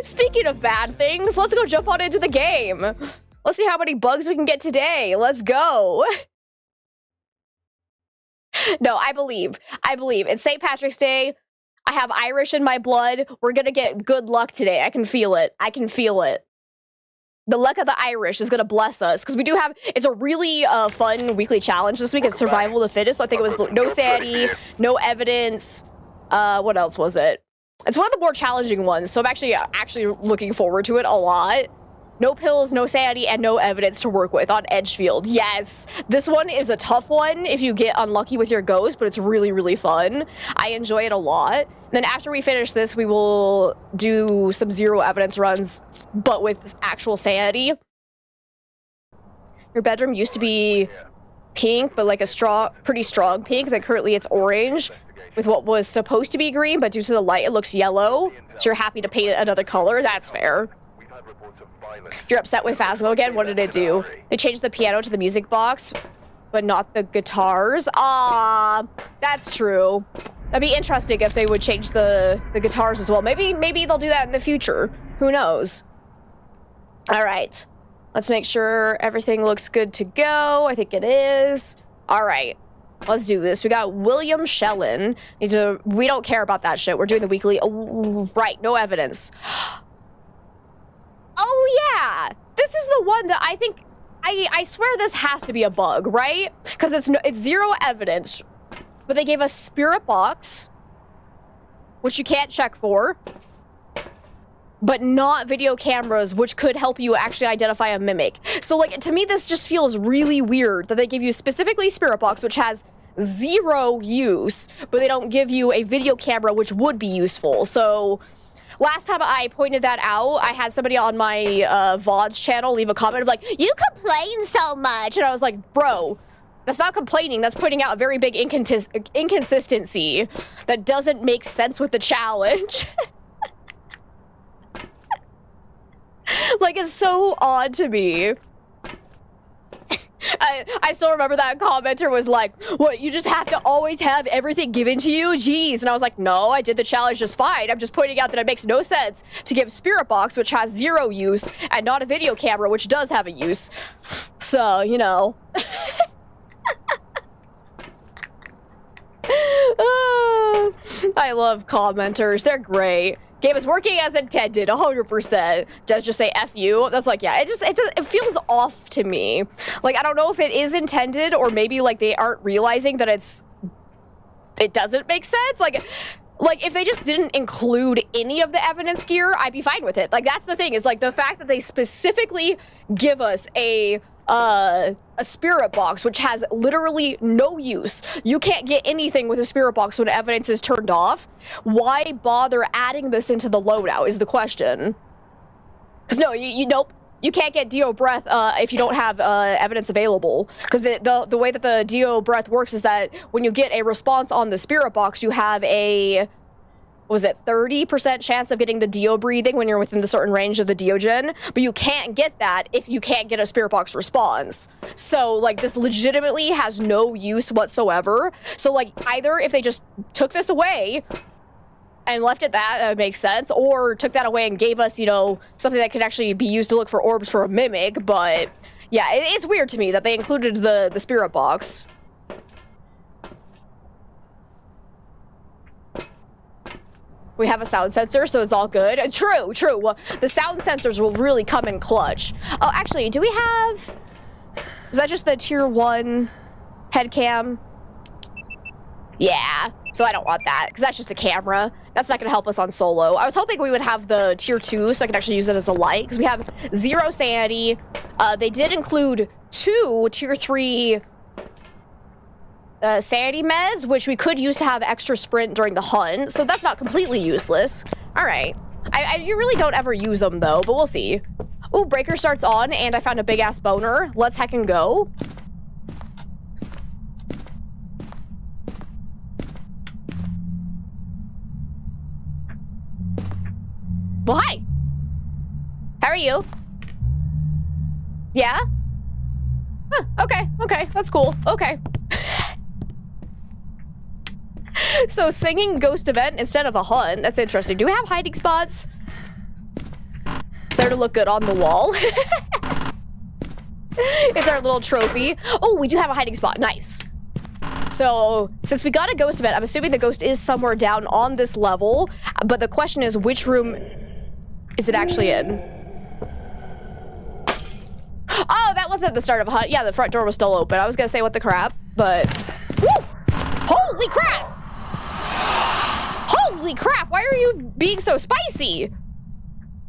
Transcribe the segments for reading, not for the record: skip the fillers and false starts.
Speaking of bad things, let's go jump on into the game. Let's see how many bugs we can get today. Let's go. No, I believe. It's St. Patrick's Day. I have Irish in my blood. We're gonna get good luck today. I can feel it. The luck of the Irish is gonna bless us, because we do have, it's a really fun weekly challenge this week. It's survival of the fittest. So I think it was no sanity, no evidence. What else was it? It's one of the more challenging ones, so I'm actually looking forward to it a lot. No pills, no sanity, and no evidence to work with on Edgefield. Yes, this one is a tough one if you get unlucky with your ghost, but it's really, really fun. I enjoy it a lot. And then after we finish this, we will do some zero evidence runs, but with actual sanity. Your bedroom used to be pink, but like a pretty strong pink. Then currently it's orange with what was supposed to be green, but due to the light, it looks yellow. So you're happy to paint it another color. That's fair. You're upset with Phasmo again? What did it do? They changed the piano to the music box, but not the guitars. Ah, that's true. That'd be interesting if they would change the guitars as well. Maybe they'll do that in the future. Who knows? All right. Let's make sure everything looks good to go. I think it is. All right. Let's do this. We got William Shellen. We don't care about that shit. We're doing the weekly. Oh, right. No evidence. Oh, yeah. This is the one that I think... I swear this has to be a bug, right? Because it's zero evidence. But they gave us Spirit Box, which you can't check for. But not video cameras, which could help you actually identify a mimic. So, like, to me, this just feels really weird that they give you specifically Spirit Box, which has zero use, but they don't give you a video camera, which would be useful. So... last time I pointed that out, I had somebody on my VODs channel leave a comment of like, you complain so much. And I was like, bro, that's not complaining. That's pointing out a very big inconsistency that doesn't make sense with the challenge. Like, it's so odd to me. I still remember that commenter was like, what, you just have to always have everything given to you? Jeez. And I was like, no, I did the challenge just fine. I'm just pointing out that it makes no sense to give Spirit Box, which has zero use, and not a video camera, which does have a use. So, you know. I love commenters. They're great. Game is working as intended, 100%. Does just say F you. That's like, yeah, it feels off to me. Like, I don't know if it is intended or maybe like they aren't realizing that it doesn't make sense. Like if they just didn't include any of the evidence gear, I'd be fine with it. Like, that's the thing, is like the fact that they specifically give us a Spirit Box, which has literally no use. You can't get anything with a Spirit Box when evidence is turned off. Why bother adding this into the loadout is the question. Because no, nope. You can't get Dio Breath if you don't have evidence available. Because the way that the Dio Breath works is that when you get a response on the Spirit Box, you have a... was it 30% chance of getting the Dio breathing when you're within the certain range of the Diogen, but you can't get that if you can't get a Spirit Box response. So, like, this legitimately has no use whatsoever. So, like, either if they just took this away and left it that would make sense, or took that away and gave us, you know, something that could actually be used to look for orbs for a mimic, but yeah, it's weird to me that they included the Spirit Box. We have a sound sensor, so it's all good. True. Well, the sound sensors will really come in clutch. Oh, actually, do we have... is that just the tier 1 head cam? Yeah, so I don't want that, because that's just a camera. That's not going to help us on solo. I was hoping we would have the tier 2, so I could actually use it as a light, because we have 0 sanity. They did include 2 tier 3... sanity meds, which we could use to have extra sprint during the hunt, so that's not completely useless. All right. You really don't ever use them, though, but we'll see. Ooh, breaker starts on, and I found a big-ass boner. Let's heckin' go. Well, hi. How are you? Yeah? Huh, okay, that's cool. Okay. So singing ghost event instead of a hunt. That's interesting. Do we have hiding spots? It's there to look good on the wall. It's our little trophy. Oh, we do have a hiding spot. Nice. So, since we got a ghost event, I'm assuming the ghost is somewhere down on this level. But the question is, which room is it actually in? Oh, that wasn't the start of a hunt. Yeah, the front door was still open. I was gonna say what the crap, but... Woo! Holy crap! Holy crap, why are you being so spicy?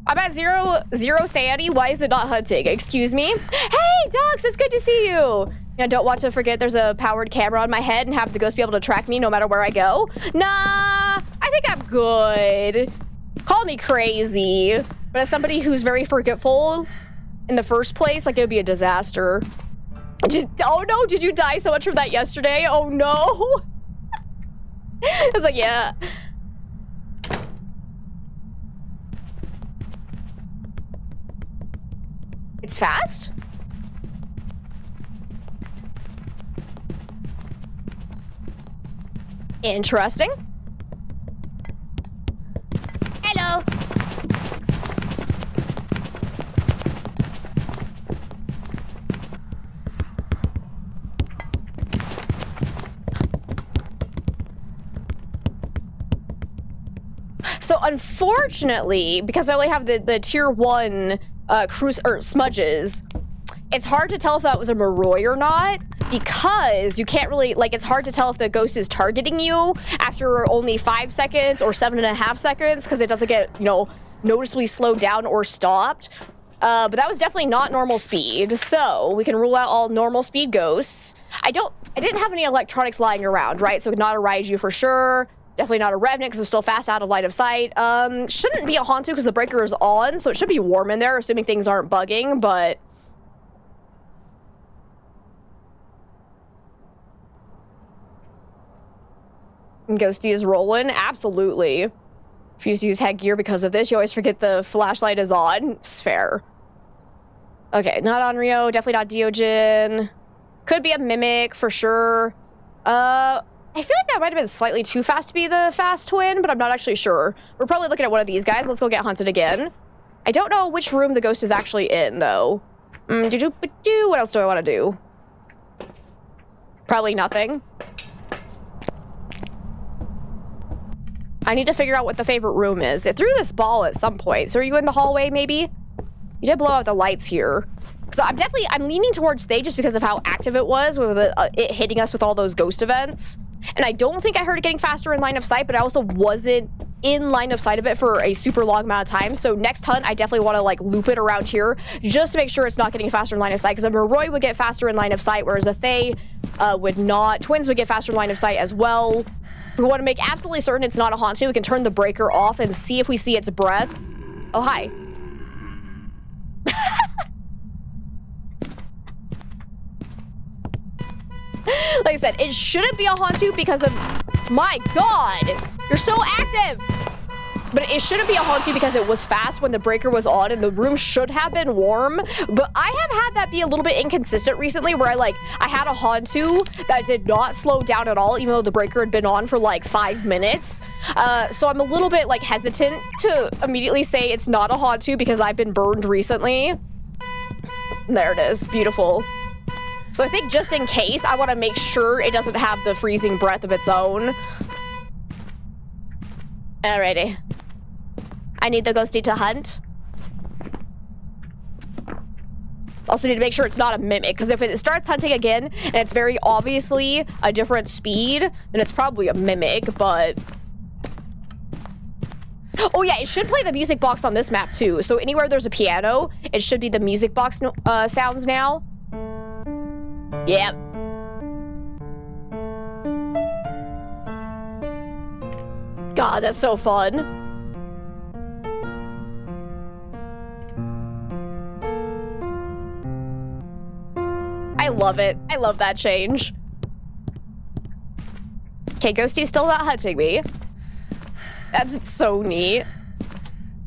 I'm at zero sanity. Why is it not hunting? Excuse me? Hey, dogs, it's good to see you. I don't want to forget there's a powered camera on my head and have the ghost be able to track me no matter where I go. Nah, I think I'm good. Call me crazy. But as somebody who's very forgetful in the first place, like, it would be a disaster. Oh no, did you die so much from that yesterday? Oh no. I was like, yeah. It's fast? Interesting. Hello. So unfortunately, because I only have the tier 1 smudges, it's hard to tell if that was a Moroi or not, because you can't really, like, it's hard to tell if the ghost is targeting you after only 5 seconds or 7.5 seconds, because it doesn't get, you know, noticeably slowed down or stopped. But that was definitely not normal speed, so we can rule out all normal speed ghosts. I didn't have any electronics lying around, right? So not a Raiju for sure. Definitely not a Revenant because it's still fast out of line of sight. Shouldn't be a Hantu because the breaker is on, so it should be warm in there, assuming things aren't bugging, but... Ghosty is rolling? Absolutely. Refuse to use headgear because of this. You always forget the flashlight is on. It's fair. Okay, not on Rio. Definitely not Deogen. Could be a Mimic for sure. I feel like that might have been slightly too fast to be the fast twin, but I'm not actually sure. We're probably looking at one of these guys. Let's go get hunted again. I don't know which room the ghost is actually in, though. What else do I want to do? Probably nothing. I need to figure out what the favorite room is. It threw this ball at some point. So are you in the hallway, maybe? You did blow out the lights here. So I'm leaning towards they just because of how active it was with it hitting us with all those ghost events. And I don't think I heard it getting faster in line of sight, but I also wasn't in line of sight of it for a super long amount of time. So next hunt, I definitely want to like loop it around here just to make sure it's not getting faster in line of sight, because a Moroi would get faster in line of sight, whereas a Thay would not. Twins would get faster in line of sight as well. We want to make absolutely certain it's not a Hantu. We can turn the breaker off and see if we see its breath. Oh, hi. Like I said, it shouldn't be a Hantu because of... My God! You're so active! But it shouldn't be a Hantu because it was fast when the breaker was on and the room should have been warm. But I have had that be a little bit inconsistent recently where I had a Hantu that did not slow down at all even though the breaker had been on for like 5 minutes. So I'm a little bit like hesitant to immediately say it's not a Hantu because I've been burned recently. There it is. Beautiful. So I think just in case, I want to make sure it doesn't have the freezing breath of its own. Alrighty. I need the ghosty to hunt. Also need to make sure it's not a mimic, because if it starts hunting again, and it's very obviously a different speed, then it's probably a mimic, but... Oh yeah, it should play the music box on this map too. So anywhere there's a piano, it should be the music box sounds now. Yep. God, that's so fun. I love it. I love that change. Okay, Ghosty's still not hunting me. That's so neat.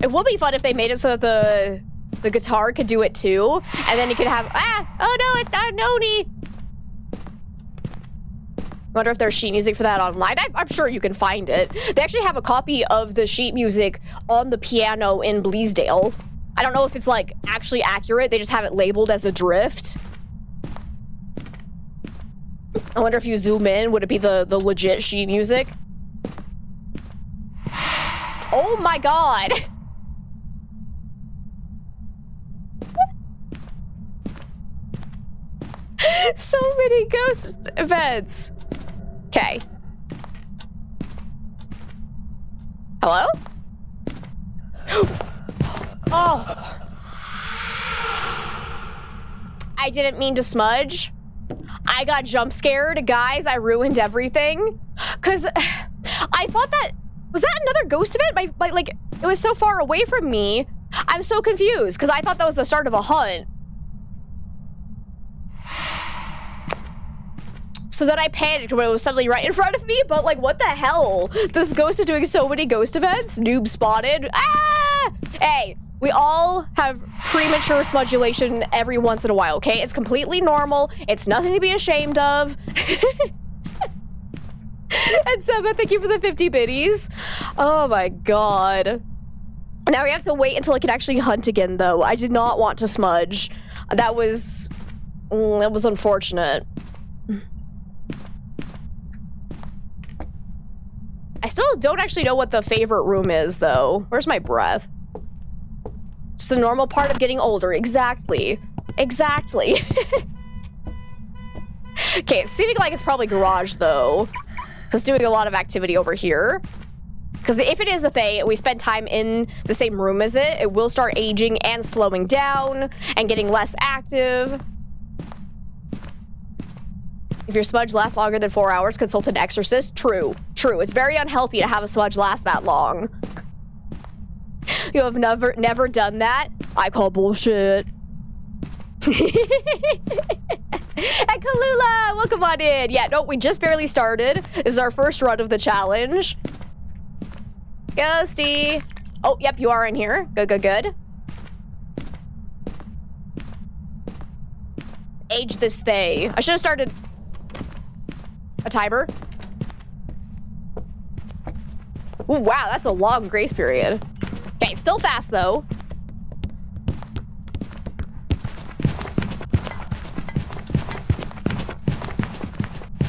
It would be fun if they made it so that the guitar could do it too, and then you could have, oh no, it's not a Noni. Wonder if there's sheet music for that online. I'm sure you can find it. They actually have a copy of the sheet music on the piano in Bleasdale. I don't know if it's like actually accurate. They just have it labeled as a drift. I wonder if you zoom in, would it be the legit sheet music? Oh my god! So many ghost events. Okay. Hello? Oh. I didn't mean to smudge. I got jump scared. Guys, I ruined everything. Cause I thought that, was that another ghost event? Like, it was so far away from me. I'm so confused because I thought that was the start of a hunt. So then I panicked when it was suddenly right in front of me, but like, what the hell? This ghost is doing so many ghost events. Noob spotted. Ah! Hey, we all have premature smudulation every once in a while, okay? It's completely normal. It's nothing to be ashamed of. And Seba, thank you for the 50 biddies. Oh my god. Now we have to wait until I can actually hunt again, though. I did not want to smudge. That was unfortunate. I still don't actually know what the favorite room is, though. Where's my breath? Just a normal part of getting older. Exactly. Exactly. Okay, it's seeming like it's probably garage, though. Because doing a lot of activity over here. Because if it is a thing, we spend time in the same room as it, it will start aging and slowing down and getting less active. If your smudge lasts longer than 4 hours, consult an exorcist. True. True. It's very unhealthy to have a smudge last that long. You have never done that? I call bullshit. Hey, Kalula! Welcome on in. Yeah, no, we just barely started. This is our first run of the challenge. Ghosty. Oh, yep, you are in here. Good, good, good. Age this thay. I should have started a timer. Ooh, wow, that's a long grace period. Okay, still fast though.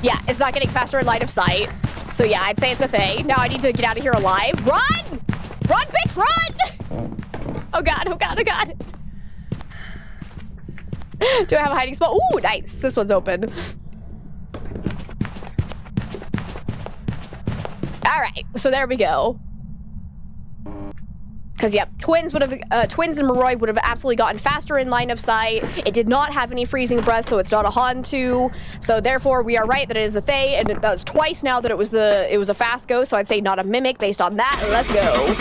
Yeah, it's not getting faster in line of sight. So yeah, I'd say it's a thay. Now I need to get out of here alive. Run! Run, bitch, run! Oh god, oh god, oh god. Do I have a hiding spot? Ooh, nice. This one's open. All right, so there we go. Because, yep, twins and Moroi would have absolutely gotten faster in line of sight. It did not have any freezing breath, so it's not a Hantu. So therefore, we are right that it is a thay, and that was twice now that it was a fast go. So I'd say not a mimic based on that. Let's go.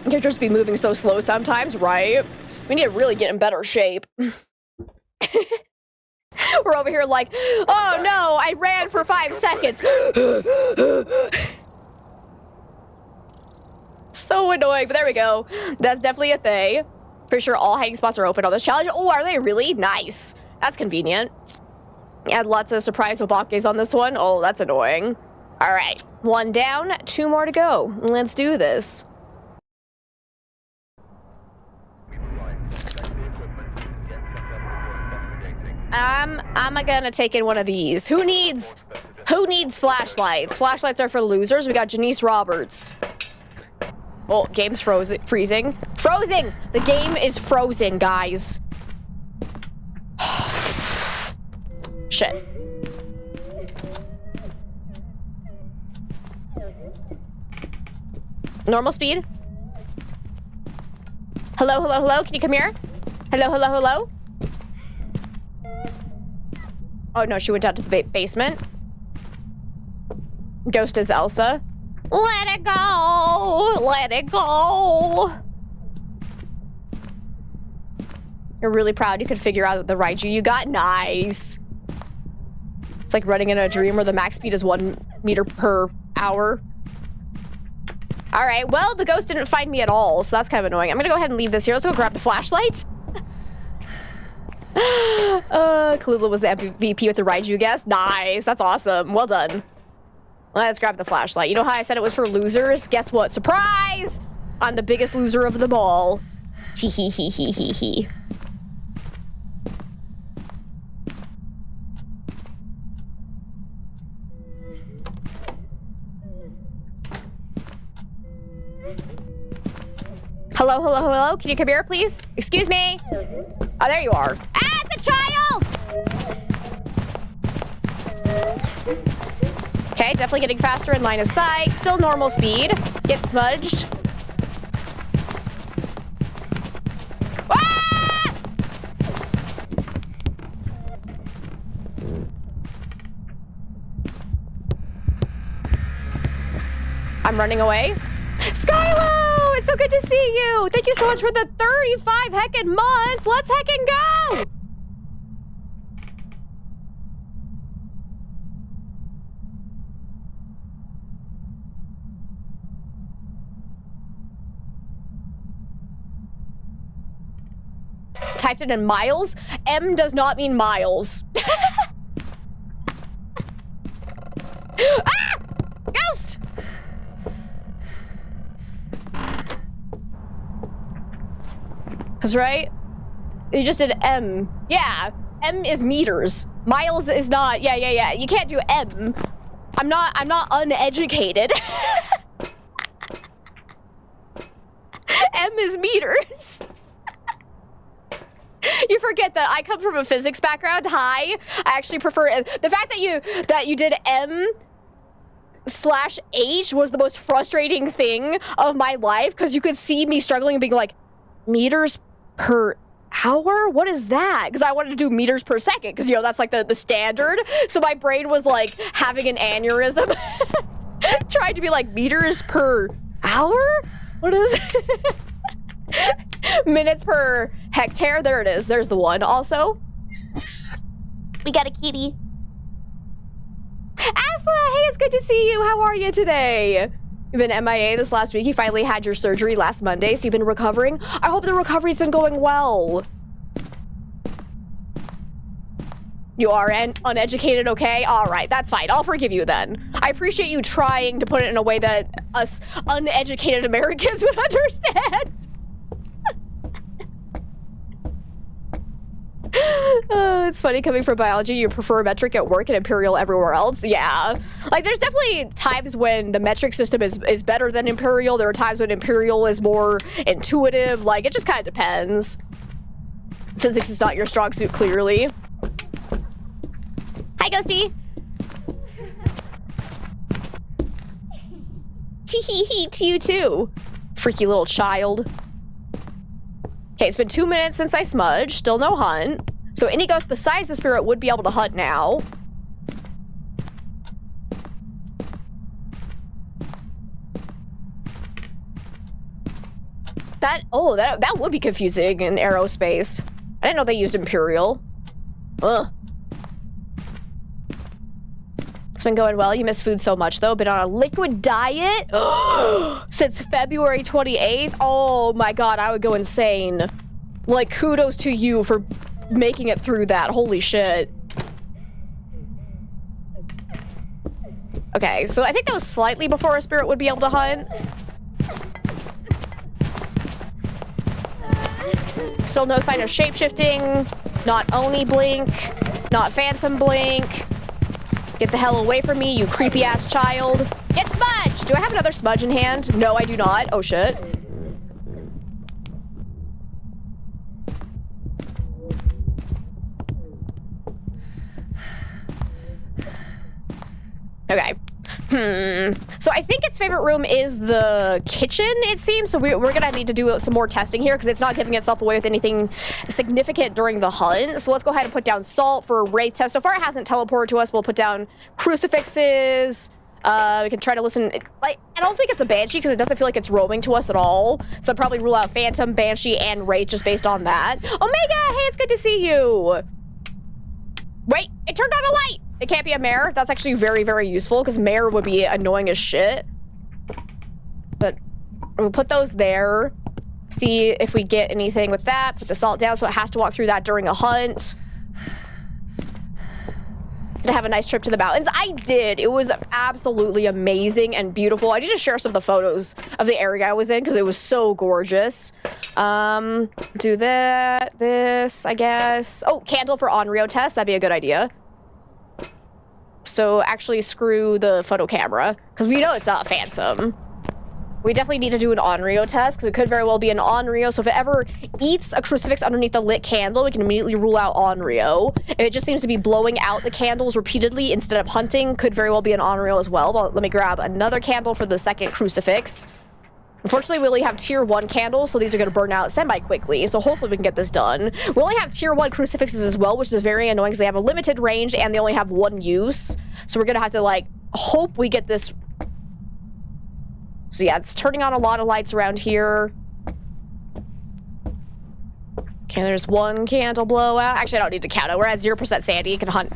Characters be moving so slow sometimes, right? We need to really get in better shape. We're over here like, oh no, I ran for 5 seconds. So annoying, but there we go. That's definitely a thay. Pretty sure all hiding spots are open on this challenge. Oh, are they really? Nice. That's convenient. Add lots of surprise obakes on this one. Oh, that's annoying. All right, 1 down, 2 more to go. Let's do this. I'm gonna take in one of these. Who needs flashlights? Flashlights are for losers. We got Janice Roberts. Oh, game's freezing. Frozen! The game is frozen, guys. Shit. Normal speed. Hello, hello, hello. Can you come here? Hello, hello, hello. Oh no, she went down to the basement. Ghost is Elsa. Let it go! Let it go! You're really proud you could figure out the Raiju you got? Nice. It's like running in a dream where the max speed is 1 meter per hour. All right, well, the ghost didn't find me at all, so that's kind of annoying. I'm gonna go ahead and leave this here. Let's go grab the flashlight. Kalula was the MVP with the Raiju guess. Nice, that's awesome. Well done. Let's grab the flashlight. You know how I said it was for losers? Guess what? Surprise! I'm the biggest loser of them all. Hee hee hee hee hee hee. Hello, hello, hello. Can you come here, please? Excuse me. Oh, there you are. Ah, it's a child! Okay, definitely getting faster in line of sight. Still normal speed. Get smudged. Ah! I'm running away. Skylo! It's so good to see you! Thank you so much for the 35 heckin' months! Let's heckin' go! Typed it in miles. M does not mean miles. Ah! Ghost! Cause right? You just did M. Yeah. M is meters. Miles is not. Yeah. You can't do M. I'm not uneducated. M is meters. You forget that I come from a physics background. Hi. I actually prefer the fact that you did M/H was the most frustrating thing of my life, because you could see me struggling and being like, meters per hour? What is that? Because I wanted to do meters per second, because, you know, that's like the standard. So my brain was like having an aneurysm. Trying to be like, meters per hour? What is minutes per hectare? There it is. There's the one. Also, we got a kitty. Asla, hey, it's good to see you. How are you today? You've been MIA this last week. You finally had your surgery last Monday, so you've been recovering. I hope the recovery's been going well. You are uneducated, okay? All right, that's fine. I'll forgive you then. I appreciate you trying to put it in a way that us uneducated Americans would understand. It's funny coming from biology, you prefer metric at work and imperial everywhere else. Yeah. Like, there's definitely times when the metric system is better than imperial. There are times when imperial is more intuitive. Like, it just kind of depends. Physics is not your strong suit, clearly. Hi, Ghosty. Tee-hee-hee to you, too. Freaky little child. Okay, it's been 2 minutes since I smudged. Still no hunt. So any ghost besides the spirit would be able to hunt now. That would be confusing in aerospace. I didn't know they used Imperial. Ugh. It's been going well. You miss food so much, though. Been on a liquid diet since February 28th. Oh my god, I would go insane. Like, kudos to you for making it through that. Holy shit. Okay, so I think that was slightly before a spirit would be able to hunt. Still no sign of shapeshifting. Not Oni blink. Not phantom blink. Get the hell away from me, you creepy ass child. Get smudged! Do I have another smudge in hand? No, I do not. Oh shit. Okay. So I think its favorite room is the kitchen, it seems. So we're gonna need to do some more testing here because it's not giving itself away with anything significant during the hunt. So let's go ahead and put down salt for wraith test. So far it hasn't teleported to us. We'll put down crucifixes. We can try to listen. Like, I don't think it's a banshee because it doesn't feel like it's roaming to us at all. So I'd probably rule out phantom, banshee, and wraith just based on that. Omega, hey, it's good to see you. Wait, it turned on a light. It can't be a mare. That's actually very, very useful because mare would be annoying as shit. But we'll put those there. See if we get anything with that. Put the salt down so it has to walk through that during a hunt. gonna have a nice trip to the mountains. I did. It was absolutely amazing and beautiful. I need to share some of the photos of the area I was in because it was so gorgeous. Do this, I guess. Oh, candle for Onryo test. That'd be a good idea. So actually screw the photo camera because we know it's not Phantom. We definitely need to do an Onryo test because it could very well be an Onryo. So if it ever eats a crucifix underneath the lit candle, we can immediately rule out Onryo. If it just seems to be blowing out the candles repeatedly instead of hunting, could very well be an Onryo as well. But let me grab another candle for the second crucifix. Unfortunately, we only have tier 1 candles, so these are going to burn out semi-quickly. So hopefully we can get this done. We only have tier 1 crucifixes as well, which is very annoying because they have a limited range and they only have 1 use. So we're going to have to, like, hope we get this. So yeah, it's turning on a lot of lights around here. Okay, there's 1 candle blowout. Actually, I don't need to count it. We're at 0% sanity. You can hunt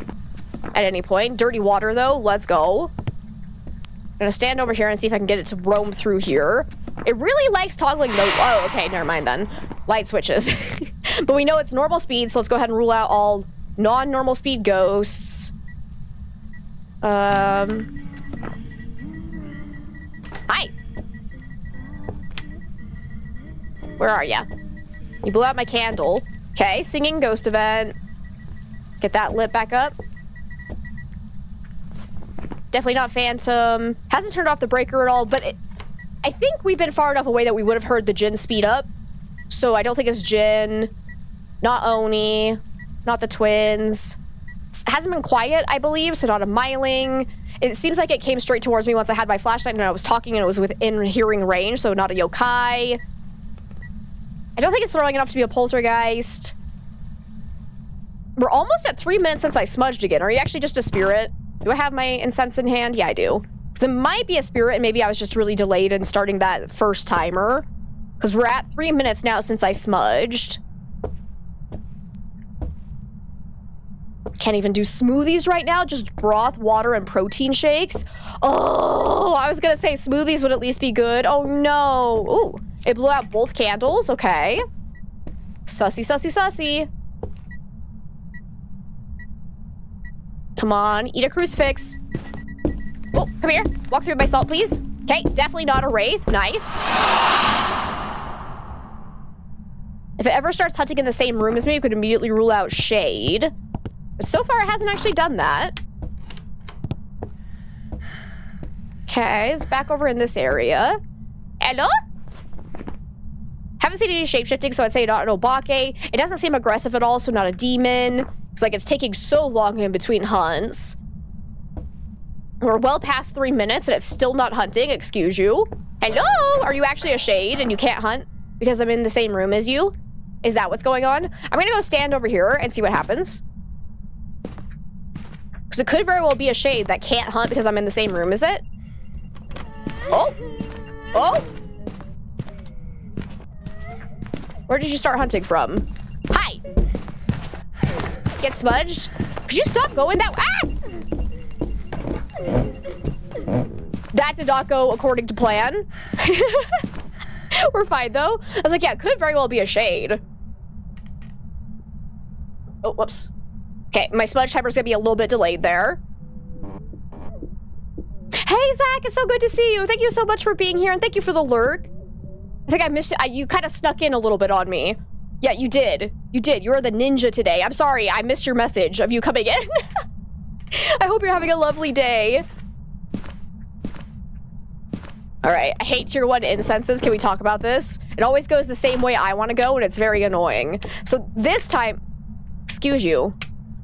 at any point. Dirty water, though. Let's go. I'm gonna stand over here and see if I can get it to roam through here. It really likes toggling the... Oh, okay, never mind then. Light switches. But we know it's normal speed, so let's go ahead and rule out all non-normal speed ghosts. Hi. Where are ya? You blew out my candle. Okay, singing ghost event. Get that lit back up. Definitely not Phantom. Hasn't turned off the breaker at all, but I think we've been far enough away that we would have heard the Jinn speed up. So I don't think it's Jinn. Not Oni. Not the twins. It hasn't been quiet, I believe, so not a Myling. It seems like it came straight towards me once I had my flashlight and I was talking and it was within hearing range, so not a yokai. I don't think it's throwing enough to be a poltergeist. We're almost at 3 minutes since I smudged again. Are you actually just a spirit? Do I have my incense in hand? Yeah, I do. Because it might be a spirit and maybe I was just really delayed in starting that first timer. Because we're at 3 minutes now since I smudged. Can't even do smoothies right now. Just broth, water, and protein shakes. Oh, I was going to say smoothies would at least be good. Oh, no. Ooh, it blew out both candles. Okay. Sussy, sussy, sussy. Come on, eat a crucifix. Oh, come here. Walk through my salt, please. Okay, definitely not a wraith. Nice. If it ever starts hunting in the same room as me, it could immediately rule out shade. But so far, it hasn't actually done that. Okay, it's back over in this area. Hello? Haven't seen any shapeshifting, so I'd say not an Obake. It doesn't seem aggressive at all, so not a demon. It's like it's taking so long in between hunts. We're well past 3 minutes and it's still not hunting. Excuse you. Hello? Are you actually a shade and you can't hunt because I'm in the same room as you? Is that what's going on? I'm gonna go stand over here and see what happens. Because it could very well be a shade that can't hunt because I'm in the same room as it. Oh. Oh. Where did you start hunting from? Hi. Get smudged. Could you stop going that way? Ah! That did not go according to plan. We're fine though. I was like, yeah, it could very well be a shade. Oh, whoops. Okay, my smudge timer's gonna be a little bit delayed there. Hey, Zach, it's so good to see you. Thank you so much for being here, and thank you for the lurk. I think I missed you. You kind of snuck in a little bit on me. Yeah, you did. You did. You're the ninja today. I'm sorry. I missed your message of you coming in. I hope you're having a lovely day. All right. I hate tier 1 incenses. Can we talk about this? It always goes the same way I want to go, and it's very annoying. So this time, excuse you.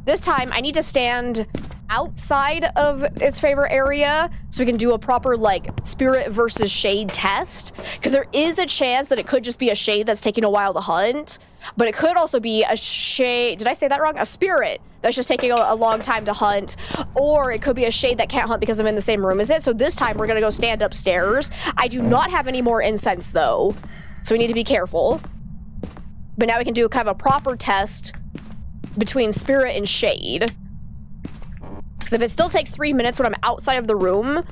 This time, I need to stand outside of its favorite area so we can do a proper, like, spirit versus shade test. Because there is a chance that it could just be a shade that's taking a while to hunt. But it could also be a shade... Did I say that wrong? A spirit that's just taking a long time to hunt. Or it could be a shade that can't hunt because I'm in the same room as it. So this time, we're going to go stand upstairs. I do not have any more incense, though. So we need to be careful. But now we can do kind of a proper test between spirit and shade. Because if it still takes 3 minutes when I'm outside of the room,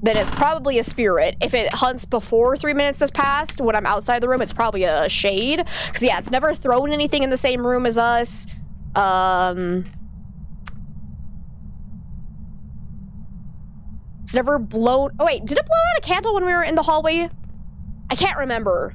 then it's probably a spirit. If it hunts before 3 minutes has passed, when I'm outside the room, it's probably a shade. Because, yeah, it's never thrown anything in the same room as us. It's never blown. Oh wait, did it blow out a candle when we were in the hallway? I can't remember.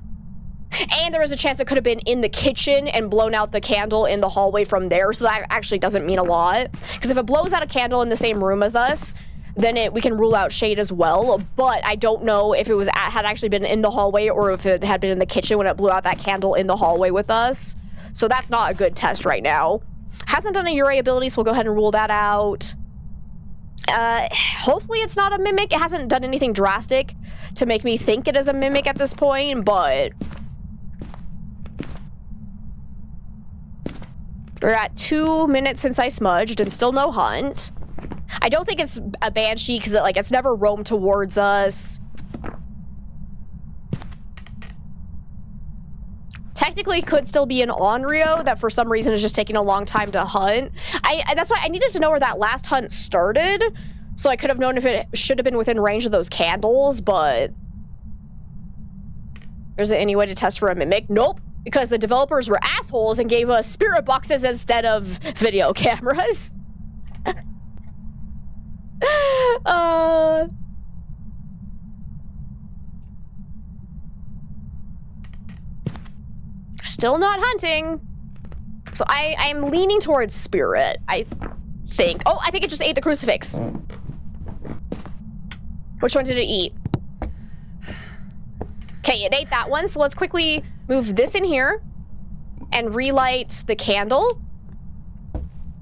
And there was a chance it could have been in the kitchen and blown out the candle in the hallway from there. So that actually doesn't mean a lot. Because if it blows out a candle in the same room as us, then we can rule out shade as well. But I don't know if it had actually been in the hallway or if it had been in the kitchen when it blew out that candle in the hallway with us. So that's not a good test right now. Hasn't done a Ure ability, so we'll go ahead and rule that out. Hopefully it's not a mimic. It hasn't done anything drastic to make me think it is a mimic at this point, but... We're at 2 minutes since I smudged and still no hunt. I don't think it's a banshee because it's never roamed towards us. Technically could still be an Onryo that for some reason is just taking a long time to hunt. That's why I needed to know where that last hunt started, so I could have known if it should have been within range of those candles, but... Is there any way to test for a mimic? Nope. Because the developers were assholes and gave us spirit boxes instead of video cameras. Still not hunting. So I'm leaning towards spirit, I think. Oh, I think it just ate the crucifix. Which one did it eat? Okay, it ate that one, so let's quickly move this in here and relight the candle.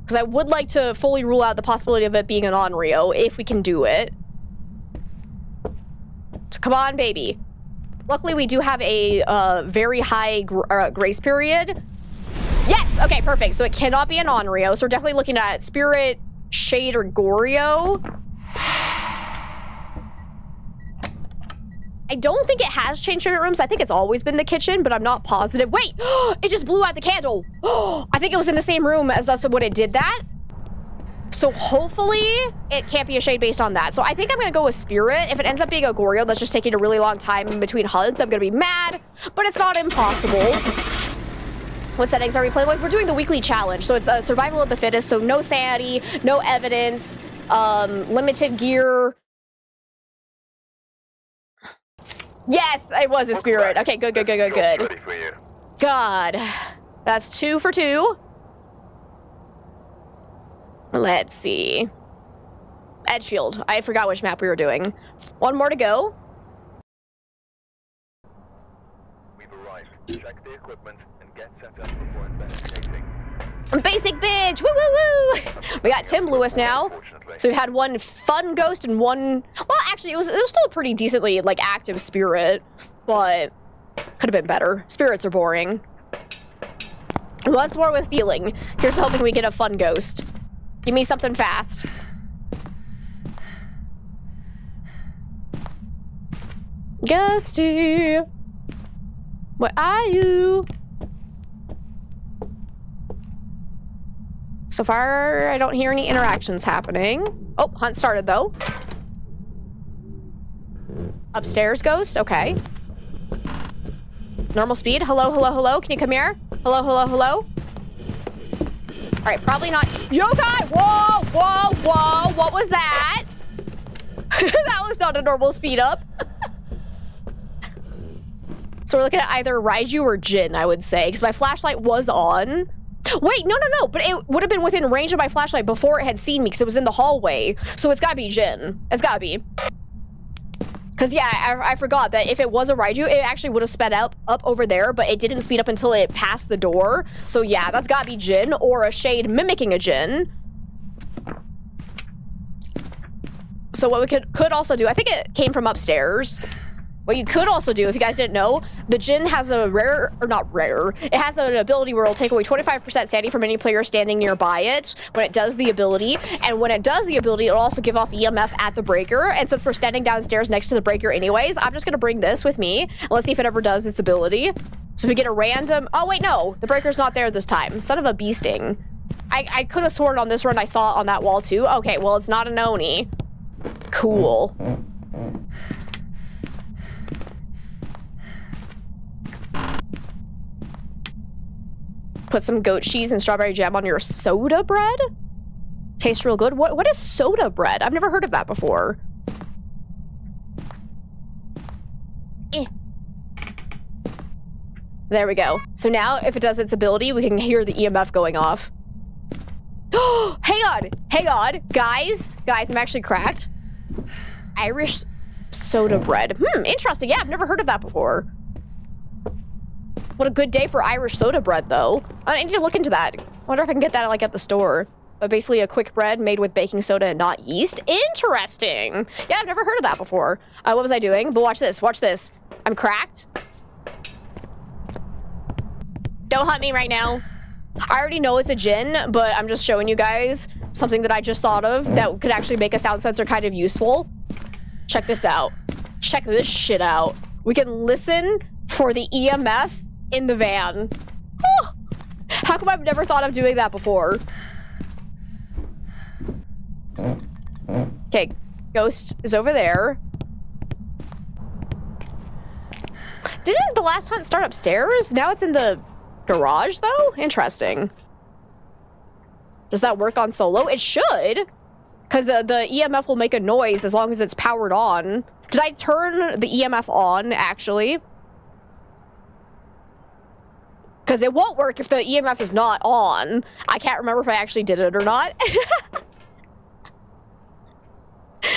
Because I would like to fully rule out the possibility of it being an Onryo, if we can do it. So come on, baby. Luckily, we do have a very high grace period. Yes! Okay, perfect. So it cannot be an Onryo, so we're definitely looking at Spirit, Shade, or Goryo. I don't think it has changed favorite rooms. I think it's always been the kitchen, but I'm not positive. Wait! It just blew out the candle! I think it was in the same room as us when it did that. So hopefully it can't be a shade based on that. So I think I'm gonna go with Spirit. If it ends up being a Goryo that's just taking a really long time in between hunts, I'm gonna be mad, but it's not impossible. What settings are we playing with? We're doing the weekly challenge. So it's survival of the fittest. So no sanity, no evidence, limited gear. Yes, it was a Spirit. Okay, good. God. That's 2 for 2. Let's see. Edgefield. I forgot which map we were doing. 1 more to go. We've arrived. Check the equipment and get set up before investigating. Basic bitch! Woo woo woo! We got Tim Lewis now. So we had 1 fun ghost and 1... Well, actually, it was still a pretty decently, active spirit. But could have been better. Spirits are boring. Once more with feeling. Here's hoping we get a fun ghost. Give me something fast. Ghosty! Where are you? So far, I don't hear any interactions happening. Oh, hunt started though. Upstairs ghost, okay. Normal speed, hello, can you come here? Hello. All right, probably not. Yokai, whoa, what was that? That was not a normal speed up. So we're looking at either Raiju or Jin, I would say, because my flashlight was on. Wait, no, but it would have been within range of my flashlight before it had seen me because it was in the hallway. So it's gotta be Jin. It's gotta be. Because, yeah, I forgot that if it was a Raiju, it actually would have sped up over there, but it didn't speed up until it passed the door. So, yeah, that's gotta be Jin or a shade mimicking a Jin. So what we could also do, I think it came from upstairs. What you could also do, if you guys didn't know, the Jin has a rare, or not rare, it has an ability where it'll take away 25% sanity from any player standing nearby it when it does the ability. And when it does the ability, it'll also give off EMF at the breaker. And since we're standing downstairs next to the breaker anyways, I'm just gonna bring this with me. And let's see if it ever does its ability. So we get a random, oh wait, no, the breaker's not there this time. Son of a bee sting. I could have sworn on this run I saw it on that wall too. Okay, well, it's not an Oni. Cool. Put some goat cheese and strawberry jam on your soda bread? Tastes real good. What is soda bread? I've never heard of that before. Eh. There we go. So now, if it does its ability, we can hear the EMF going off. Hang on, guys, I'm actually cracked. Irish soda bread. Interesting. Yeah, I've never heard of that before. What a good day for Irish soda bread, though. I need to look into that. I wonder if I can get that like at the store. But basically a quick bread made with baking soda and not yeast. Interesting. Yeah, I've never heard of that before. What was I doing? But watch this. Watch this. I'm cracked. Don't hunt me right now. I already know it's a djinn, but I'm just showing you guys something that I just thought of that could actually make a sound sensor kind of useful. Check this out. Check this shit out. We can listen for the EMF in the van. Oh, how come I've never thought of doing that before? Okay, ghost is over there. Didn't the last hunt start upstairs? Now it's in the garage, though? Interesting. Does that work on solo? It should, because the EMF will make a noise as long as it's powered on. Did I turn the EMF on, actually? Because it won't work if the EMF is not on. I can't remember if I actually did it or not.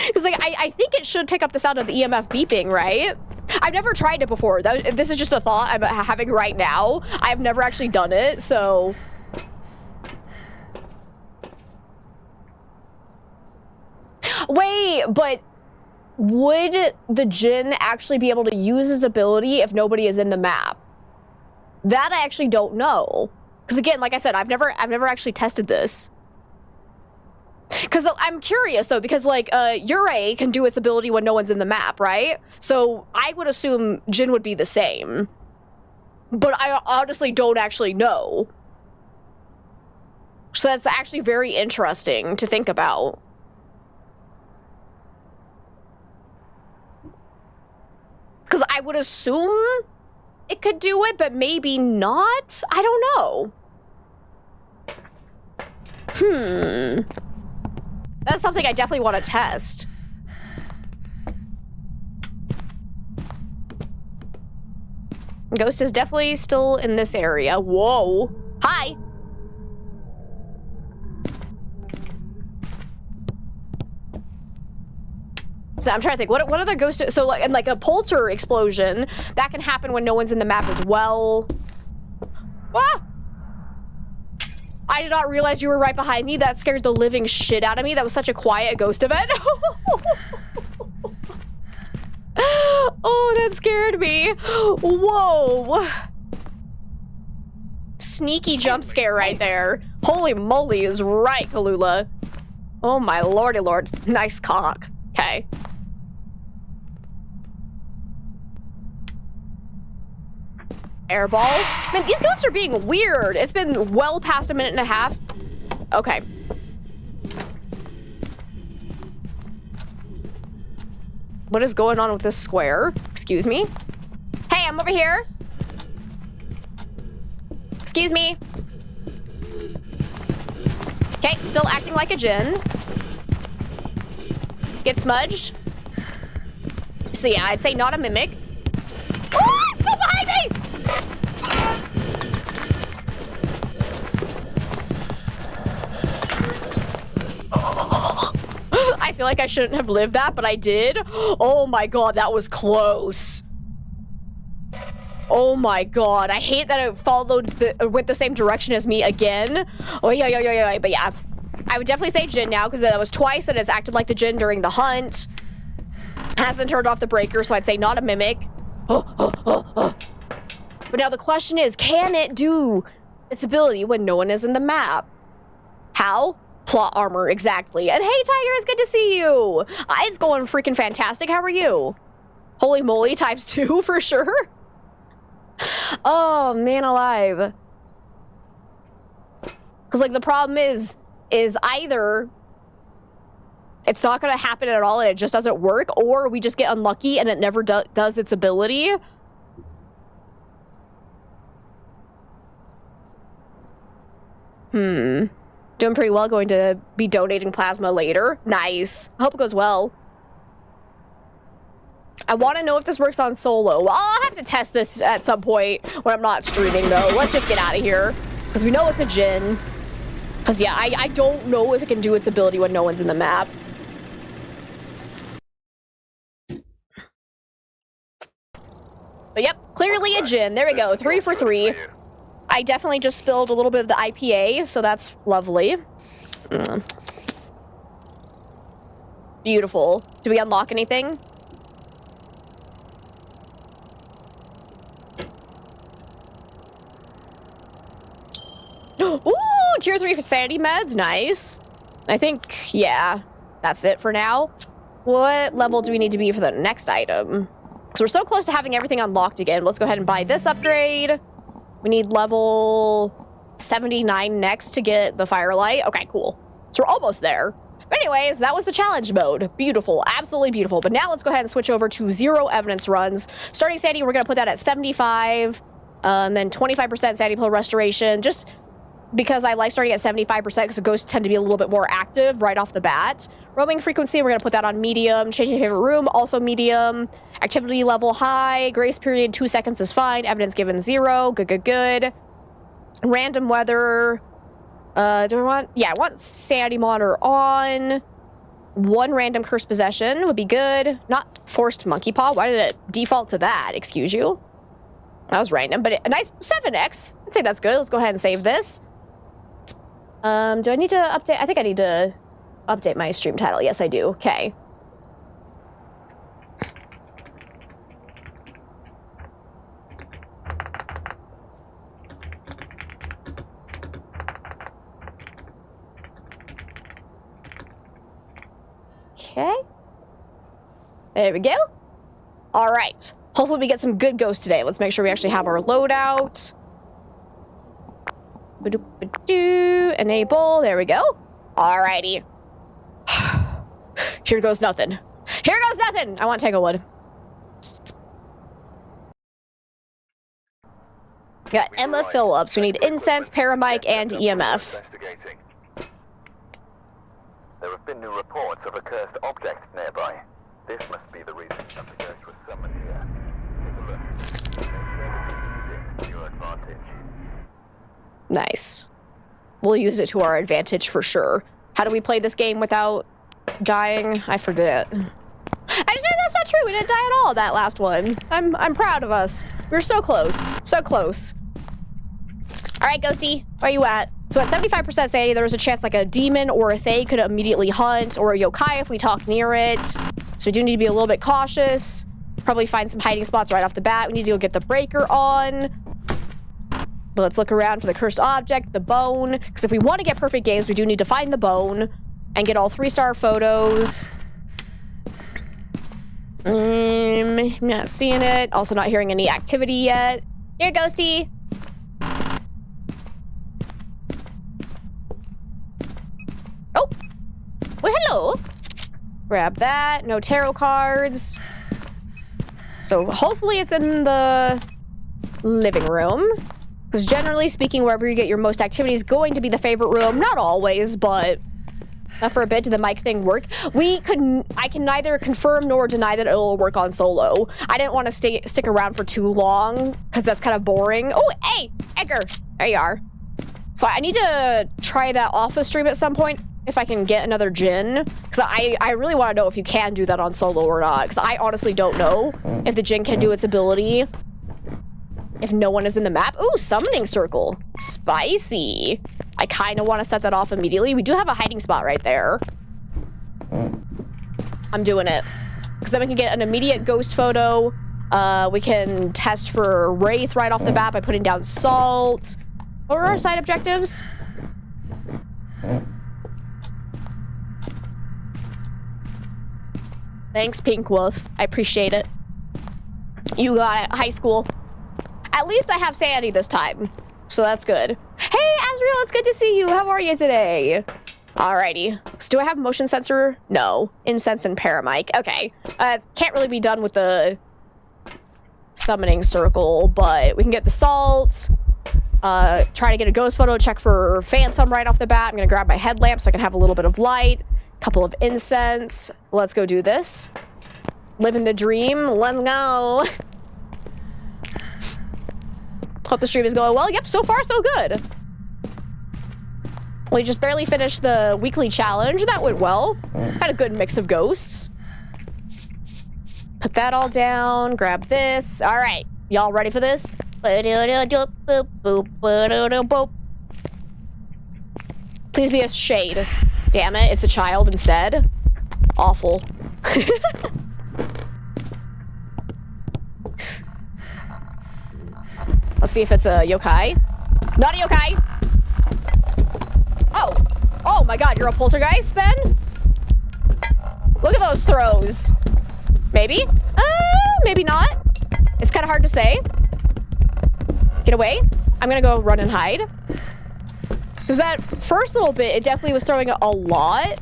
Because, like, I think it should pick up the sound of the EMF beeping, right? I've never tried it before. This is just a thought I'm having right now. I've never actually done it, so... Wait, but would the djinn actually be able to use his ability if nobody is in the map? That I actually don't know. Because again, like I said, I've never actually tested this. Because I'm curious, though, because, like, Ure can do its ability when no one's in the map, right? So I would assume djinn would be the same. But I honestly don't actually know. So that's actually very interesting to think about. Because I would assume it could do it, but maybe not? I don't know. That's something I definitely want to test. Ghost is definitely still in this area. Whoa. Hi. So I'm trying to think, what other ghost... So, like a polter explosion, that can happen when no one's in the map as well. Ah! I did not realize you were right behind me. That scared the living shit out of me. That was such a quiet ghost event. Oh, that scared me. Whoa. Sneaky jump scare right there. Holy moly is right, Kalula. Oh my lordy lord. Nice cock. Okay. Airball. Man, these ghosts are being weird. It's been well past a minute and a half. Okay. What is going on with this square? Excuse me. Hey, I'm over here. Excuse me. Okay, still acting like a djinn. Get smudged. So yeah, I'd say not a mimic. Oh, it's still behind me! I feel like I shouldn't have lived that, but I did. Oh my god, that was close. Oh my god, I hate that it went the same direction as me again. Oh yeah, but yeah. I would definitely say djinn now, because that was twice that it's acted like the djinn during the hunt. Hasn't turned off the breaker, so I'd say not a mimic. But now the question is, can it do its ability when no one is in the map? How? Plot armor, exactly. And hey, Tiger, it's good to see you. It's going freaking fantastic. How are you? Holy moly, ×2 for sure. Oh, man alive. Because, like, the problem is either it's not going to happen at all and it just doesn't work, or we just get unlucky and it never does its ability. Doing pretty well. Going to be donating plasma later. Nice. I hope it goes well. I want to know if this works on solo. Well, I'll have to test this at some point when I'm not streaming, though. Let's just get out of here. Because we know it's a Jinn. Because, yeah, I don't know if it can do its ability when no one's in the map. But, yep, clearly a Jinn. There we go. 3 for 3. I definitely just spilled a little bit of the IPA, so that's lovely. Beautiful. Do we unlock anything? Ooh, tier 3 for sanity meds. Nice. I think, yeah, that's it for now. What level do we need to be for the next item? Because we're so close to having everything unlocked again. Let's go ahead and buy this upgrade. We need level 79 next to get the firelight. Okay, cool. So we're almost there. But anyways, that was the challenge mode. Beautiful. Absolutely beautiful. But now let's go ahead and switch over to 0 evidence runs. Starting sanity, we're going to put that at 75. And then 25% sanity pill restoration. Just because I like starting at 75% because the ghosts tend to be a little bit more active right off the bat. Roaming frequency, we're going to put that on medium. Changing favorite room, also medium. Activity level high. Grace period, 2 seconds is fine. Evidence given 0. Good, good, good. Random weather. Do I want... Yeah, I want sanity monitor on. 1 random cursed possession would be good. Not forced monkey paw. Why did it default to that? Excuse you. That was random, but a nice 7x. I'd say that's good. Let's go ahead and save this. Do I need to update? I think I need to update my stream title. Yes, I do. Okay. Okay. There we go. All right. Hopefully we get some good ghosts today. Let's make sure we actually have our loadout. Enable. There we go. Alrighty. Here goes nothing. Here goes nothing. I want Tanglewood. Got Emma Phillips. We need incense, paramic, and EMF. There have been new reports of a cursed object nearby. This must be the reason that the ghost was summoned here. Take a look. Use it to your advantage. Nice. We'll use it to our advantage for sure. How do we play this game without dying? I forget. Actually, that's not true. We didn't die at all that last one. I'm proud of us. We were so close. So close. All right, Ghosty, where you at? So at 75% sanity, there was a chance like a demon or a Thaye could immediately hunt, or a yokai if we talk near it. So we do need to be a little bit cautious. Probably find some hiding spots right off the bat. We need to go get the breaker on. But let's look around for the cursed object, the bone. Because if we want to get perfect games, we do need to find the bone and get all 3-star photos. I'm not seeing it. Also not hearing any activity yet. Here, Ghosty. Oh. Well, hello. Grab that. No tarot cards. So hopefully it's in the living room. Because generally speaking, wherever you get your most activity is going to be the favorite room. Not always, but for a bit. Did the mic thing work? I can neither confirm nor deny that it'll work on solo. I didn't want to stick around for too long because that's kind of boring. Oh, hey, Edgar. There you are. So I need to try that office stream at some point if I can get another Jinn. Because I really want to know if you can do that on solo or not. Because I honestly don't know if the Jinn can do its ability if no one is in the map. Ooh, summoning circle. Spicy. I kind of want to set that off immediately. We do have a hiding spot right there. I'm doing it. Because then we can get an immediate ghost photo. We can test for Wraith right off the bat by putting down salt. What were our side objectives? Thanks, Pink Wolf. I appreciate it. You got it. High school. At least I have sanity this time. So that's good. Hey, Azriel, it's good to see you. How are you today? Alrighty. So do I have motion sensor? No. Incense and paramic. Okay. Can't really be done with the summoning circle, but we can get the salt. Try to get a ghost photo, check for phantom right off the bat. I'm gonna grab my headlamp so I can have a little bit of light. Couple of incense. Let's go do this. Living the dream. Let's go. Hope the stream is going well. Yep, so far so good. We just barely finished the weekly challenge. That went well. Had a good mix of ghosts. Put that all down. Grab this. All right. Y'all ready for this? Please be a shade. Damn it, it's a child instead. Awful. Let's see if it's a yokai. Not a yokai! Oh! Oh my god, you're a poltergeist then? Look at those throws. Maybe? Maybe not. It's kind of hard to say. Get away. I'm gonna go run and hide. Because that first little bit, it definitely was throwing a lot.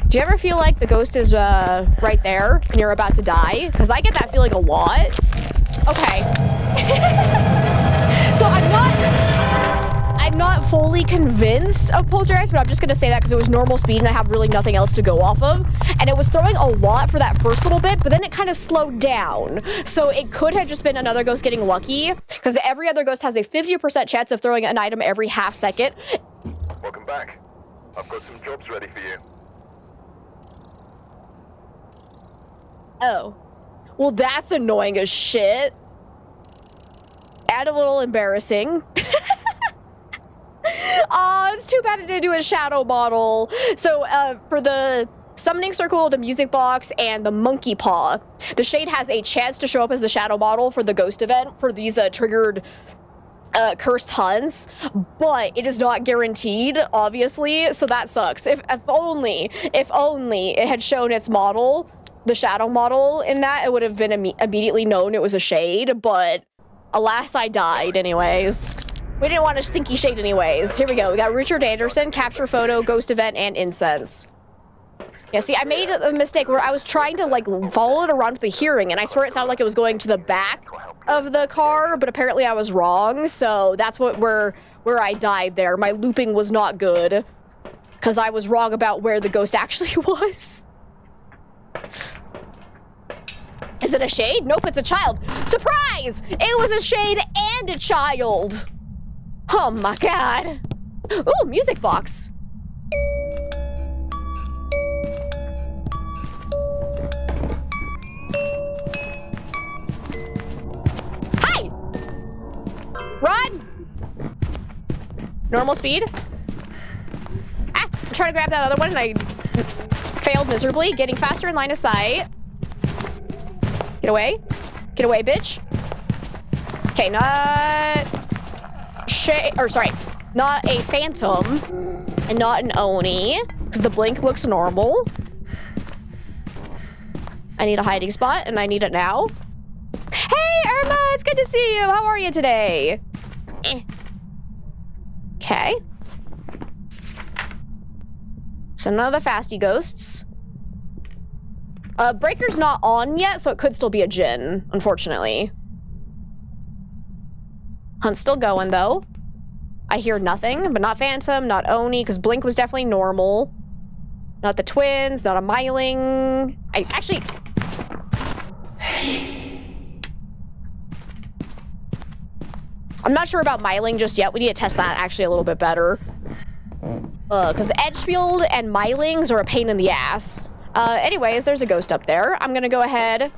Do you ever feel like the ghost is right there and you're about to die? Because I get that feeling a lot. Okay. So I'm not fully convinced of poltergeist, but I'm just gonna say that because it was normal speed and I have really nothing else to go off of. And it was throwing a lot for that first little bit, but then it kind of slowed down. So it could have just been another ghost getting lucky, because every other ghost has a 50% chance of throwing an item every half second. Welcome back. I've got some jobs ready for you. Oh. Well, that's annoying as shit. And a little embarrassing. Oh, it's too bad it didn't do a shadow model. So, for the summoning circle, the music box, and the monkey paw, the shade has a chance to show up as the shadow model for the ghost event for these triggered cursed hunts, but it is not guaranteed, obviously, so that sucks. If only it had shown its model, the shadow model in that, it would have been immediately known it was a shade, but alas, I died anyways. We didn't want a stinky shade anyways. Here we go. We got Richard Anderson, capture photo, ghost event, and incense. Yeah, see, I made a mistake where I was trying to, like, follow it around with the hearing, and I swear it sounded like it was going to the back of the car, but apparently I was wrong, so that's where I died there. My looping was not good, because I was wrong about where the ghost actually was. Is it a shade? Nope, it's a child. Surprise! It was a shade and a child. Oh my god. Ooh, music box. Hi! Run! Normal speed. Ah, I'm trying to grab that other one and I failed miserably. Getting faster in line of sight. Get away. Get away, bitch. Okay, not a phantom and not an Oni, because the blink looks normal. I need a hiding spot and I need it now. Hey, Irma, it's good to see you. How are you today? Okay. So none of the fasty ghosts. Breaker's not on yet, so it could still be a Jinn, unfortunately. Hunt's still going, though. I hear nothing, but not Phantom, not Oni, because Blink was definitely normal. Not the twins, not a Myling. I'm not sure about Myling just yet. We need to test that actually a little bit better. Because Edgefield and Mylings are a pain in the ass. Anyways, there's a ghost up there. I'm gonna go ahead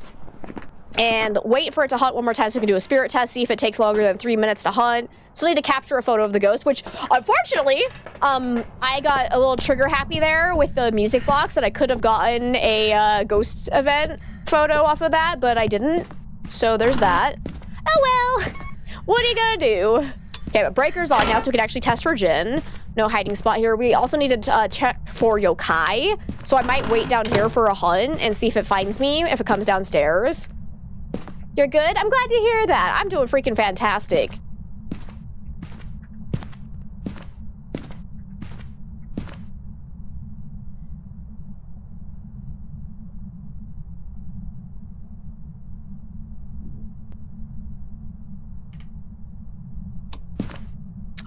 and wait for it to hunt one more time so we can do a spirit test, see if it takes longer than 3 minutes to hunt. So I need to capture a photo of the ghost, which, unfortunately, I got a little trigger happy there with the music box, and I could have gotten a ghost event photo off of that, but I didn't. So there's that. Oh well, what are you gonna do? Okay, but Breaker's on now, so we can actually test for Jinn. No hiding spot here. We also need to check for yokai, so I might wait down here for a hunt and see if it finds me, if it comes downstairs. You're good? I'm glad to hear that. I'm doing freaking fantastic.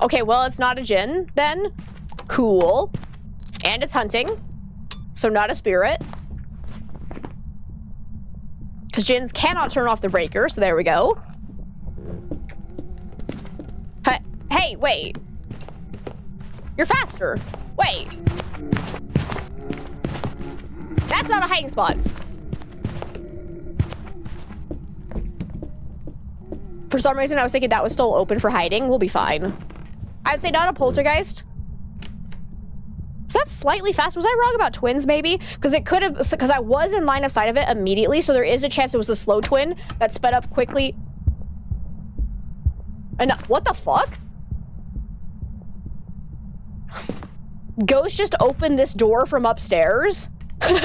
Okay, well, it's not a djinn, then. Cool. And it's hunting. So not a spirit. Because djinns cannot turn off the breaker, so there we go. Hey, wait. You're faster. Wait. That's not a hiding spot. For some reason, I was thinking that was still open for hiding. We'll be fine. I'd say not a poltergeist. Is that slightly fast? Was I wrong about twins, maybe? Because it could have, because I was in line of sight of it immediately, so there is a chance it was a slow twin that sped up quickly. And what the fuck? Ghost just opened this door from upstairs? I've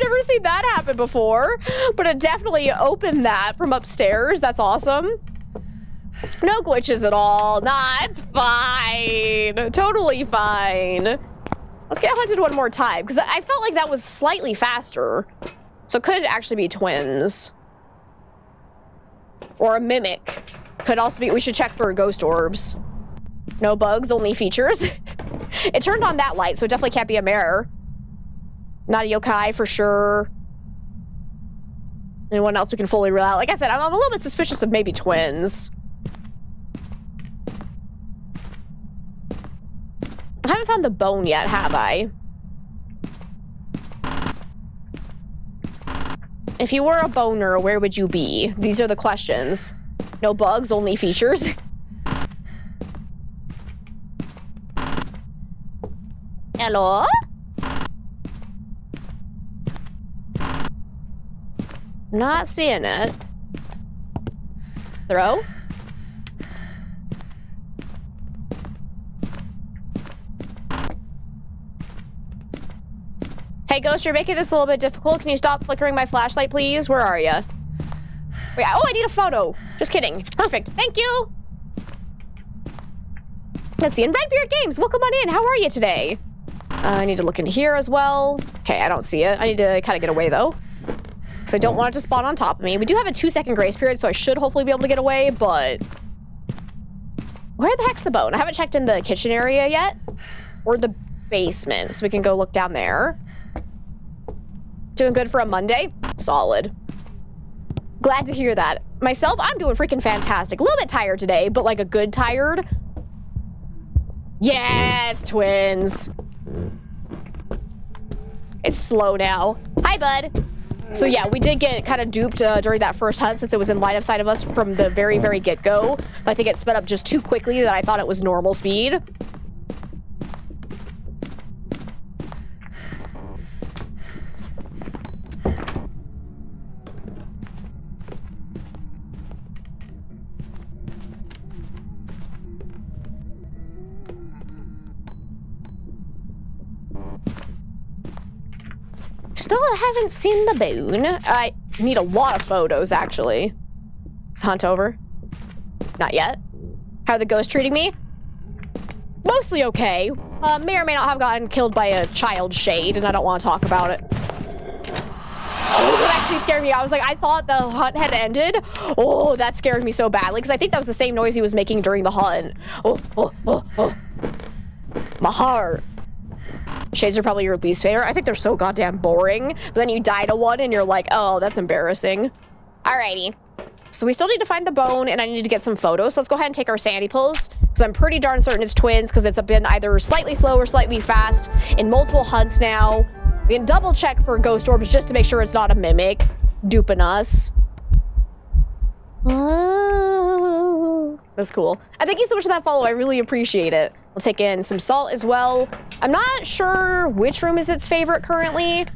never seen that happen before, but it definitely opened that from upstairs. That's awesome. No glitches at all. Nah, it's fine. Totally fine. Let's get hunted one more time, because I felt like that was slightly faster. So it could actually be twins. Or a mimic. Could also be, we should check for ghost orbs. No bugs, only features. It turned on that light, so it definitely can't be a mirror. Not a yokai for sure. Anyone else we can fully rule out? Like I said, I'm a little bit suspicious of maybe twins. I haven't found the bone yet, have I? If you were a boner, where would you be? These are the questions. No bugs, only features. Hello? Not seeing it. Throw? Hey, Ghost, you're making this a little bit difficult. Can you stop flickering my flashlight, please? Where are you? Wait, oh, I need a photo. Just kidding. Perfect. Thank you. Let's see. And Redbeard Games, welcome on in. How are you today? I need to look in here as well. Okay, I don't see it. I need to kind of get away, though. So I don't want it to spawn on top of me. We do have a 2-second grace period, so I should hopefully be able to get away, but... Where the heck's the bone? I haven't checked in the kitchen area yet. Or the basement, so we can go look down there. Doing good for a Monday? Solid. Glad to hear that. Myself, I'm doing freaking fantastic. A little bit tired today, but like a good tired. Yeah, it's twins. It's slow now. Hi, bud. So yeah, we did get kind of duped during that first hunt since it was in line of sight of us from the very, very get-go. I think it sped up just too quickly that I thought it was normal speed. Still haven't seen the bone. I need a lot of photos, actually. Is hunt over? Not yet. How are the ghosts treating me? Mostly okay. May or may not have gotten killed by a child shade, and I don't want to talk about it. Oh, that actually scared me. I was like, I thought the hunt had ended. Oh, that scared me so badly, because I think that was the same noise he was making during the hunt. Oh, oh, oh, oh. My heart. Shades are probably your least favorite. I think they're so goddamn boring. But then you die to one and you're like, oh, that's embarrassing. Alrighty. So we still need to find the bone and I need to get some photos. So let's go ahead and take our sanity pills. Because I'm pretty darn certain it's twins because it's been either slightly slow or slightly fast in multiple hunts now. We can double check for ghost orbs just to make sure it's not a mimic duping us. Oh, that's cool. Thank you so much for that follow. I really appreciate it. We'll take in some salt as well. I'm not sure which room is its favorite currently.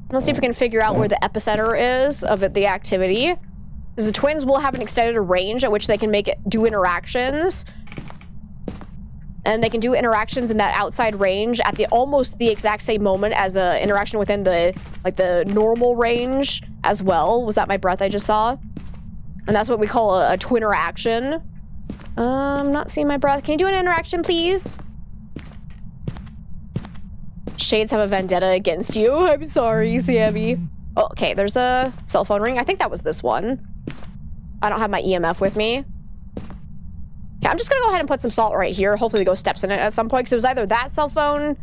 Let's see if we can figure out where the epicenter is of the activity. Because the twins will have an extended range at which they can do interactions. And they can do interactions in that outside range at almost the exact same moment as an interaction within the normal range as well. Was that my breath I just saw? And that's what we call a twin interaction. I'm not seeing my breath. Can you do an interaction, please? Shades have a vendetta against you. I'm sorry, Sammy. Oh, okay, there's a cell phone ring. I think that was this one. I don't have my EMF with me. Okay, I'm just gonna go ahead and put some salt right here. Hopefully the ghost steps in it at some point, because it was either that cell phone.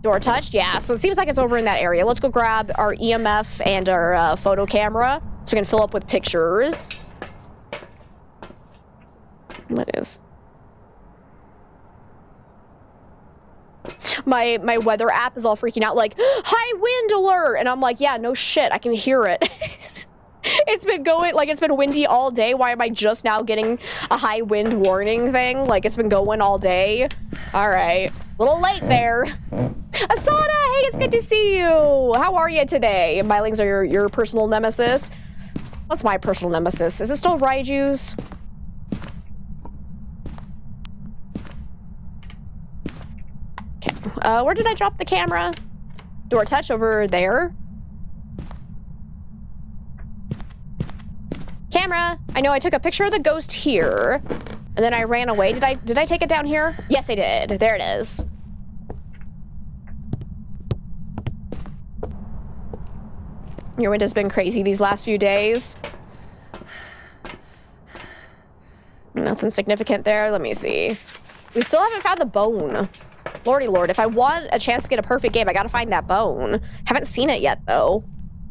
Door touched, yeah, so it seems like it's over in that area. Let's go grab our EMF and our photo camera so we can fill up with pictures. What is? My weather app is all freaking out like, high wind alert! And I'm like, yeah, no shit, I can hear it. It's been going, like, it's been windy all day. Why am I just now getting a high wind warning thing? Like, it's been going all day. All right. A little late there. Asana, hey, it's good to see you. How are you today? Mylings are your personal nemesis. What's my personal nemesis? Is it still Raiju's? Okay. Where did I drop the camera? Door touch over there. Camera! I know I took a picture of the ghost here, and then I ran away. Did I take it down here? Yes, I did. There it is. Your window's been crazy these last few days. Nothing significant there. Let me see. We still haven't found the bone. Lordy lord, if I want a chance to get a perfect game, I gotta find that bone. Haven't seen it yet, though.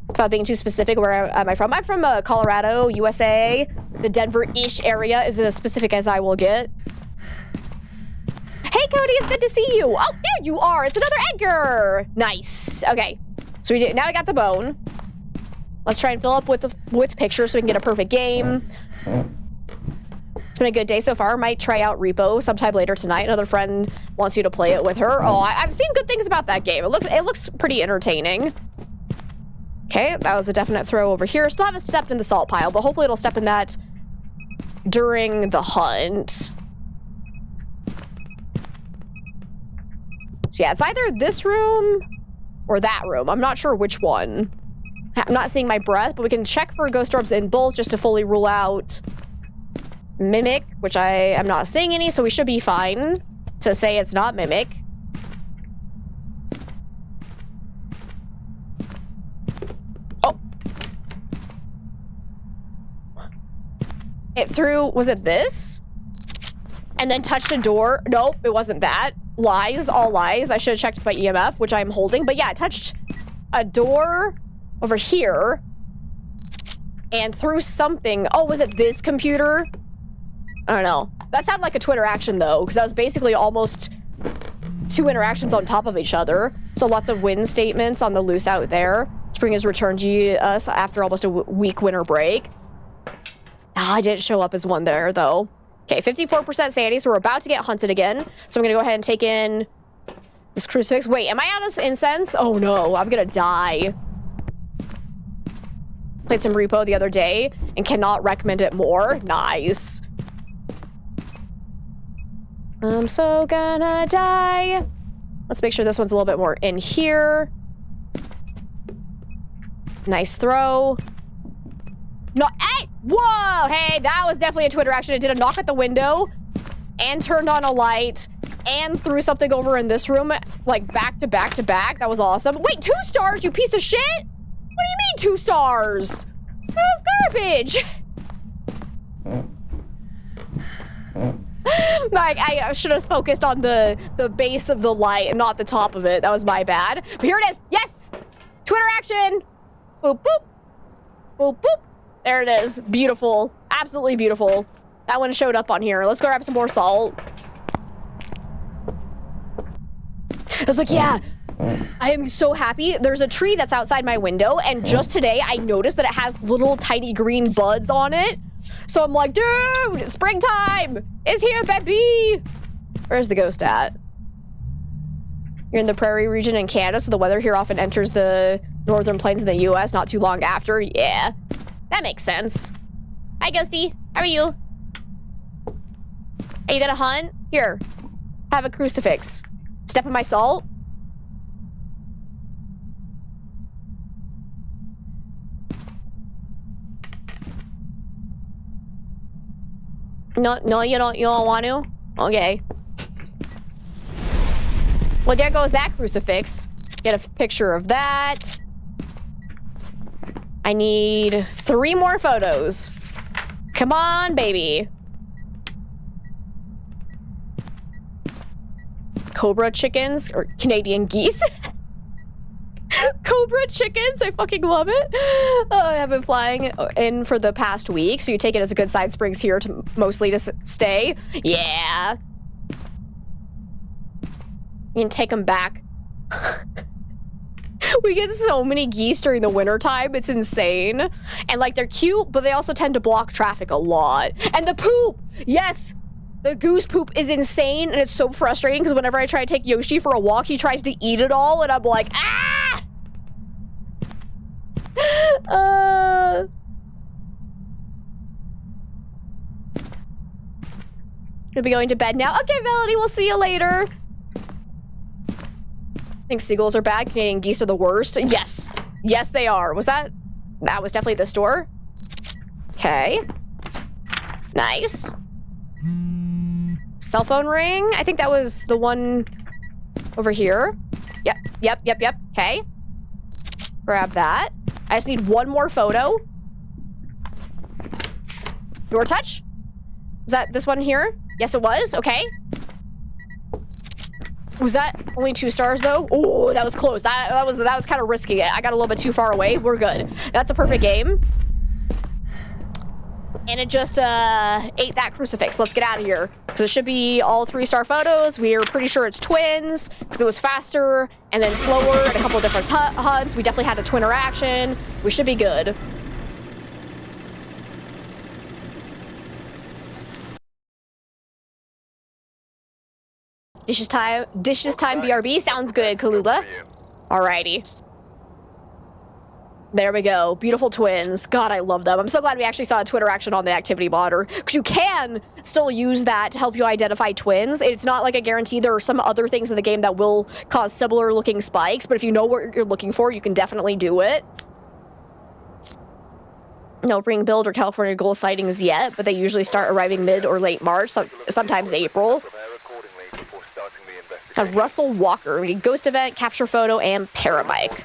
Without being too specific, where am I from? I'm from Colorado, USA. The Denver-ish area is as specific as I will get. Hey, Cody, it's good to see you. Oh, there you are. It's another Edgar. Nice. Okay, so now we got the bone. Let's try and fill up with pictures so we can get a perfect game. It's been a good day so far. Might try out Repo sometime later tonight. Another friend wants you to play it with her. Oh, I've seen good things about that game. It looks pretty entertaining. Okay, that was a definite throw over here. Still haven't stepped in the salt pile, but hopefully it'll step in that during the hunt. So yeah, it's either this room or that room. I'm not sure which one. I'm not seeing my breath, but we can check for ghost orbs in both just to fully rule out Mimic, which I am not seeing any, so we should be fine to say it's not Mimic. It threw, was it this? And then touched a door. Nope, it wasn't that. Lies, all lies. I should have checked my EMF, which I'm holding. But yeah, it touched a door over here and threw something. Oh, was it this computer? I don't know. That sounded like a Twitter action though, because that was basically almost 2 interactions on top of each other. So lots of win statements on the loose out there. Spring has returned to us after almost a week winter break. I didn't show up as one there, though. Okay, 54% sanity, so we're about to get hunted again. So I'm gonna go ahead and take in this crucifix. Wait, am I out of incense? Oh no, I'm gonna die. Played some Repo the other day and cannot recommend it more. Nice. I'm so gonna die. Let's make sure this one's a little bit more in here. Nice throw. No, hey! Whoa! Hey, that was definitely a Twitter action. It did a knock at the window and turned on a light and threw something over in this room, like back to back to back. That was awesome. Wait, 2 stars, you piece of shit? What do you mean 2 stars? That was garbage. Like, I should have focused on the base of the light and not the top of it. That was my bad. But here it is. Yes! Twitter action! Boop, boop. Boop, boop. There it is. Beautiful. Absolutely beautiful. That one showed up on here. Let's go grab some more salt. I was like, yeah, I am so happy. There's a tree that's outside my window, and just today I noticed that it has little tiny green buds on it. So I'm like, dude, springtime is here, baby. Where's the ghost at? You're in the prairie region in Canada, so the weather here often enters the northern plains in the US not too long after. Yeah. That makes sense. Hi, Ghosty. How are you? Are you gonna hunt? Here. Have a crucifix. Step in my salt. No, you don't want to? Okay. Well, there goes that crucifix. Get a picture of that. I need 3 more photos. Come on, baby. Cobra chickens or Canadian geese. Cobra chickens, I fucking love it. I have been flying in for the past week, so you take it as a good sign Spring's here to mostly to stay. Yeah. You can take them back. We get so many geese during the winter time. It's insane. And like they're cute, but they also tend to block traffic a lot. And the poop, yes. The goose poop is insane, and it's so frustrating because whenever I try to take Yoshi for a walk, he tries to eat it all, and I'm like, ah! Gonna be going to bed now. Okay, Melody, we'll see you later. I think seagulls are bad. Canadian geese are the worst. Yes. Yes, they are. That was definitely the store. Okay. Nice. Cell phone ring. I think that was the one over here. Yep. Okay. Grab that. I just need 1 more photo. Your touch? Is that this one here? Yes, it was. Okay. Was that only 2 stars though? Oh, that was close. That was kind of risky. I got a little bit too far away. We're good. That's a perfect game. And it just ate that crucifix. Let's get out of here. Because it should be all 3-star photos. We're pretty sure it's twins. Because it was faster and then slower and a couple of different HUDs. We definitely had a twin interaction. We should be good. Dishes time BRB. Sounds good, Kalula. Alrighty. There we go. Beautiful twins. God, I love them. I'm so glad we actually saw a Twitter action on the activity monitor, because you can still use that to help you identify twins. It's not like a guarantee. There are some other things in the game that will cause similar looking spikes, but if you know what you're looking for, you can definitely do it. No ring build or California gold sightings yet, but they usually start arriving mid or late March, sometimes April. A Russell Walker. We need ghost event, capture photo, and paramic.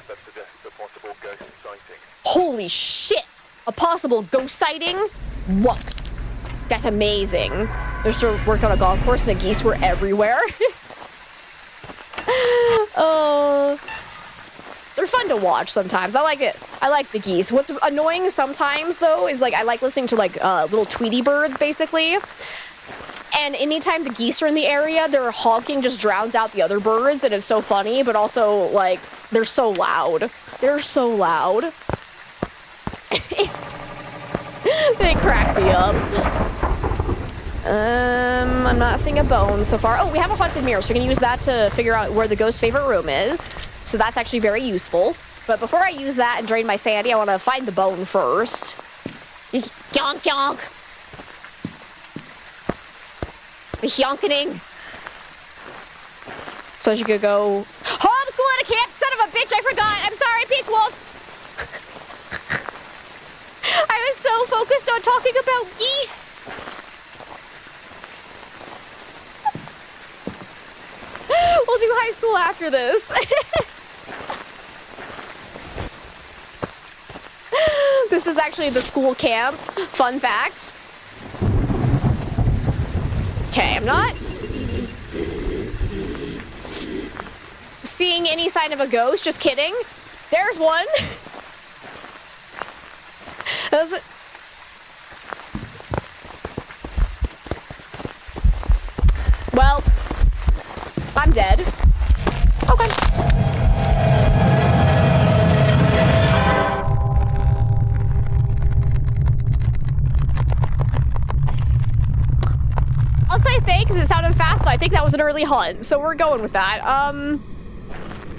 Holy shit! A possible ghost sighting? What? That's amazing. They're still working on a golf course and the geese were everywhere. They're fun to watch sometimes. I like it. I like the geese. What's annoying sometimes though is like I like listening to like little Tweety birds basically. And anytime the geese are in the area, their honking just drowns out the other birds, and it's so funny, but also, like, they're so loud. They're so loud. They crack me up. I'm not seeing a bone so far. Oh, we have a haunted mirror, so we can use that to figure out where the ghost's favorite room is. So that's actually very useful. But before I use that and drain my sanity, I want to find the bone first. Yonk, yonk. The honkening. Suppose you could go homeschool at a camp. Son of a bitch, I forgot. I'm sorry, Pink Wolf. I was so focused on talking about geese. We'll do high school after this. This is actually the school camp. Fun fact. Okay, I'm not seeing any sign of a ghost. Just kidding. There's one. Well, I'm dead. Okay. I'll say thanks because it sounded fast, but I think that was an early hunt, so we're going with that.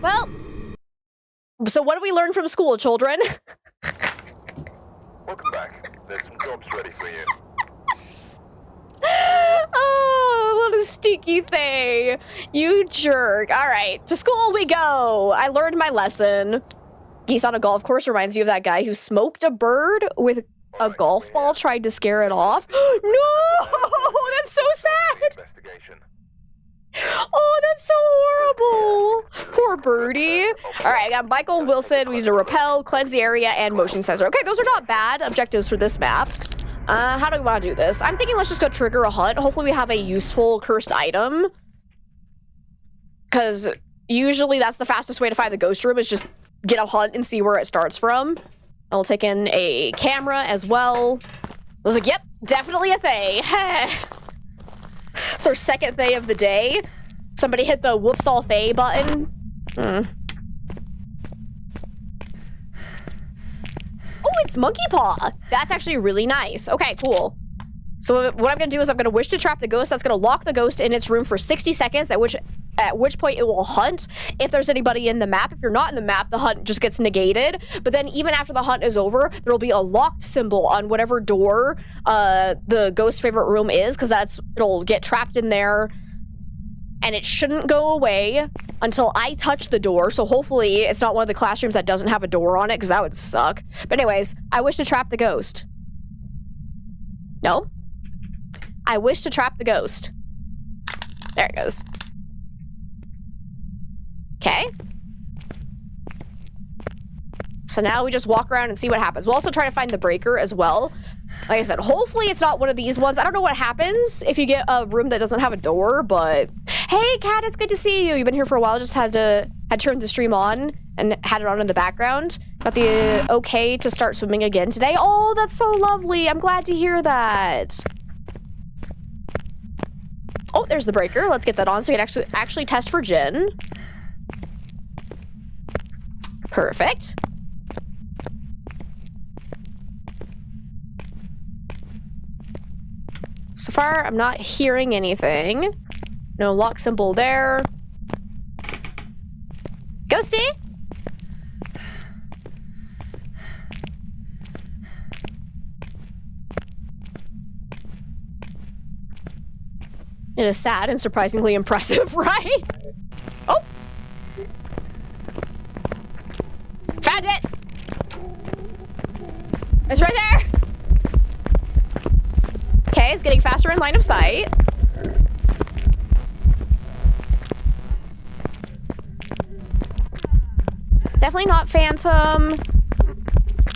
Well, so what did we learn from school, children? Welcome back. There's some jobs ready for you. Oh, what a stinky thing. You jerk. All right, to school we go. I learned my lesson. Geese on a golf course reminds you of that guy who smoked a bird with a golf ball, tried to scare it off. No, that's so sad. Oh, that's so horrible. Poor birdie. All right, I got Michael Wilson. We need to repel, cleanse the area, and motion sensor. Okay, those are not bad objectives for this map. How do we want to do this? I'm thinking let's just go trigger a hunt. Hopefully we have a useful cursed item. Because usually that's the fastest way to find the ghost room is just get a hunt and see where it starts from. And we'll take in a camera as well. I was like, yep, definitely a Thay. It's our second Thay of the day. Somebody hit the whoops all Thay button. Oh, it's Monkey Paw. That's actually really nice. Okay, cool. So what I'm gonna do is I'm gonna wish to trap the ghost. That's gonna lock the ghost in its room for 60 seconds, at which point it will hunt if there's anybody in the map. If you're not in the map, the hunt just gets negated. But then even after the hunt is over, there will be a locked symbol on whatever door the ghost's favorite room is, because it'll get trapped in there. And it shouldn't go away until I touch the door. So hopefully it's not one of the classrooms that doesn't have a door on it, because that would suck. But anyways, I wish to trap the ghost. No? I wish to trap the ghost. There it goes. Okay. So now we just walk around and see what happens. We'll also try to find the breaker as well. Like I said, hopefully it's not one of these ones. I don't know what happens if you get a room that doesn't have a door, but... Hey, Kat, it's good to see you. You've been here for a while. Just had turned the stream on and had it on in the background. Got the okay to start swimming again today. Oh, that's so lovely. I'm glad to hear that. Oh, there's the breaker. Let's get that on so we can actually test for Jinn. Perfect. So far, I'm not hearing anything. No lock symbol there. Ghosty? It is sad and surprisingly impressive, right? Oh! Found it! It's right there! Okay, it's getting faster in line of sight. Definitely not Phantom.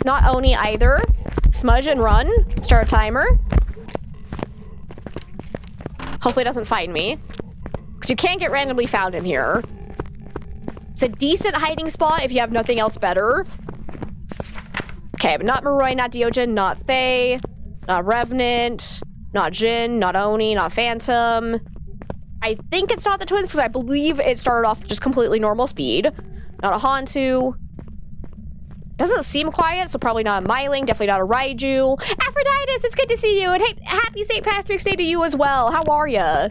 Not Oni either. Smudge and run. Start a timer. Hopefully it doesn't find me. Because you can't get randomly found in here. It's a decent hiding spot if you have nothing else better. Okay, but not Maroi, not Diogen, not Thay, not Revenant, not Jinn, not Oni, not Phantom. I think it's not the twins because I believe it started off just completely normal speed. Not a Hantu. Doesn't seem quiet, so probably not a Myling, definitely not a Raiju. Aphroditus, it's good to see you, and hey, happy St. Patrick's Day to you as well. How are ya?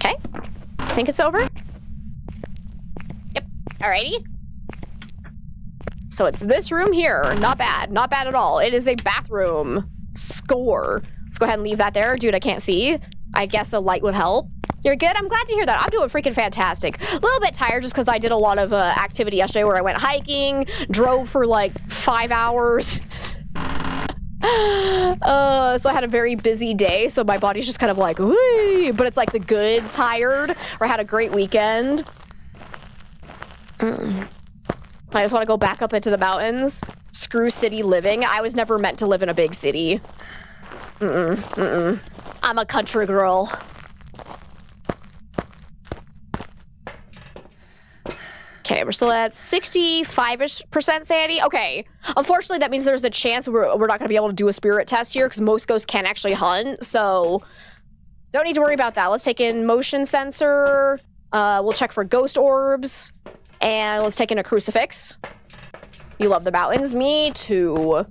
Okay. I think it's over. Yep. Alrighty. So it's this room here. Not bad. Not bad at all. It is a bathroom. Score. Let's go ahead and leave that there. Dude, I can't see. I guess a light would help. You're good? I'm glad to hear that. I'm doing freaking fantastic. A little bit tired just because I did a lot of activity yesterday where I went hiking, drove for like 5 hours. So I had a very busy day, so my body's just kind of like, whee, but it's like the good tired, or I had a great weekend. I just want to go back up into the mountains. Screw city living. I was never meant to live in a big city. I'm a country girl. Okay, we're still at 65-ish% sanity. Okay, unfortunately, that means there's a chance we're not going to be able to do a spirit test here because most ghosts can actually hunt, so don't need to worry about that. Let's take in motion sensor. We'll check for ghost orbs, and let's take in a crucifix. You love the mountains? Me too.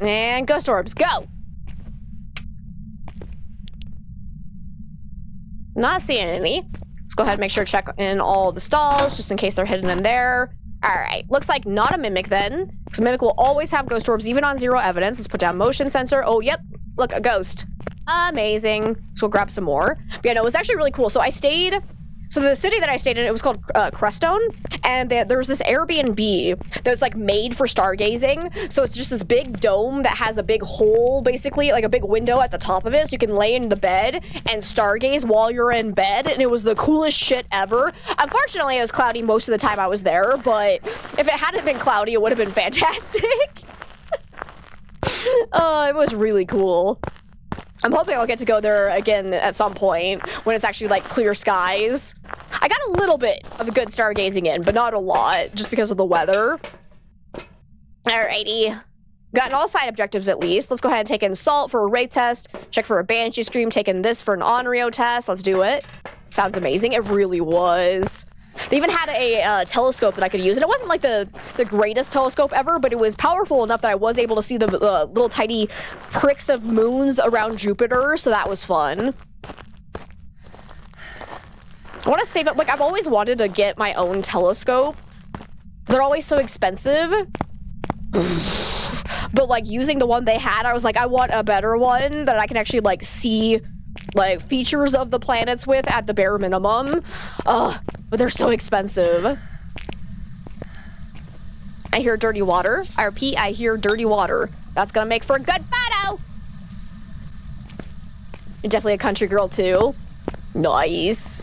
And ghost orbs, go! Not seeing any. Let's go ahead and make sure to check in all the stalls, just in case they're hidden in there. All right, looks like not a mimic then, because Mimic will always have ghost orbs, even on 0 evidence. Let's put down motion sensor. Oh, yep, look, a ghost. Amazing. So we'll grab some more. But yeah, no, it was actually really cool. So I stayed... So the city that I stayed in, it was called Crestone, and there was this Airbnb that was like made for stargazing. So it's just this big dome that has a big hole, basically, like a big window at the top of it, so you can lay in the bed and stargaze while you're in bed, and it was the coolest shit ever. Unfortunately, it was cloudy most of the time I was there, but if it hadn't been cloudy, it would have been fantastic. It was really cool. I'm hoping I'll get to go there again at some point when it's actually like clear skies. I got a little bit of a good stargazing in, but not a lot, just because of the weather. Alrighty. Gotten all side objectives at least. Let's go ahead and take in Salt for a Wraith test. Check for a Banshee Scream. Taking this for an Onryo test. Let's do it. Sounds amazing. It really was. They even had a telescope that I could use, and it wasn't like the greatest telescope ever, but it was powerful enough that I was able to see the little tiny pricks of moons around Jupiter, so that was fun. I want to save it. Like, I've always wanted to get my own telescope. They're always so expensive. But, like, using the one they had, I was like, I want a better one that I can actually, like, see, like, features of the planets with at the bare minimum. But they're so expensive. I hear dirty water. I repeat, I hear dirty water. That's gonna make for a good photo. You're definitely a country girl too. Nice.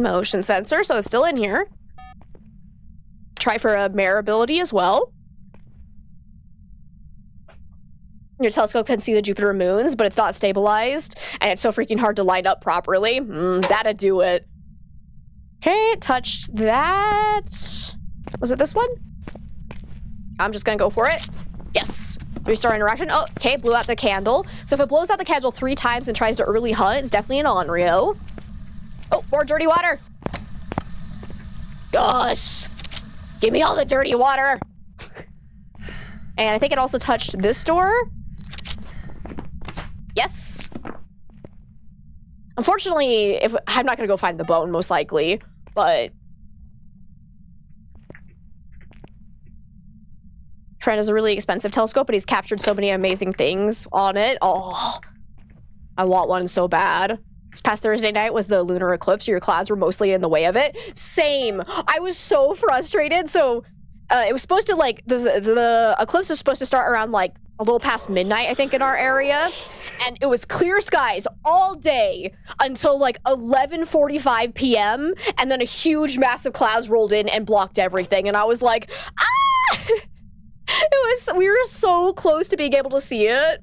Motion sensor, so it's still in here. Try for a mare ability as well. Your telescope can see the Jupiter moons, but it's not stabilized, and it's so freaking hard to line up properly. That'd do it. Okay, touched that. Was it this one? I'm just gonna go for it. Yes. Restart interaction. Oh, okay, blew out the candle. So if it blows out the candle 3 times and tries to early hunt, it's definitely an Onryo. Oh, more dirty water. Gus, give me all the dirty water. And I think it also touched this door. Yes. Unfortunately, I'm not gonna go find the bone, most likely, but friend has a really expensive telescope, but he's captured so many amazing things on it. Oh, I want one so bad. This past Thursday night was the lunar eclipse. Your clouds were mostly in the way of it. Same. I was so frustrated. So it was supposed to, like, the eclipse was supposed to start around, like, a little past midnight, I think, in our area. And it was clear skies all day until, like, 11:45 p.m. And then a huge, massive clouds rolled in and blocked everything. And I was like, ah! We were so close to being able to see it.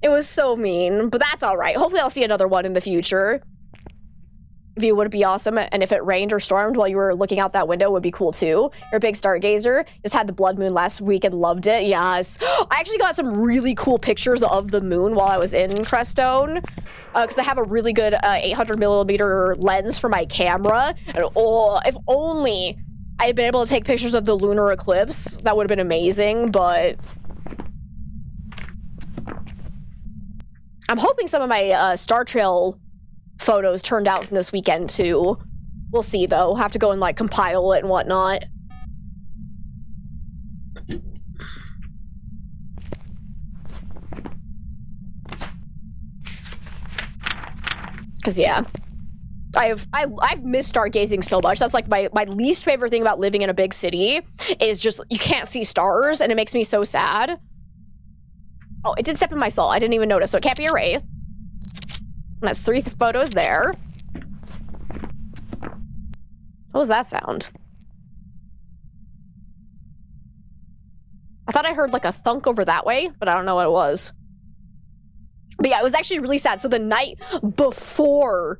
It was so mean, but that's all right. Hopefully I'll see another one in the future. View would be awesome, and if it rained or stormed while you were looking out that window would be cool too. You're a big stargazer. Just had the blood moon last week and loved it. Yes. I actually got some really cool pictures of the moon while I was in Crestone, because I have a really good 800mm lens for my camera. And oh, if only I had been able to take pictures of the lunar eclipse, that would have been amazing, but I'm hoping some of my Star Trail photos turned out from this weekend too. We'll see though. Have to go and like compile it and whatnot. Cause yeah, I've missed stargazing so much. That's like my least favorite thing about living in a big city is just you can't see stars, and it makes me so sad. Oh, it did step in my soul. I didn't even notice, so it can't be a wraith. That's 3 photos there. What was that sound? I thought I heard like a thunk over that way, but I don't know what it was. But yeah, it was actually really sad. So the night before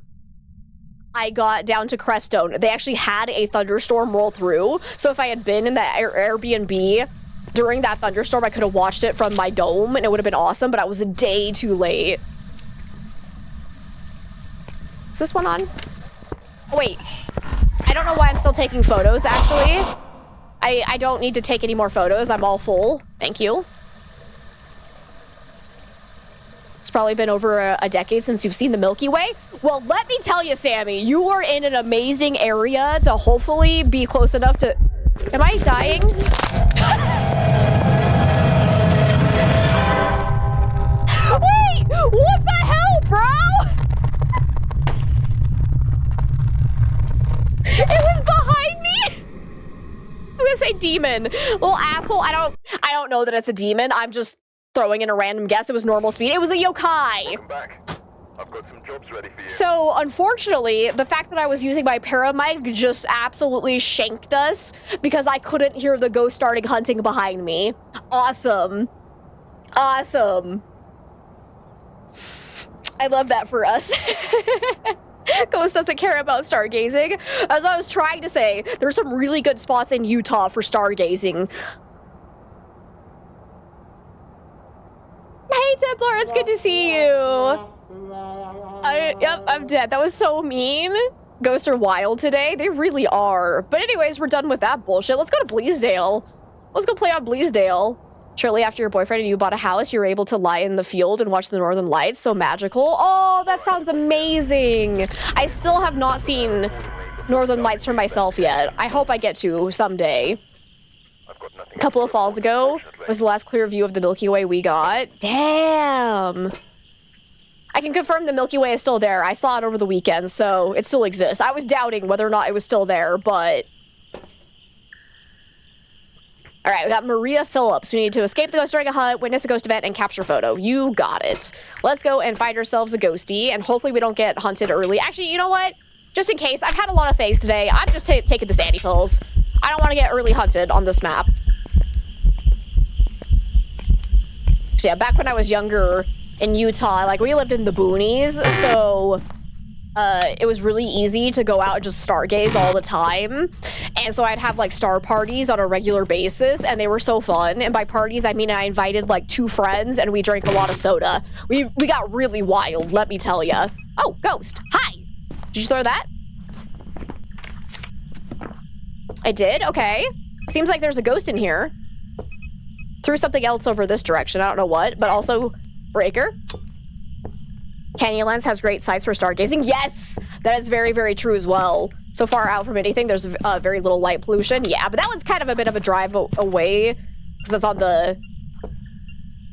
I got down to Crestone, they actually had a thunderstorm roll through. So if I had been in that Airbnb during that thunderstorm, I could have watched it from my dome and it would have been awesome, but I was a day too late. Is this one on? Oh, wait. I I don't know why I'm still taking photos, actually. I don't need to take any more photos. I'm all full. Thank you. It's probably been over a decade since you've seen the Milky Way. Well, let me tell you, Sammy, you are in an amazing area to hopefully be close enough to... Am I dying? Wait! What the hell, bro? It was behind me! I'm gonna say demon. Little asshole. I don't know that it's a demon. I'm just throwing in a random guess. It was normal speed. It was a yokai. Welcome back. I've got some jobs ready for you. So, unfortunately, the fact that I was using my paramic just absolutely shanked us because I couldn't hear the ghost starting hunting behind me. Awesome. Awesome. I love that for us. Ghost doesn't care about stargazing. As I was trying to say, there's some really good spots in Utah for stargazing. Hey, Templar, it's good to see you. Yep, I'm dead. That was so mean. Ghosts are wild today. They really are. But anyways, we're done with that bullshit. Let's go to Bleasdale. Let's go play on Bleasdale. Shortly after your boyfriend and you bought a house, you were able to lie in the field and watch the northern lights. So magical. Oh, that sounds amazing. I still have not seen northern lights for myself yet. I hope I get to someday. A couple of falls ago was the last clear view of the Milky Way we got. Damn. I can confirm the Milky Way is still there. I saw it over the weekend, so it still exists. I was doubting whether or not it was still there, but... All right, we got Maria Phillips. We need to escape the ghost during a hunt, witness a ghost event, and capture photo. You got it. Let's go and find ourselves a ghostie, and hopefully we don't get hunted early. Actually, you know what? Just in case, I've had a lot of fays today. I'm just taking the sandy pills. I don't want to get early hunted on this map. So yeah, back when I was younger in Utah, like, we lived in the boonies, so... it was really easy to go out and just stargaze all the time. And so I'd have like star parties on a regular basis and they were so fun. And by parties, I mean, I invited like 2 friends and we drank a lot of soda. We got really wild, let me tell ya. Oh, ghost, hi. Did you throw that? I did, okay. Seems like there's a ghost in here. Threw something else over this direction, I don't know what, but also breaker. Canyonlands has great sites for stargazing. Yes, that is very, very true as well. So far out from anything, there's very little light pollution. Yeah, but that was kind of a bit of a drive away because it's on the,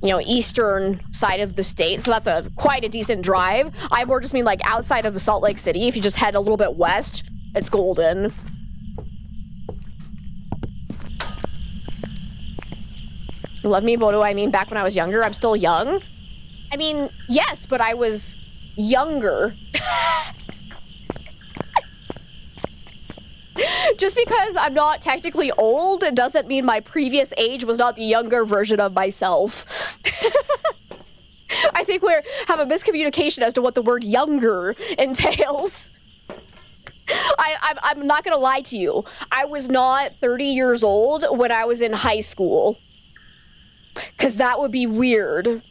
you know, eastern side of the state. So that's quite a decent drive. I more just mean like outside of Salt Lake City. If you just head a little bit west, it's golden. Love me, what do I mean? Back when I was younger, I'm still young. I mean, yes, but I was younger. Just because I'm not technically old doesn't mean my previous age was not the younger version of myself. I think we have a miscommunication as to what the word younger entails. I'm not gonna lie to you. I was not 30 years old when I was in high school. Because that would be weird.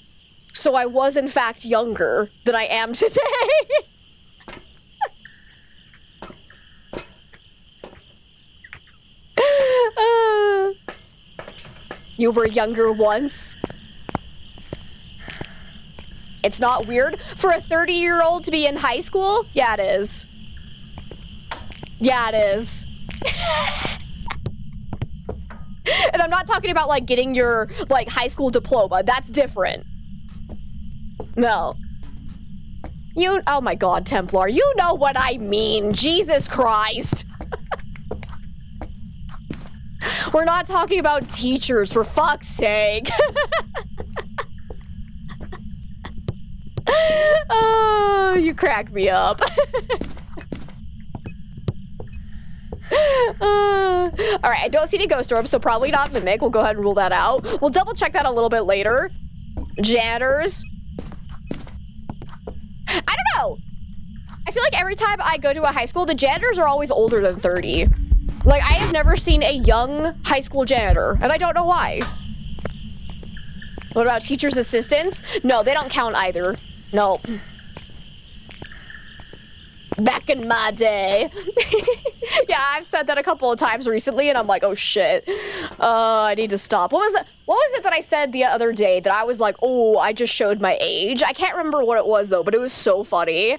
So I was, in fact, younger than I am today. You were younger once. It's not weird for a 30-year-old to be in high school? Yeah, it is. Yeah, it is. And I'm not talking about, like, getting your, like, high school diploma. That's different. No. Oh my god, Templar, you know what I mean. Jesus Christ. We're not talking about teachers, for fuck's sake. Oh, you crack me up. Alright, I don't see any ghost orbs, so probably not Mimic. We'll go ahead and rule that out. We'll double check that a little bit later. Janitors. I don't know. I feel like every time I go to a high school, the janitors are always older than 30. Like, I have never seen a young high school janitor, and I don't know why. What about teachers' assistants? No, they don't count either. No. Back in my day. Yeah, I've said that a couple of times recently, and I'm like, oh shit. I need to stop. What was it that I said the other day that I was like, oh, I just showed my age? I can't remember what it was though, but it was so funny.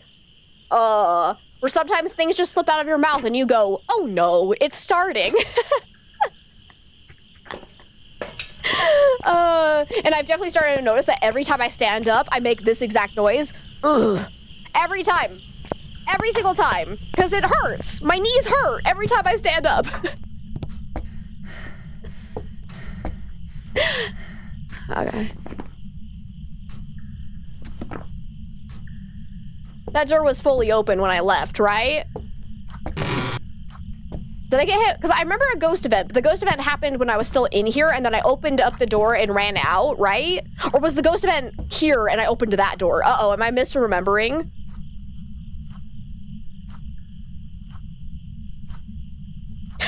Where sometimes things just slip out of your mouth and you go, oh no, it's starting. And I've definitely started to notice that every time I stand up, I make this exact noise. Ugh. Every time. Every single time. Because it hurts. My knees hurt every time I stand up. Okay. That door was fully open when I left, right? Did I get hit? Because I remember a ghost event, but the ghost event happened when I was still in here, and then I opened up the door and ran out, right? Or was the ghost event here and I opened that door? Uh-oh, am I misremembering?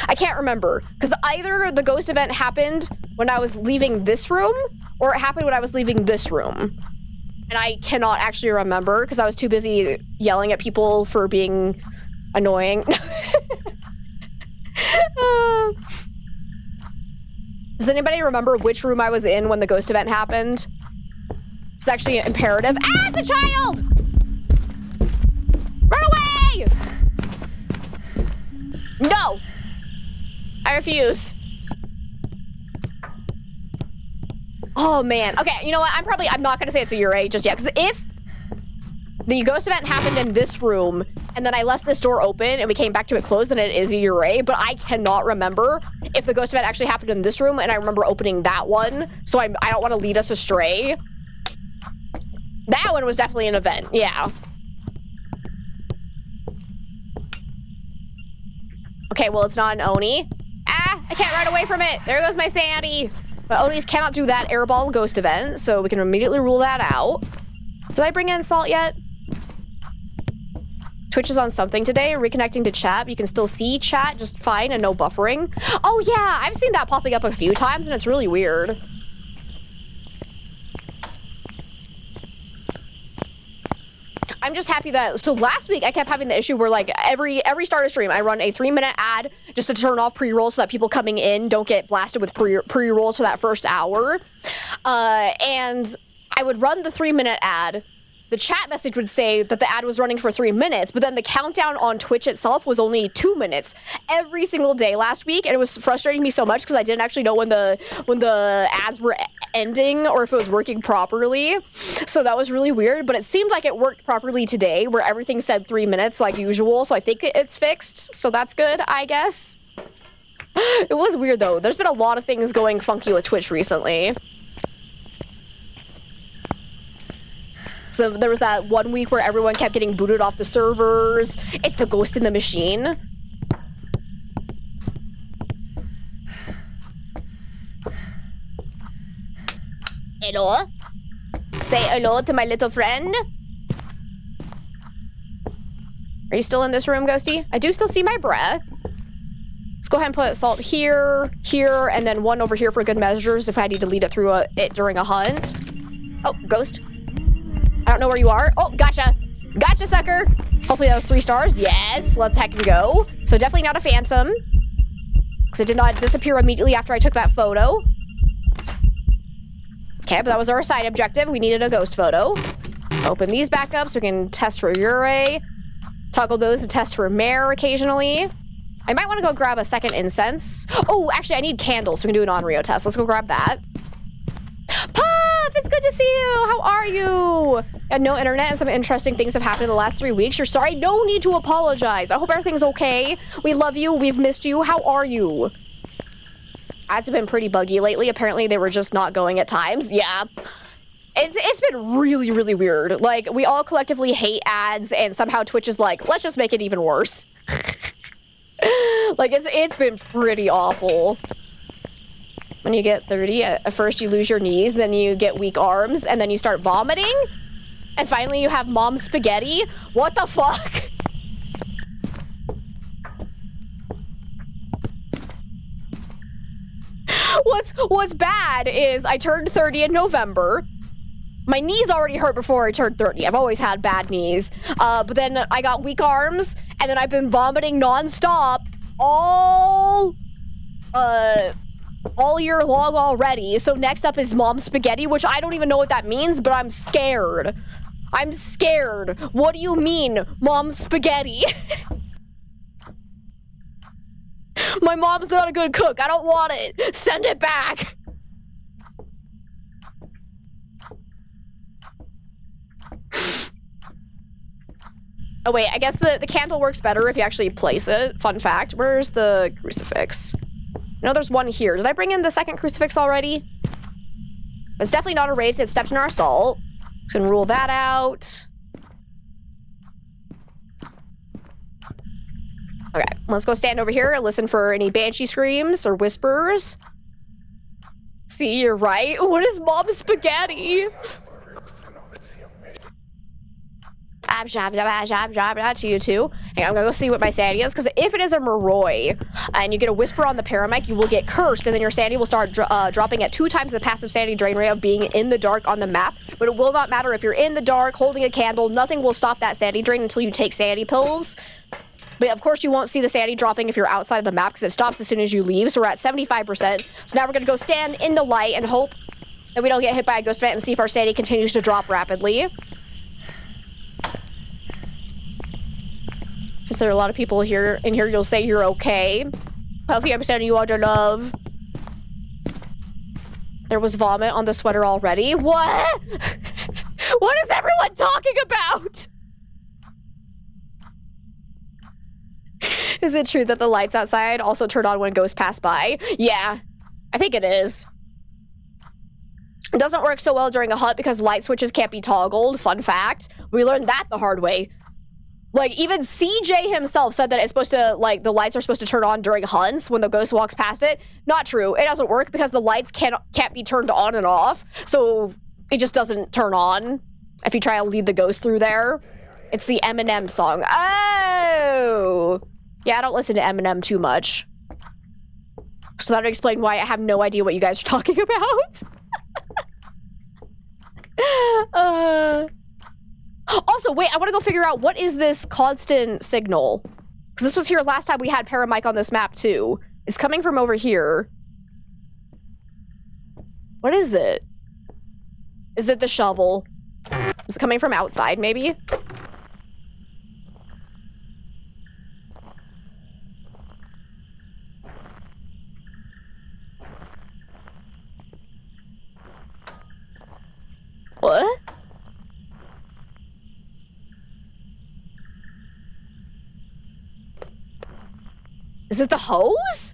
I can't remember, because either the ghost event happened when I was leaving this room, or it happened when I was leaving this room. And I cannot actually remember, because I was too busy yelling at people for being annoying. Does anybody remember which room I was in when the ghost event happened? It's actually imperative. Ah, it's a child! Run away! No! I refuse. Oh man. Okay, you know what? I'm not gonna say it's a Ure just yet, because if the ghost event happened in this room, and then I left this door open, and we came back to it closed, then it is a Ure, but I cannot remember if the ghost event actually happened in this room, and I remember opening that one, so I don't want to lead us astray. That one was definitely an event, yeah. Okay, well, it's not an Oni. Ah, I can't run away from it. There goes my sanity. But Onis cannot do that airball ghost event, so we can immediately rule that out. Did I bring in Salt yet? Twitch is on something today, reconnecting to chat. You can still see chat just fine and no buffering. Oh yeah, I've seen that popping up a few times and it's really weird. I'm just happy that, so last week I kept having the issue where like every start of stream I run a 3-minute ad just to turn off pre-rolls so that people coming in don't get blasted with pre-rolls for that first hour. And I would run the 3-minute ad. The chat message would say that the ad was running for 3 minutes, but then the countdown on Twitch itself was only 2 minutes every single day last week, and it was frustrating me so much because I didn't actually know when the ads were ending or if it was working properly. So that was really weird, but it seemed like it worked properly today, where everything said 3 minutes like usual. So I think it's fixed. So that's good, I guess. It was weird though. There's been a lot of things going funky with Twitch recently. So there was that 1 week where everyone kept getting booted off the servers. It's the ghost in the machine. Hello? Say hello to my little friend. Are you still in this room, Ghosty? I do still see my breath. Let's go ahead and put Salt here, here, and then one over here for good measures if I need to lead it through it during a hunt. Oh, ghost. I don't know where you are. Oh, gotcha. Gotcha, sucker. Hopefully that was 3 stars. Yes, let's heck and go. So definitely not a phantom, because it did not disappear immediately after I took that photo. Okay, but that was our side objective. We needed a ghost photo. Open these back up so we can test for Ure. Toggle those to test for Mare occasionally. I might want to go grab a second incense. Oh, actually, I need candles so we can do an on-Rio test. Let's go grab that. Puff, it's good to see you. How are you? And no internet and some interesting things have happened in the last 3 weeks. You're sorry? No need to apologize. I hope everything's okay. We love you. We've missed you. How are you? Ads have been pretty buggy lately. Apparently, they were just not going at times. Yeah. It's been really, really weird. Like, we all collectively hate ads, and somehow Twitch is like, let's just make it even worse. Like, it's been pretty awful. When you get 30, at first you lose your knees, then you get weak arms, and then you start vomiting, and finally you have mom spaghetti. What the fuck? What's bad is I turned 30 in November. My knees already hurt before I turned 30. I've always had bad knees. But then I got weak arms, and then I've been vomiting nonstop all year long already. So next up is mom spaghetti, which I don't even know what that means, but I'm scared. I'm scared. What do you mean, mom spaghetti? My mom's not a good cook. I don't want it. Send it back. Oh wait, I guess the candle works better if you actually place it. Fun fact. Where's the crucifix? No, there's one here. Did I bring in the second crucifix already? It's definitely not a wraith. It stepped in our assault. Just gonna rule that out. Okay, let's go stand over here and listen for any banshee screams or whispers. See, you're right. What is mom spaghetti? To you too. Hang on, I'm gonna go see what my sanity is, because if it is a Moroi and you get a whisper on the paramic, you will get cursed, and then your sanity will start dropping at 2 times the passive sanity drain rate of being in the dark on the map. But it will not matter if you're in the dark, holding a candle, nothing will stop that sanity drain until you take sanity pills. But of course, you won't see the sanity dropping if you're outside of the map, because it stops as soon as you leave, so we're at 75%. So now we're gonna go stand in the light and hope that we don't get hit by a ghost event and see if our sanity continues to drop rapidly. Since there are a lot of people here in here, you'll say you're okay. If you understand, you under love. There was vomit on the sweater already. What? What is everyone talking about? Is it true that the lights outside also turn on when ghosts pass by? Yeah, I think it is. It doesn't work so well during a hunt because light switches can't be toggled. Fun fact. We learned that the hard way. Like, even CJ himself said that it's supposed to, like, the lights are supposed to turn on during hunts when the ghost walks past it. Not true. It doesn't work because the lights can't be turned on and off. So it just doesn't turn on if you try to lead the ghost through there. It's the Eminem song. Oh! Yeah, I don't listen to Eminem too much. So that would explain why I have no idea what you guys are talking about. Also, wait, I want to go figure out what is this constant signal? Because this was here last time we had Paramic on this map too. It's coming from over here. What is it? Is it the shovel? Is it coming from outside, maybe? What? Is it the hose?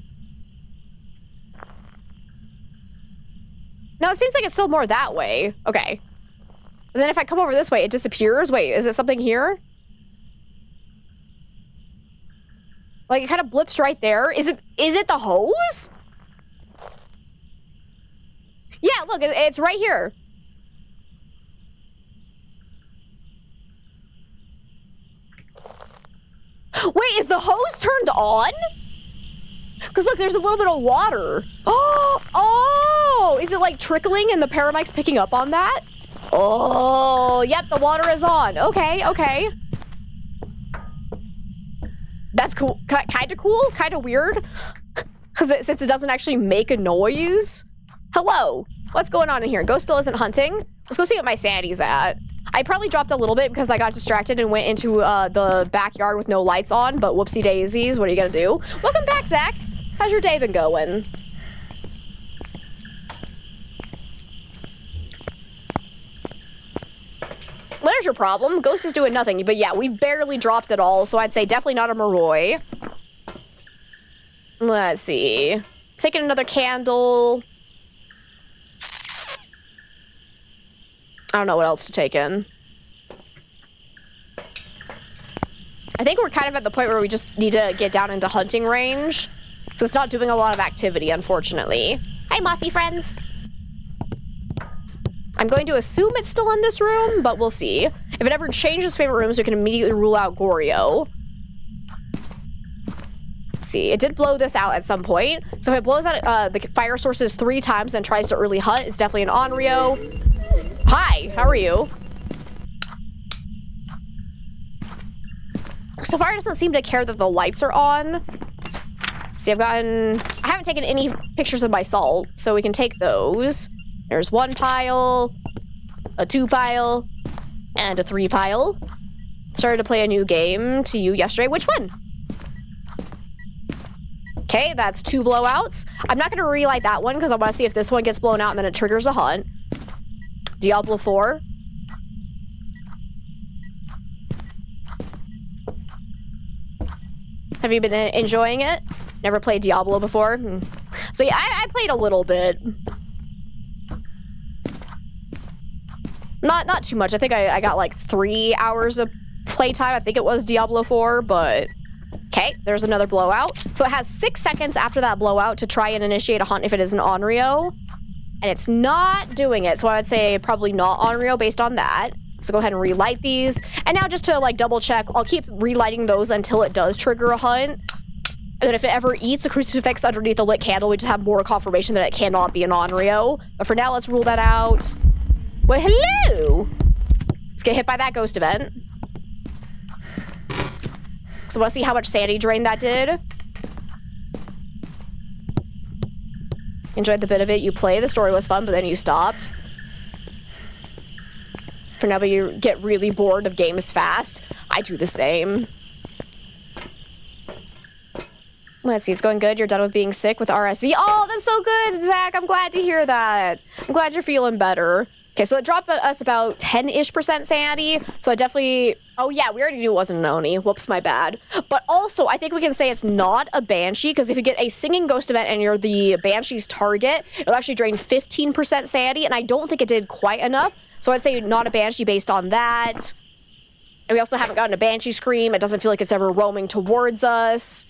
No, it seems like it's still more that way. Okay. And then if I come over this way, it disappears. Wait, is it something here? Like, it kind of blips right there. Is it the hose? Yeah, look, it's right here. Wait, is the hose turned on? Because look, there's a little bit of water. Oh, is it like trickling and the paramic's picking up on that? Oh, yep, the water is on. Okay, okay. That's cool. Kind of cool, kind of weird. Because since it doesn't actually make a noise. Hello, what's going on in here? Ghost still isn't hunting. Let's go see what my sanity's at. I probably dropped a little bit because I got distracted and went into the backyard with no lights on, but whoopsie daisies, what are you gonna do? Welcome back, Zach. How's your day been going? There's your problem. Ghost is doing nothing, but yeah, we've barely dropped it all, so I'd say definitely not a Moroi. Let's see. Taking another candle. I don't know what else to take in. I think we're kind of at the point where we just need to get down into hunting range. So it's not doing a lot of activity, unfortunately. Hi, Mothy friends. I'm going to assume it's still in this room, but we'll see. If it ever changes favorite rooms, we can immediately rule out Goryo. Let's see. It did blow this out at some point. So if it blows out the fire sources 3 times and tries to early hunt, it's definitely an Onryo. Hi, how are you? So far, it doesn't seem to care that the lights are on. See, I haven't taken any pictures of my salt, so we can take those. There's 1 pile, a 2 pile, and a 3 pile. Started to play a new game to you yesterday. Which one? Okay, that's 2 blowouts. I'm not going to relight that one because I want to see if this one gets blown out and then it triggers a hunt. Diablo 4. Have you been enjoying it? Never played Diablo before? So yeah, I played a little bit. Not too much. I think I got like 3 hours of playtime. I think it was Diablo 4, but... Okay, there's another blowout. So it has 6 seconds after that blowout to try and initiate a hunt if it is an Onryo. And it's not doing it, so I would say probably not Onryo based on that. So go ahead and relight these. And now just to like double check, I'll keep relighting those until it does trigger a hunt. And then if it ever eats a crucifix underneath the lit candle, we just have more confirmation that it cannot be an Onryo. But for now, let's rule that out. Well, hello! Let's get hit by that ghost event. So let's see how much sanity drain that did. Enjoyed the bit of it you played. The story was fun, but then you stopped. For now, but you get really bored of games fast. I do the same. Let's see, it's going good. You're done with being sick with RSV. Oh, that's so good, Zach. I'm glad to hear that. I'm glad you're feeling better. Okay, so it dropped us about 10-ish% sanity. So I definitely... Oh, yeah, we already knew it wasn't an Oni. Whoops, my bad. But also, I think we can say it's not a Banshee, because if you get a singing ghost event and you're the Banshee's target, it'll actually drain 15% sanity, and I don't think it did quite enough. So I'd say not a Banshee based on that. And we also haven't gotten a Banshee scream. It doesn't feel like it's ever roaming towards us.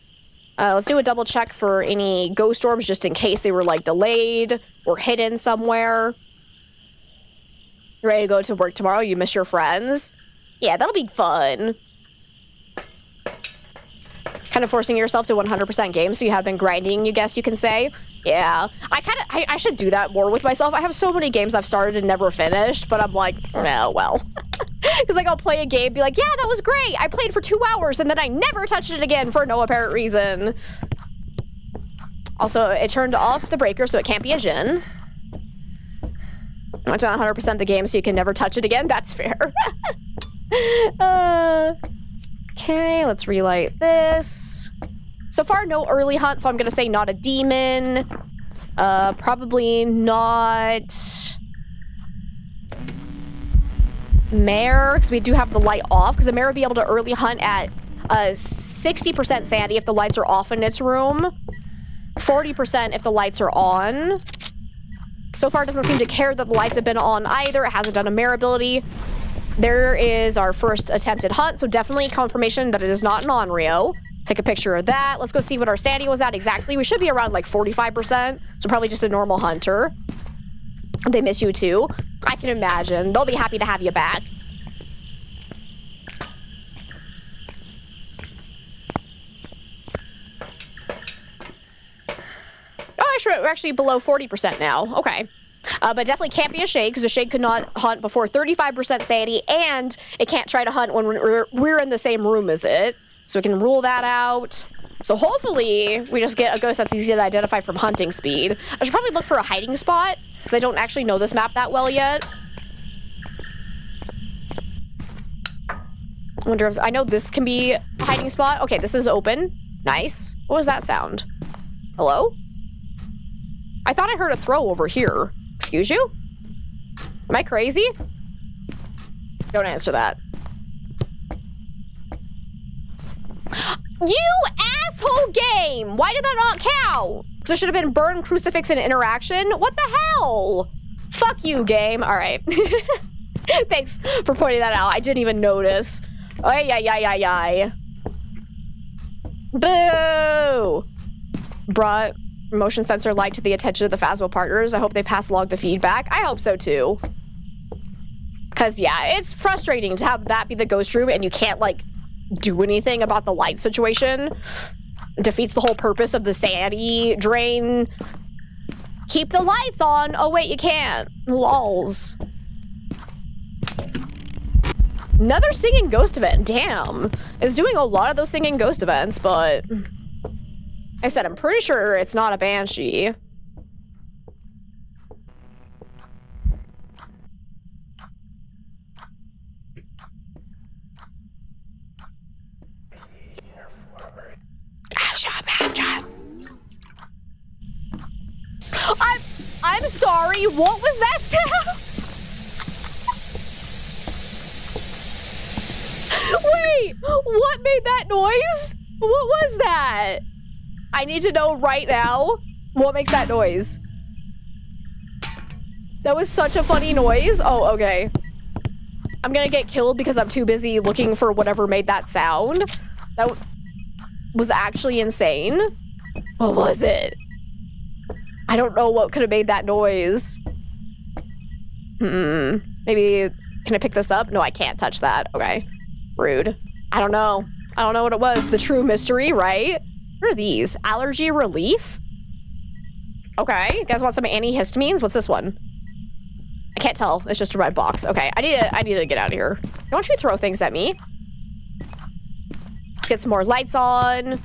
Let's do a double check for any ghost orbs, just in case they were, like, delayed or hidden somewhere. You ready to go to work tomorrow? You miss your friends? Yeah, that'll be fun. Kind of forcing yourself to 100% games, so you have been grinding, you guess you can say. Yeah, I should do that more with myself. I have so many games I've started and never finished, but I'm like, oh, well. Because like I'll play a game, be like, yeah, that was great. I played for 2 hours, and then I never touched it again for no apparent reason. Also, it turned off the breaker, so it can't be a Jinn. It's not 100% the game, so you can never touch it again. That's fair. Okay, let's relight this. So far, no early hunt, so I'm gonna say not a demon. Probably not mare, because we do have the light off, because a mare would be able to early hunt at 60% sanity if the lights are off in its room, 40% if the lights are on. So far, it doesn't seem to care that the lights have been on either. It hasn't done a mare ability. There is our first attempted hunt, so definitely confirmation that it is not an Onryo. Take a picture of that. Let's go see what our sanity was at exactly. We should be around like 45%, so probably just a normal hunter. They miss you too. I can imagine. They'll be happy to have you back. Oh, we're actually below 40% now. Okay. But definitely can't be a shade, because a shade could not hunt before 35% sanity, and it can't try to hunt when we're in the same room as it. So we can rule that out. So hopefully we just get a ghost that's easy to identify from hunting speed. I should probably look for a hiding spot, because I don't actually know this map that well yet. I wonder if... I know this can be a hiding spot. Okay, this is open. Nice. What was that sound? Hello? I thought I heard a throw over here. Excuse you? Am I crazy? Don't answer that. You asshole game! Why did that not count? So it should have been burn, crucifix, and interaction? What the hell? Fuck you, game. All right. Thanks for pointing that out. I didn't even notice. Ay, ay, ay, ay, ay. Boo! Brought motion sensor light to the attention of the Phasmo partners. I hope they pass along the feedback. I hope so too. Because yeah, it's frustrating to have that be the ghost room and you can't like do anything about the light situation. It defeats the whole purpose of the sanity drain. Keep the lights on. Oh wait, you can't. Lols. Another singing ghost event. Damn. It's doing a lot of those singing ghost events, but I said I'm pretty sure it's not a banshee. I'm sorry, what was that sound? Wait, what made that noise? What was that? I need to know right now what makes that noise. That was such a funny noise. Oh, okay. I'm gonna get killed because I'm too busy looking for whatever made that sound. That was actually insane. What was it? I don't know what could have made that noise. Maybe, can I pick this up? No, I can't touch that. Okay. Rude. I don't know. I don't know what it was. The true mystery, right? What are these? Allergy relief? Okay. You guys want some antihistamines? What's this one? I can't tell. It's just a red box. Okay. I need to get out of here. Don't you throw things at me. Let's get some more lights on.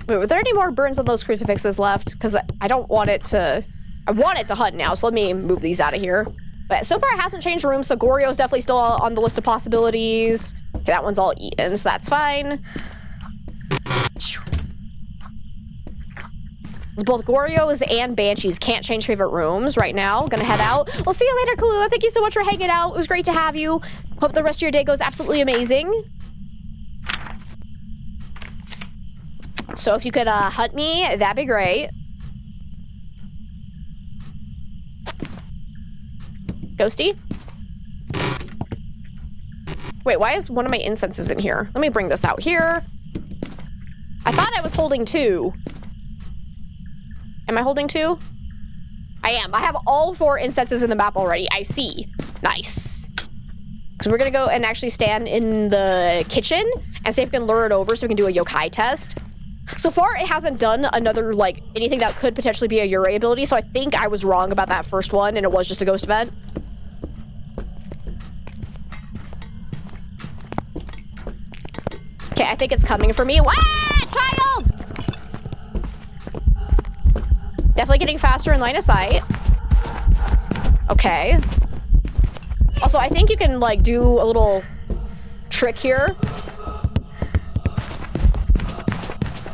Wait, were there any more burns on those crucifixes left? Because I don't want it to... I want it to hunt now, so let me move these out of here. But so far it hasn't changed the room, so Goryo's definitely still on the list of possibilities. Okay, that one's all eaten, so that's fine. Both Goryo's and Banshees can't change favorite rooms right now. Gonna head out. We'll see you later, Kalula. Thank you so much for hanging out. It was great to have you. Hope the rest of your day goes absolutely amazing. So if you could hunt me, that'd be great. Ghosty? Wait, why is one of my incenses in here? Let me bring this out here. I thought I was holding 2. Am I holding 2? I am. I have all 4 incenses in the map already. I see. Nice. Because we're going to go and actually stand in the kitchen and see if we can lure it over so we can do a yokai test. So far, it hasn't done another, like, anything that could potentially be a Yurei ability, so I think I was wrong about that first one, and it was just a ghost event. Okay, I think it's coming for me. Ah, child! Definitely getting faster in line of sight. Okay. Also, I think you can, like, do a little trick here.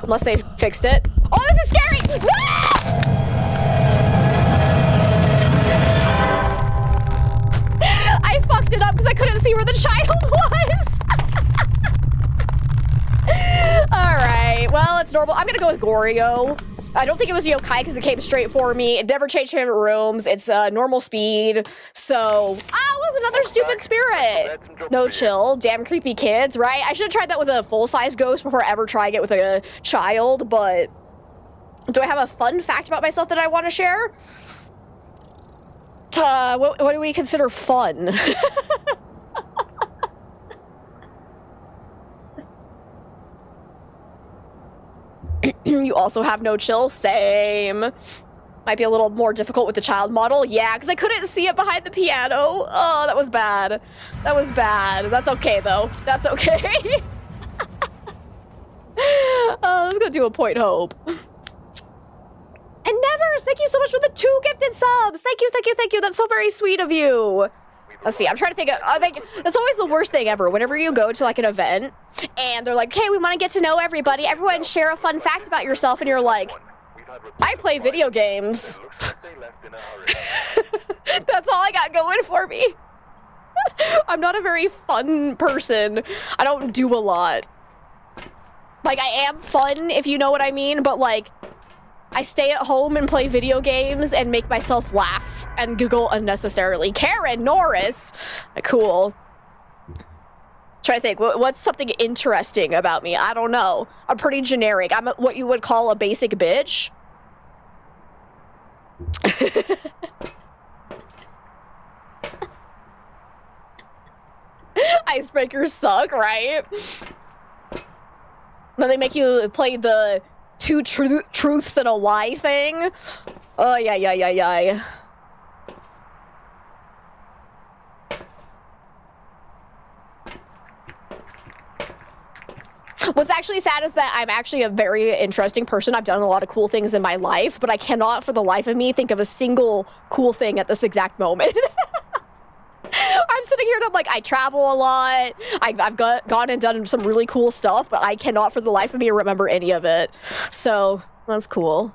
Unless they fixed it. Oh, this is scary! Ah! I fucked it up because I couldn't see where the child was. Alright, well, it's normal. I'm gonna go with Goryo. I don't think it was yokai because it came straight for me. It never changed favorite rooms. It's normal speed. So, it was another stupid spirit. No chill. Damn creepy kids, right? I should have tried that with a full-size ghost before I ever trying it with a child, but do I have a fun fact about myself that I want to share? What do we consider fun? You also have no chill? Same. Might be a little more difficult with the child model. Yeah, because I couldn't see it behind the piano. Oh, that was bad. That was bad. That's okay, though. That's okay. Let's go do a point hope. And Nevers, thank you so much for the 2 gifted subs. Thank you, thank you, thank you. That's so very sweet of you. Let's see, I'm trying to think of, I think that's always the worst thing ever. Whenever you go to like an event and they're like, hey, we want to get to know everybody. Everyone share a fun fact about yourself. And you're like, I play video games. That's all I got going for me. I'm not a very fun person. I don't do a lot. Like, I am fun, if you know what I mean, but like, I stay at home and play video games and make myself laugh and giggle unnecessarily. Karen Norris. Cool. Try to think, what's something interesting about me? I don't know. I'm pretty generic. I'm what you would call a basic bitch. Icebreakers suck, right? Then they make you play the two truths and a lie thing. Oh, yeah. What's actually sad is that I'm actually a very interesting person. I've done a lot of cool things in my life, but I cannot for the life of me think of a single cool thing at this exact moment. I'm sitting here and I'm like, I travel a lot. I've gone and done some really cool stuff, but I cannot for the life of me remember any of it. So, that's cool.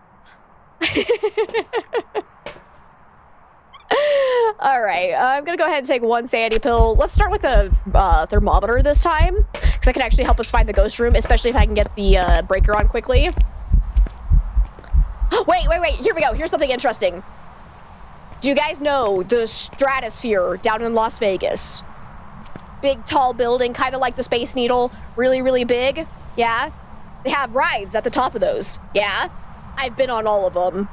All right, I'm gonna go ahead and take one sanity pill. Let's start with the thermometer this time, because that can actually help us find the ghost room, especially if I can get the breaker on quickly. Wait, here we go. Here's something interesting. Do you guys know the Stratosphere down in Las Vegas? Big, tall building, kind of like the Space Needle. Really, really big. Yeah? They have rides at the top of those. Yeah? I've been on all of them.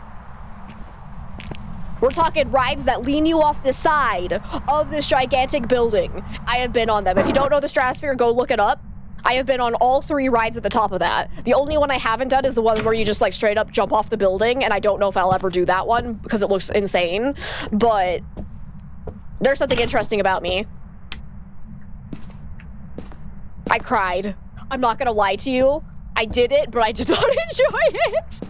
We're talking rides that lean you off the side of this gigantic building. I have been on them. If you don't know the Stratosphere, go look it up. I have been on all 3 rides at the top of that. The only one I haven't done is the one where you just like straight up jump off the building, and I don't know if I'll ever do that one because it looks insane, but there's something interesting about me. I cried. I'm not gonna lie to you. I did it, but I did not enjoy it.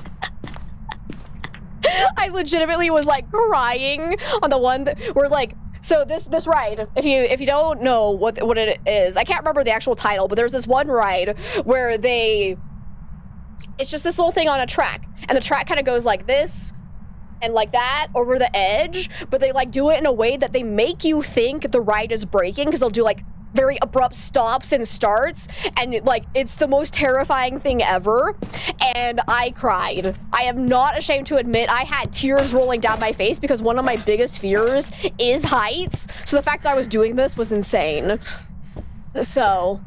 I legitimately was like crying on the one where like, so this ride, if you don't know what it is, I can't remember the actual title, but there's this one ride where it's just this little thing on a track, and the track kind of goes like this and like that over the edge, but they like do it in a way that they make you think the ride is breaking, because they'll do like very abrupt stops and starts, and like it's the most terrifying thing ever, and I cried. I am not ashamed to admit I had tears rolling down my face because one of my biggest fears is heights, so the fact that I was doing this was insane. So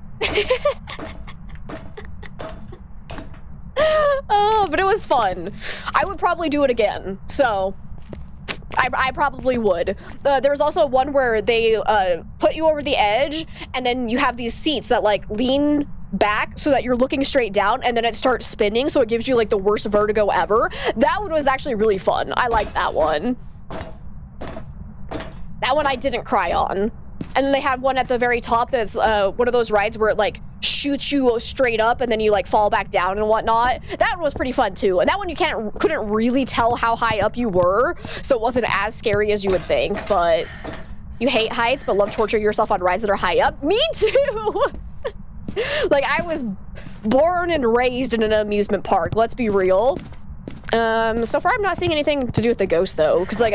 oh, but it was fun. I would probably do it again, so I probably would. There's also one where they put you over the edge, and then you have these seats that like lean back so that you're looking straight down, and then it starts spinning, so it gives you like the worst vertigo ever. That one was actually really fun. I like that one. That one I didn't cry on. And then they have one at the very top that's one of those rides where it like shoots you straight up and then you like fall back down and whatnot. That one was pretty fun too. And that one you couldn't really tell how high up you were, so it wasn't as scary as you would think. But you hate heights but love torturing yourself on rides that are high up? Me too! Like, I was born and raised in an amusement park, let's be real. So far I'm not seeing anything to do with the ghost though, because like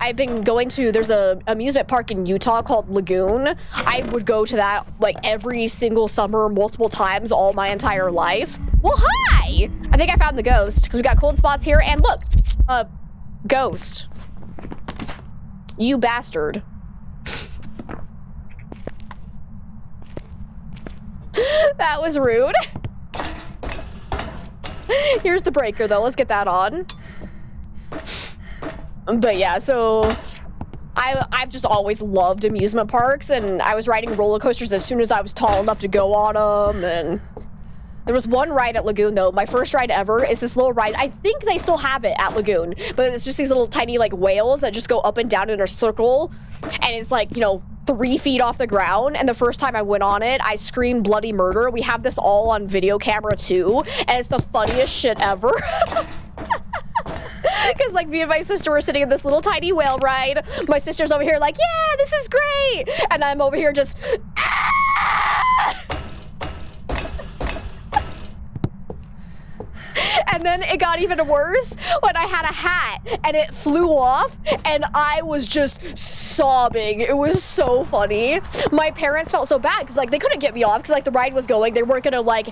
I've been going to, there's a amusement park in Utah called Lagoon. I would go to that like every single summer, multiple times, all my entire life. Well, hi! I think I found the ghost, because we got cold spots here, and look! Ghost. You bastard. That was rude. Here's the breaker though, let's get that on. But yeah, so I've just always loved amusement parks, and I was riding roller coasters as soon as I was tall enough to go on them. And there was one ride at Lagoon though, my first ride ever, is this little ride. I think they still have it at Lagoon, but it's just these little tiny like whales that just go up and down in a circle, and it's like, you know, 3 feet off the ground. And the first time I went on it, I screamed bloody murder. We have this all on video camera too, and it's the funniest shit ever. Because like me and my sister were sitting in this little tiny whale ride. My sister's over here like, yeah, this is great. And I'm over here just, ah! And then it got even worse when I had a hat and it flew off and I was just sobbing. It was so funny. My parents felt so bad because like they couldn't get me off because like the ride was going. They weren't gonna like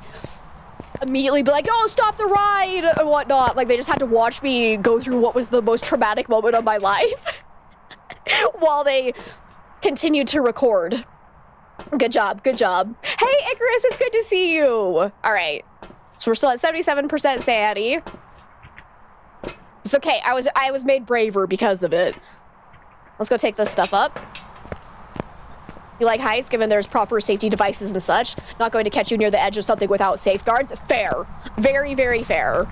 immediately be like, oh, stop the ride and whatnot. Like they just had to watch me go through what was the most traumatic moment of my life while they continued to record. Good job, good job. Hey Icarus, it's good to see you. All right, so we're still at 77% sanity. It's okay, I was made braver because of it. Let's go take this stuff up. You like heights, given there's proper safety devices and such. Not going to catch you near the edge of something without safeguards. Fair. Very, very fair.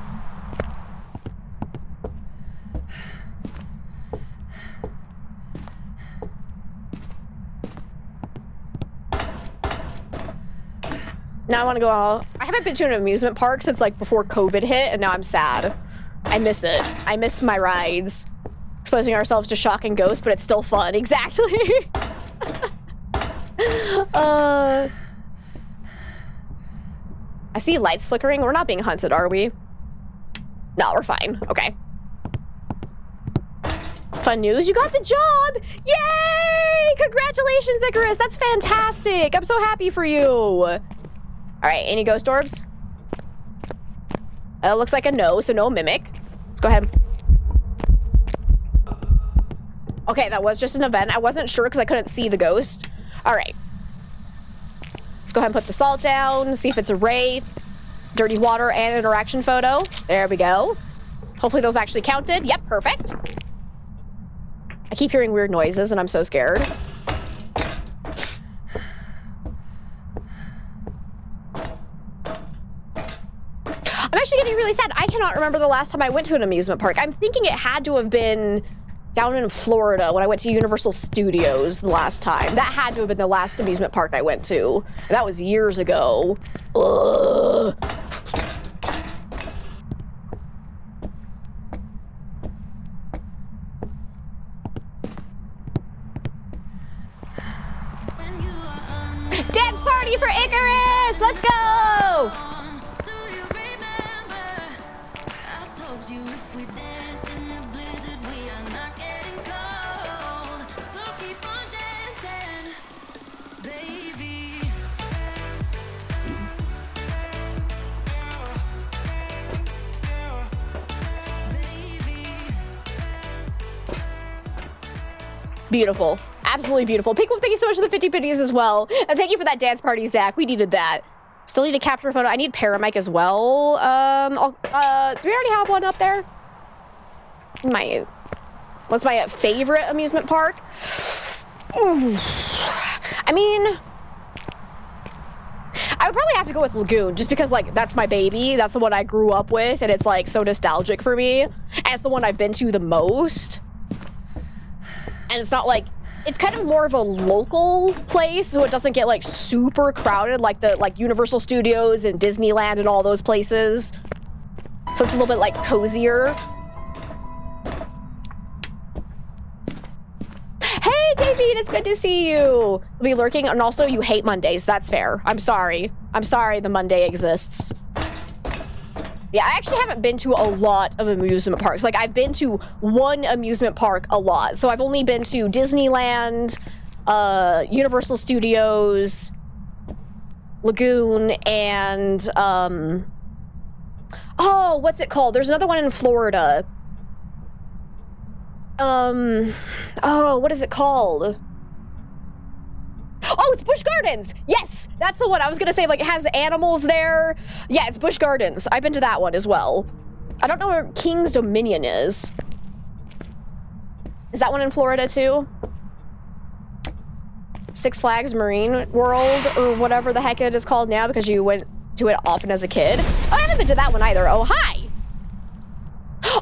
Now I want to go out. I haven't been to an amusement park since like before COVID hit, and now I'm sad. I miss it. I miss my rides. Exposing ourselves to shock and ghosts, but it's still fun. Exactly. I see lights flickering. We're not being hunted, are we? No, we're fine. Okay. Fun news, you got the job! Yay! Congratulations, Icarus! That's fantastic! I'm so happy for you! Alright, any ghost orbs? Looks like a no, so no mimic. Let's go ahead. Okay, that was just an event. I wasn't sure because I couldn't see the ghost. Alright. Let's go ahead and put the salt down, see if it's a wraith, dirty water, and interaction photo. There we go. Hopefully those actually counted. Yep, perfect. I keep hearing weird noises and I'm so scared. I'm actually getting really sad. I cannot remember the last time I went to an amusement park. I'm thinking it had to have been down in Florida when I went to Universal Studios the last time. That had to have been the last amusement park I went to. That was years ago. Ugh. Dance party for Icarus! Let's go! Beautiful. Absolutely beautiful. Pink Wolf, thank you so much for the 50 pennies as well. And thank you for that dance party, Zach. We needed that. Still need to capture a photo. I need Paramic as well. Do we already have one up there? What's my favorite amusement park? Ooh. I mean, I would probably have to go with Lagoon, just because, like, that's my baby. That's the one I grew up with, and it's, like, so nostalgic for me. And it's the one I've been to the most. And it's not, like, it's kind of more of a local place, so it doesn't get, like, super crowded, like the, like, Universal Studios and Disneyland and all those places. So it's a little bit, like, cozier. Hey, David, it's good to see you. We'll be lurking, and also you hate Mondays. That's fair. I'm sorry. I'm sorry the Monday exists. Yeah, I actually haven't been to a lot of amusement parks. Like, I've been to one amusement park a lot. So I've only been to Disneyland, Universal Studios, Lagoon, and, oh, what's it called? There's another one in Florida. Oh, what is it called? Oh, it's Busch Gardens. Yes, that's the one. I was gonna say, like, it has animals there. Yeah, it's Busch Gardens. I've been to that one as well. I don't know where King's Dominion is. Is that one in Florida too? Six Flags Marine World, or whatever the heck it is called now, because you went to it often as a kid. Oh, I haven't been to that one either. Oh, hi.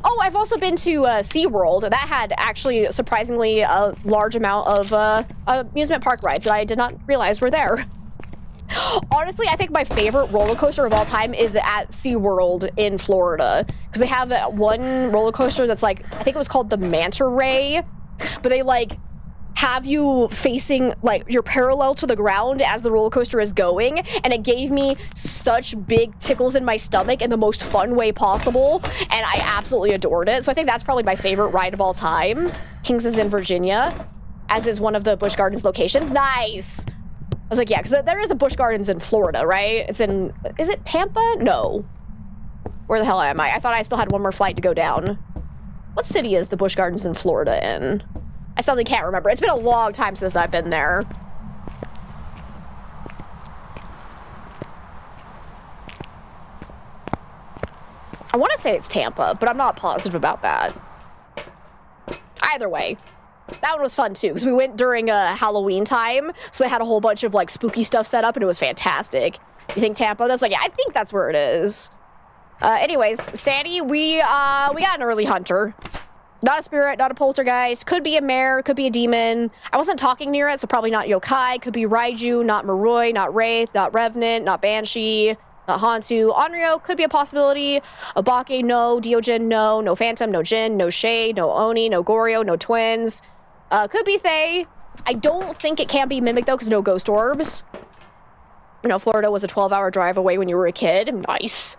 Oh, I've also been to SeaWorld. That had actually surprisingly a large amount of amusement park rides that I did not realize were there. Honestly, I think my favorite roller coaster of all time is at SeaWorld in Florida. Because they have that one roller coaster that's like, I think it was called the Manta Ray. But they like have you facing, like, you're parallel to the ground as the roller coaster is going, and it gave me such big tickles in my stomach in the most fun way possible, and I absolutely adored it. So I think that's probably my favorite ride of all time. King's is in Virginia, as is one of the Busch Gardens locations. Nice! I was like, yeah, because there is a Busch Gardens in Florida, right? It's in, is it Tampa? No. Where the hell am I? I thought I still had one more flight to go down. What city is the Busch Gardens in Florida in? I suddenly can't remember. It's been a long time since I've been there. I want to say it's Tampa, but I'm not positive about that. Either way, That one was fun too, because we went during Halloween time, so they had a whole bunch of like spooky stuff set up, and it was fantastic. You think Tampa? That's like, yeah, I think that's where it is. Anyways, Sandy, we got an early hunter. Not a spirit, not a poltergeist. Could be a mare, could be a demon. I wasn't talking near it, so probably not yokai. Could be Raiju, not Maroi, not Wraith, not Revenant, not Banshee, not Hantu. Onryo could be a possibility. Obake, no. Deogen, no. No Phantom, no Jin, no Shade, no Oni, no Goryo, no Twins. Could be Fae. I don't think it can be Mimic, though, because no ghost orbs. You know, Florida was a 12-hour drive away when you were a kid. Nice.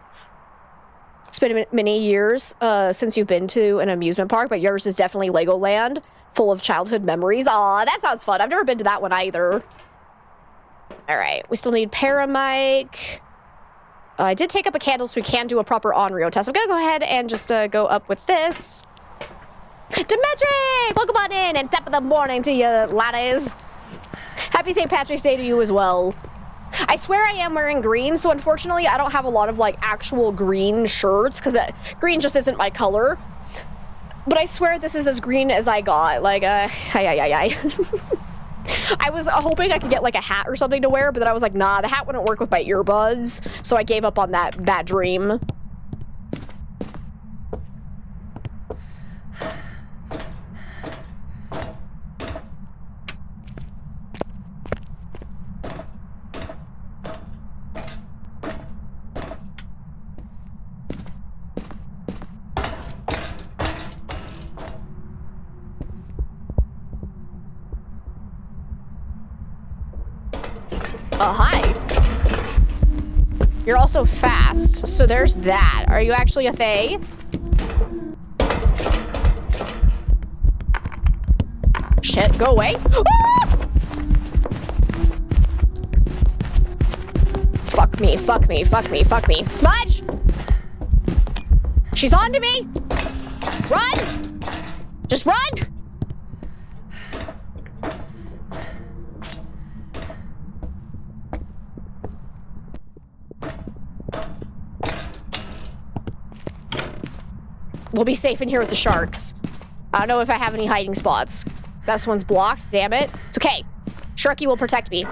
It's been many years since you've been to an amusement park, but yours is definitely Legoland, full of childhood memories. Aw, that sounds fun. I've never been to that one either. All right, we still need Paramic. I did take up a candle, so we can do a proper Onryo test. I'm gonna go ahead and just go up with this. Dimitri! Welcome on in, and top of the morning to you, laddies. Happy St. Patrick's Day to you as well. I swear I am wearing green, so unfortunately I don't have a lot of like actual green shirts because green just isn't my color. But I swear this is as green as I got. Like, I was hoping I could get like a hat or something to wear, but then I was like, nah, the hat wouldn't work with my earbuds, so I gave up on that dream. Hi. You're also fast, so there's that. Are you actually a Fae? Shit, go away. Ah! Fuck me, fuck me, fuck me, fuck me. Smudge! She's on to me! Run! Just run! We'll be safe in here with the sharks. I don't know if I have any hiding spots. This one's blocked, damn it. It's okay. Sharky will protect me.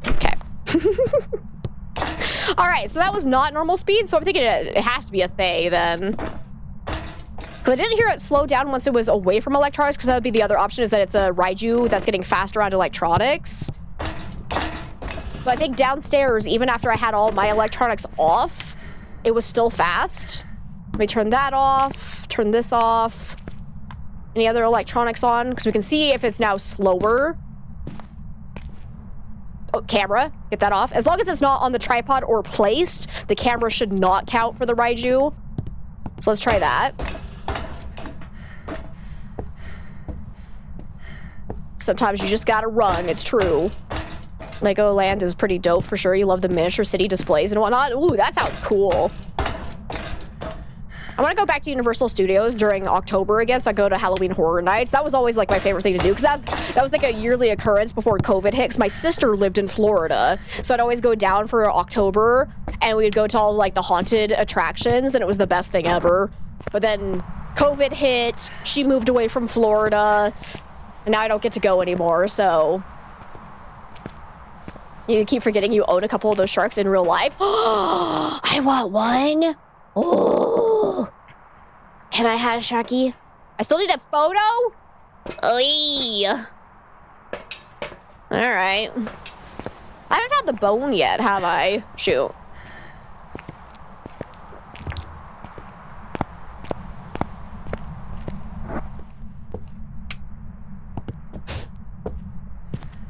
Okay. Alright, so that was not normal speed, so I'm thinking it has to be a Fae then. Because I didn't hear it slow down once it was away from electronics, because that would be the other option, is that it's a Raiju that's getting faster on electronics. But I think downstairs, even after I had all my electronics off, it was still fast. Let me turn that off, turn this off. Any other electronics on? Because we can see if it's now slower. Oh, camera, get that off. As long as it's not on the tripod or placed, the camera should not count for the Raiju. So let's try that. Sometimes you just gotta run, it's true. Legoland is pretty dope for sure. You love the miniature city displays and whatnot. Ooh, that sounds cool. I want to go back to Universal Studios during October again, so I go to Halloween Horror Nights. That was always like my favorite thing to do, because that was like a yearly occurrence before COVID hit. 'Cause my sister lived in Florida, so I'd always go down for October, and we'd go to all like the haunted attractions, and it was the best thing ever. But then COVID hit, she moved away from Florida, and now I don't get to go anymore, so... You keep forgetting you own a couple of those sharks in real life. Oh, I want one. Oh, can I have a Sharky? I still need a photo? Oy. All right. I haven't found the bone yet, have I? Shoot.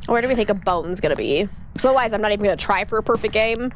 Where do we think a bone's gonna be? So otherwise, I'm not even gonna try for a perfect game.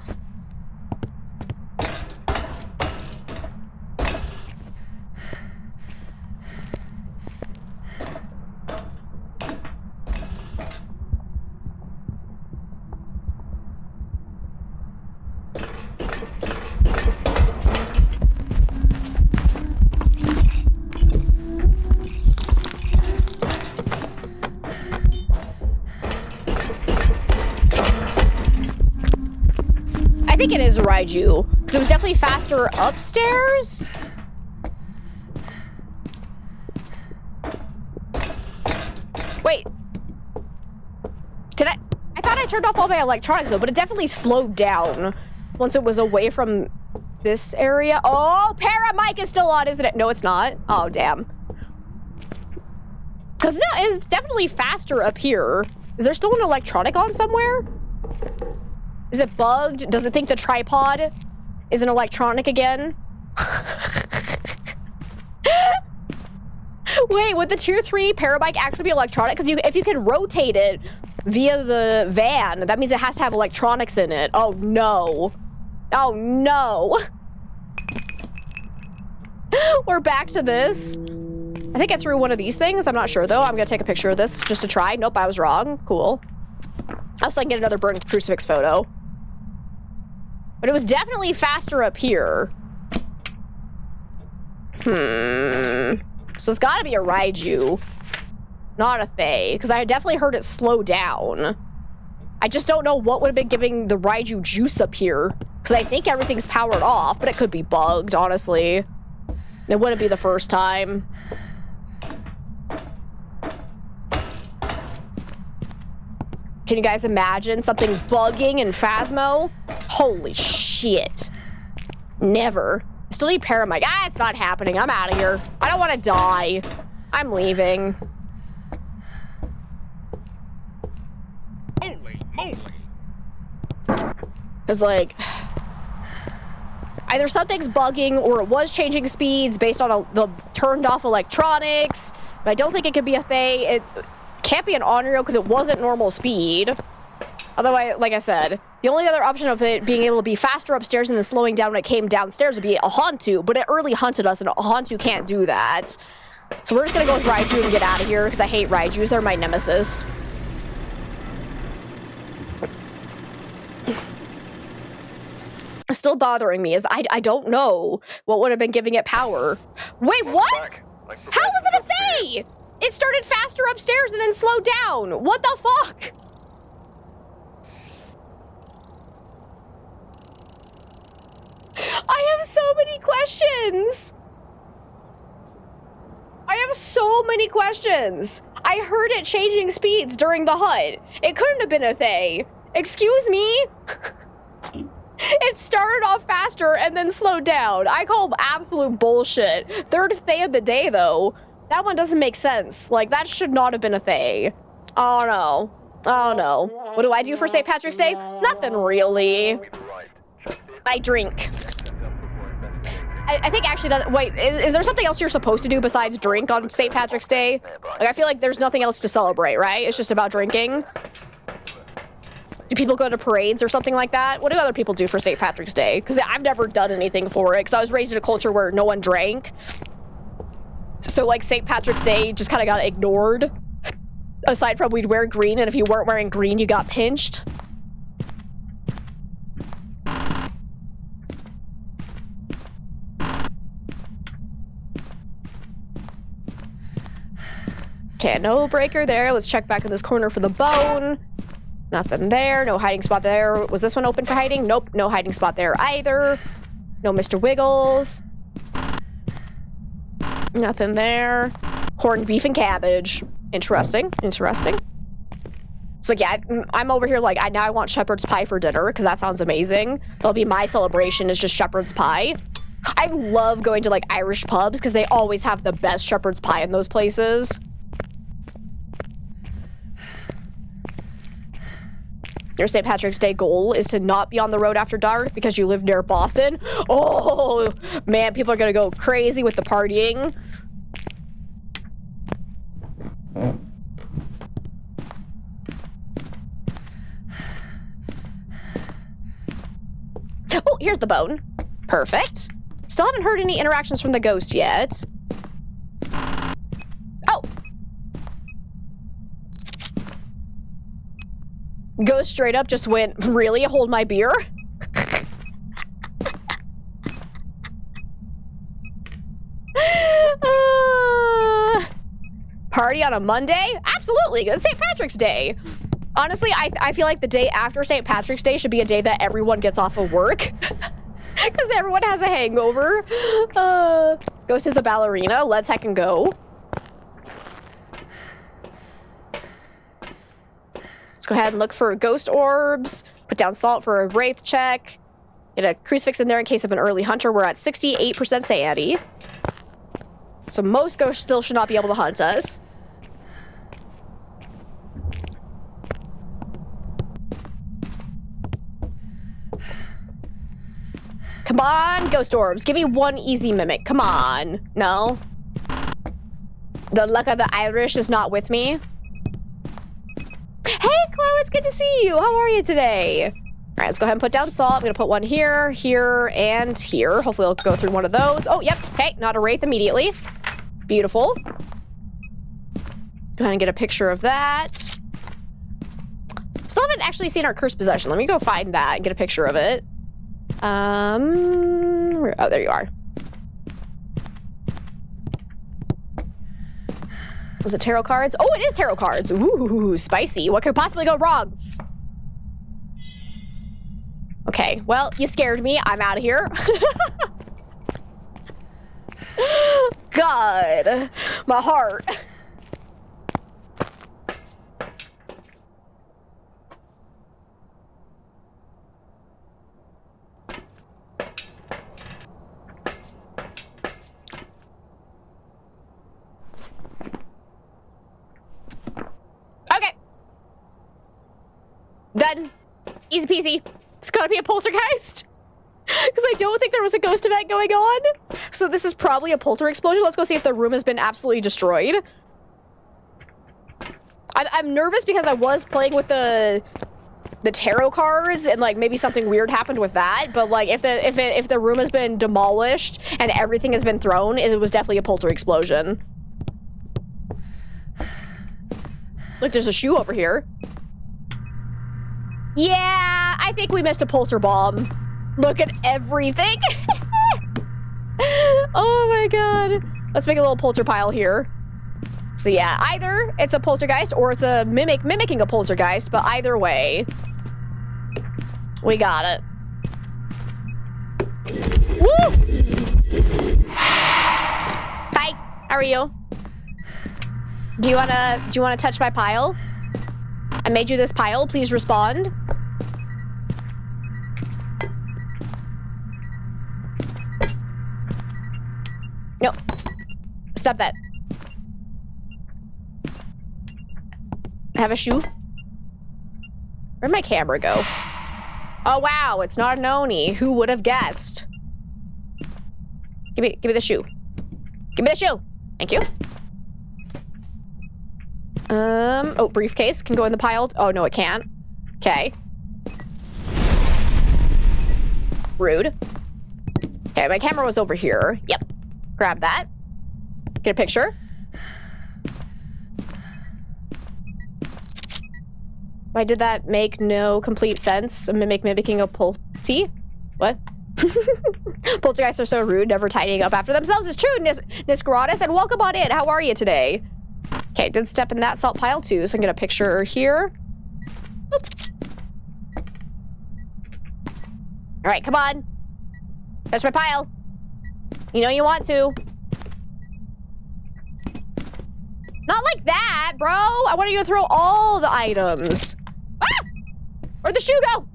think it is a Raiju, because it was definitely faster upstairs. Wait. Did I thought I turned off all my electronics though, but it definitely slowed down once it was away from this area. Oh, Paramic is still on, isn't it? No, it's not. Oh, damn. Because no, it's definitely faster up here. Is there still an electronic on somewhere? Is it bugged? Does it think the tripod is an electronic again? Wait, would the tier 3 Parabike actually be electronic? Because if you can rotate it via the van, that means it has to have electronics in it. Oh no. Oh no. We're back to this. I think I threw one of these things. I'm not sure though. I'm gonna take a picture of this just to try. Nope, I was wrong. Cool. Also, I can get another burnt crucifix photo. But it was definitely faster up here. So it's gotta be a Raiju, not a Thay, because I definitely heard it slow down. I just don't know what would have been giving the Raiju juice up here, because I think everything's powered off, but it could be bugged, honestly. It wouldn't be the first time. Can you guys imagine something bugging in Phasmo? Holy shit. Never. I still need Paramic. Ah, it's not happening. I'm out of here. I don't want to die. I'm leaving. Holy moly. Because, like, either something's bugging or it was changing speeds based on the turned off electronics. But I don't think it could be a Thay. It can't be an Onryo because it wasn't normal speed. Otherwise, like I said, the only other option of it being able to be faster upstairs and then slowing down when it came downstairs would be a Hantu, but it early hunted us, and a Hantu can't do that. So we're just gonna go with Raiju and get out of here, because I hate Raijus. They're my nemesis. Still bothering me is I don't know what would have been giving it power. Wait, what? How was it a Thay? It started faster upstairs and then slowed down. What the fuck? I have so many questions. I have so many questions. I heard it changing speeds during the hunt. It couldn't have been a Thay. Excuse me? It started off faster and then slowed down. I call absolute bullshit. Third Thay of the day, though. That one doesn't make sense. Like, that should not have been a Thay. Oh, no. Oh, no. What do I do for St. Patrick's Day? Nothing really. I drink. I think actually that, wait, is there something else you're supposed to do besides drink on St. Patrick's Day? Like, I feel like there's nothing else to celebrate, right? It's just about drinking. Do people go to parades or something like that? What do other people do for St. Patrick's Day? Because I've never done anything for it, because I was raised in a culture where no one drank. So, like, St. Patrick's Day just kind of got ignored. Aside from we'd wear green, and if you weren't wearing green, you got pinched. Okay, no breaker there. Let's check back in this corner for the bone. Nothing there. No hiding spot there. Was this one open for hiding? Nope. No hiding spot there either. No Mr. Wiggles. Nothing there. Corned beef and cabbage. Interesting. Interesting. So yeah, I'm over here like, now I want shepherd's pie for dinner because that sounds amazing. That'll be my celebration, is just shepherd's pie. I love going to like Irish pubs because they always have the best shepherd's pie in those places. Your St. Patrick's Day goal is to not be on the road after dark because you live near Boston. Oh, man, people are gonna go crazy with the partying. Oh, here's the bone. Perfect. Still haven't heard any interactions from the ghost yet. Oh! Ghost straight up just went, really? Hold my beer? Party on a Monday? Absolutely, it's St. Patrick's Day. Honestly, I feel like the day after St. Patrick's Day should be a day that everyone gets off of work. Because everyone has a hangover. Ghost is a ballerina. Let's heckin' go. Let's go ahead and look for ghost orbs. Put down salt for a wraith check. Get a crucifix in there in case of an early hunter. We're at 68% sanity. So most ghosts still should not be able to hunt us. Come on, ghost orbs. Give me one easy mimic. Come on. No? The luck of the Irish is not with me. Hey, Chloe, it's good to see you. How are you today? All right, let's go ahead and put down salt. I'm going to put one here, here, and here. Hopefully it'll go through one of those. Oh, yep. Okay, not a wraith immediately. Beautiful. Go ahead and get a picture of that. Still haven't actually seen our cursed possession. Let me go find that and get a picture of it. Oh, there you are. Was it tarot cards? Oh, it is tarot cards. Ooh, spicy. What could possibly go wrong? Okay, well, you scared me. I'm out of here. God, my heart. Okay. Done. Easy peasy. It's gotta be a poltergeist. Because I don't think there was a ghost event going on. So this is probably a polter explosion. Let's go see if the room has been absolutely destroyed. I'm nervous because I was playing with the tarot cards and like maybe something weird happened with that. But like if the room has been demolished and everything has been thrown, it was definitely a polter explosion. Look, there's a shoe over here. Yeah, I think we missed a polter bomb. Look at everything. Oh my god. Let's make a little polter pile here. So yeah, either it's a poltergeist or it's a mimicking a poltergeist, but either way, we got it. Woo! Hi, how are you? Do you wanna touch my pile? I made you this pile, please respond. No. Stop that. I have a shoe. Where'd my camera go? Oh wow, it's not an Oni. Who would have guessed? Give me the shoe. Give me the shoe. Thank you. Oh, briefcase can go in the pile. Oh no, it can't. Okay. Rude. Okay, my camera was over here. Yep. Grab that. Get a picture. Why did that make no complete sense? Mimicking a polty? What? Poltergeists are so rude, never tidying up after themselves. It's true, Niscaratus, and welcome on in. How are you today? Okay, did step in that salt pile too, so I can get a picture here. All right, come on. That's my pile. You know you want to. Not like that, bro. I want you to throw all the items. Ah! Where'd the shoe go?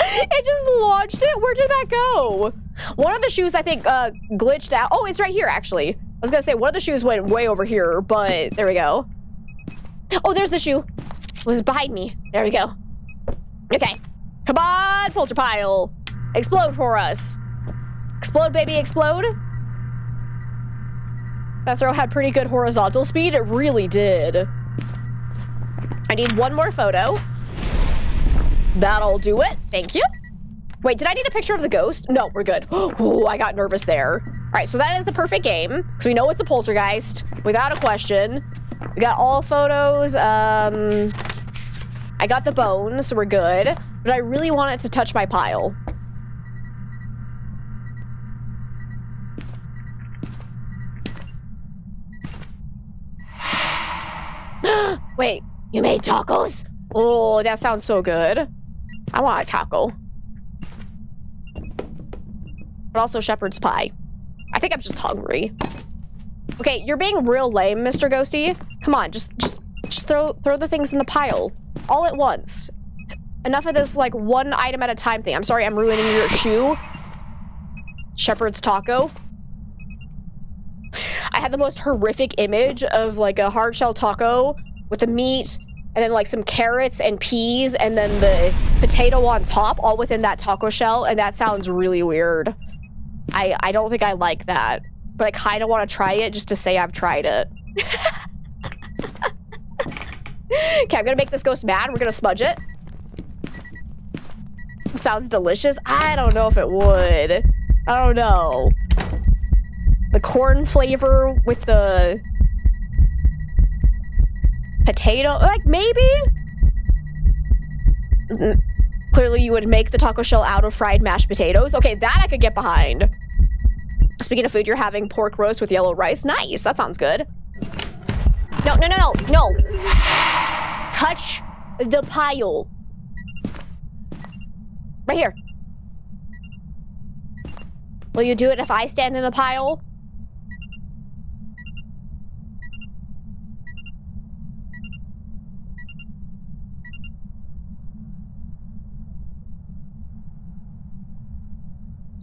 It just launched it. Where did that go? One of the shoes, I think, glitched out. Oh, it's right here, actually. I was gonna say, one of the shoes went way over here, but there we go. Oh, there's the shoe. It was behind me. There we go. Okay. Come on, polter pile. Explode for us. Explode, baby, explode. That throw had pretty good horizontal speed. It really did. I need one more photo. That'll do it. Thank you. Wait, did I need a picture of the ghost? No, we're good. Oh, I got nervous there. All right, so that is the perfect game. Because we know it's a poltergeist, without a question. We got all photos. I got the bone, so we're good. But I really want it to touch my pile. Wait, you made tacos? Oh, that sounds so good. I want a taco. But also shepherd's pie. I think I'm just hungry. Okay, you're being real lame, Mr. Ghosty. Come on, just throw the things in the pile. All at once. Enough of this, like, one item at a time thing. I'm sorry, I'm ruining your shoe. Shepherd's taco. I had the most horrific image of, like, a hard shell taco with the meat, and then, like, some carrots and peas, and then the potato on top, all within that taco shell, and that sounds really weird. I don't think I like that, but I kind of want to try it just to say I've tried it. Okay, I'm gonna make this ghost mad. We're gonna smudge it. Sounds delicious. I don't know if it would. I don't know. The corn flavor with the potato, like maybe? Clearly you would make the taco shell out of fried mashed potatoes. Okay, that I could get behind. Speaking of food, you're having pork roast with yellow rice. Nice, that sounds good. No, no, no, no, no. Touch the pile. Right here. Will you do it if I stand in the pile?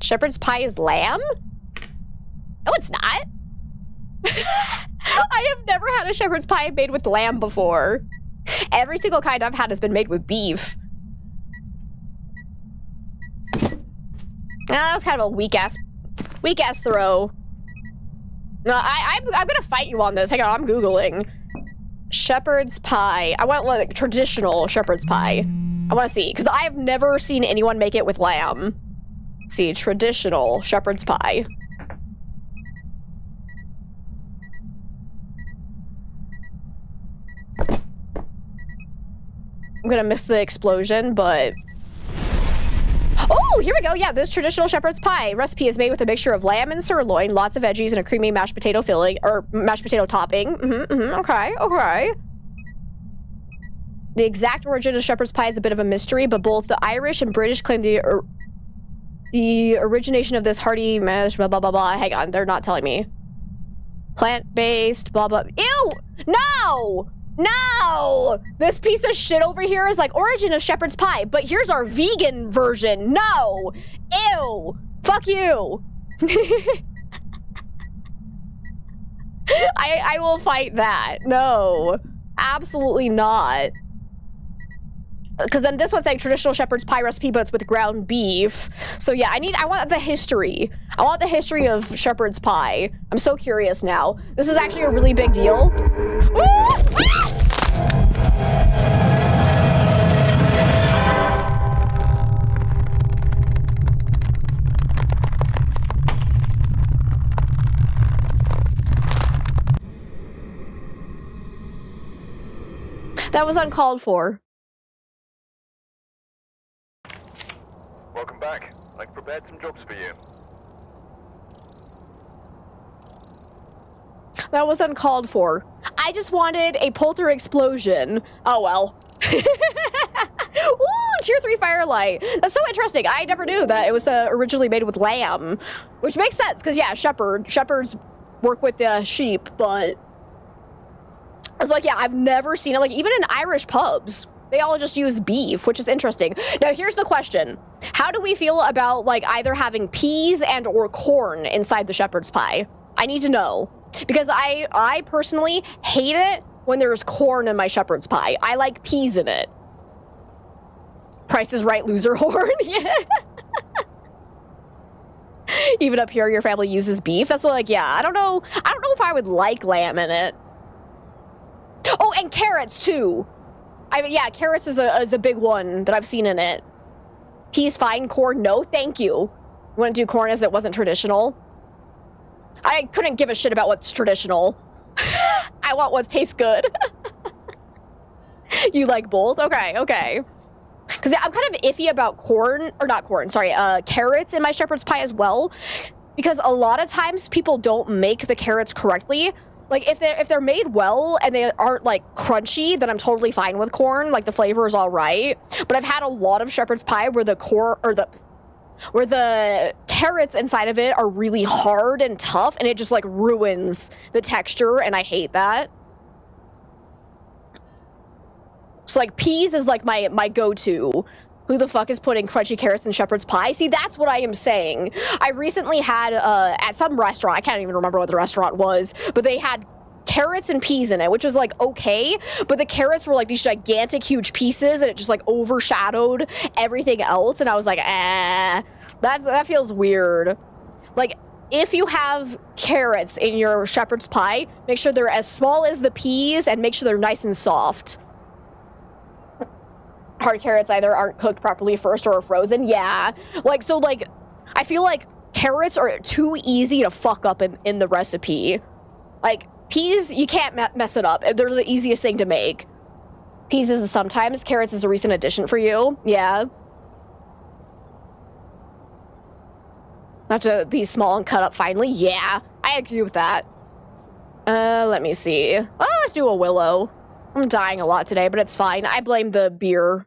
Shepherd's pie is lamb? No, it's not. I have never had a shepherd's pie made with lamb before. Every single kind I've had has been made with beef. That was kind of a weak ass throw. No, I'm gonna fight you on this. Hang on, I'm Googling. Shepherd's pie. I want like traditional shepherd's pie. I want to see, because I've never seen anyone make it with lamb. Let's see, traditional shepherd's pie. I'm gonna miss the explosion, but... Oh, here we go. Yeah, this traditional shepherd's pie recipe is made with a mixture of lamb and sirloin, lots of veggies, and a creamy mashed potato filling, or mashed potato topping. Okay, okay. The exact origin of shepherd's pie is a bit of a mystery, but both the Irish and British claim the origination of this hearty mash, blah, blah, blah, blah. Hang on, they're not telling me. Plant-based, blah, blah. Ew! No! No! This piece of shit over here is like origin of shepherd's pie, but here's our vegan version. No! Ew! Fuck you! I will fight that. No. Absolutely not. Because then this one's like traditional shepherd's pie recipe, but it's with ground beef. So yeah, I want the history. I want the history of shepherd's pie. I'm so curious now. This is actually a really big deal. That was uncalled for. Welcome back. I've prepared some jobs for you. That was uncalled for. I just wanted a polter explosion. Oh well. Ooh, tier 3 firelight. That's so interesting. I never knew that it was originally made with lamb, which makes sense because yeah, shepherds work with sheep, but I was like, yeah, I've never seen it. Like even in Irish pubs, they all just use beef, which is interesting. Now here's the question: how do we feel about like either having peas and or corn inside the shepherd's pie? I need to know. Because I personally hate it when there's corn in my shepherd's pie. I like peas in it. Price is Right, loser horn. Yeah. Even up here, your family uses beef. That's like, yeah, I don't know if I would like lamb in it. Oh, and carrots too. Yeah, carrots is a big one that I've seen in it. Peas fine, corn no, thank you. Wouldn't do corn as it wasn't traditional. I couldn't give a shit about what's traditional. I want what tastes good. You like both? Okay, okay. Because I'm kind of iffy about carrots in my shepherd's pie as well. Because a lot of times people don't make the carrots correctly. Like, if they're made well and they aren't, like, crunchy, then I'm totally fine with corn. Like, the flavor is all right. But I've had a lot of shepherd's pie where the carrots inside of it are really hard and tough, and it just, like, ruins the texture, and I hate that. So, like, peas is, like, my go-to. Who the fuck is putting crunchy carrots in shepherd's pie? See, that's what I am saying. I recently had, at some restaurant, I can't even remember what the restaurant was, but they had carrots and peas in it, which was, like, okay, but the carrots were, like, these gigantic, huge pieces, and it just, like, overshadowed everything else, and I was like, that feels weird. Like, if you have carrots in your shepherd's pie, make sure they're as small as the peas, and make sure they're nice and soft. Hard carrots either aren't cooked properly first or are frozen. Yeah. Like, so, like, I feel like carrots are too easy to fuck up in the recipe. Like, peas, you can't mess it up. They're the easiest thing to make. Peas is sometimes. Carrots is a recent addition for you. Yeah. Have to be small and cut up finely. Yeah. I agree with that. Let me see. Oh, let's do a willow. I'm dying a lot today, but it's fine. I blame the beer.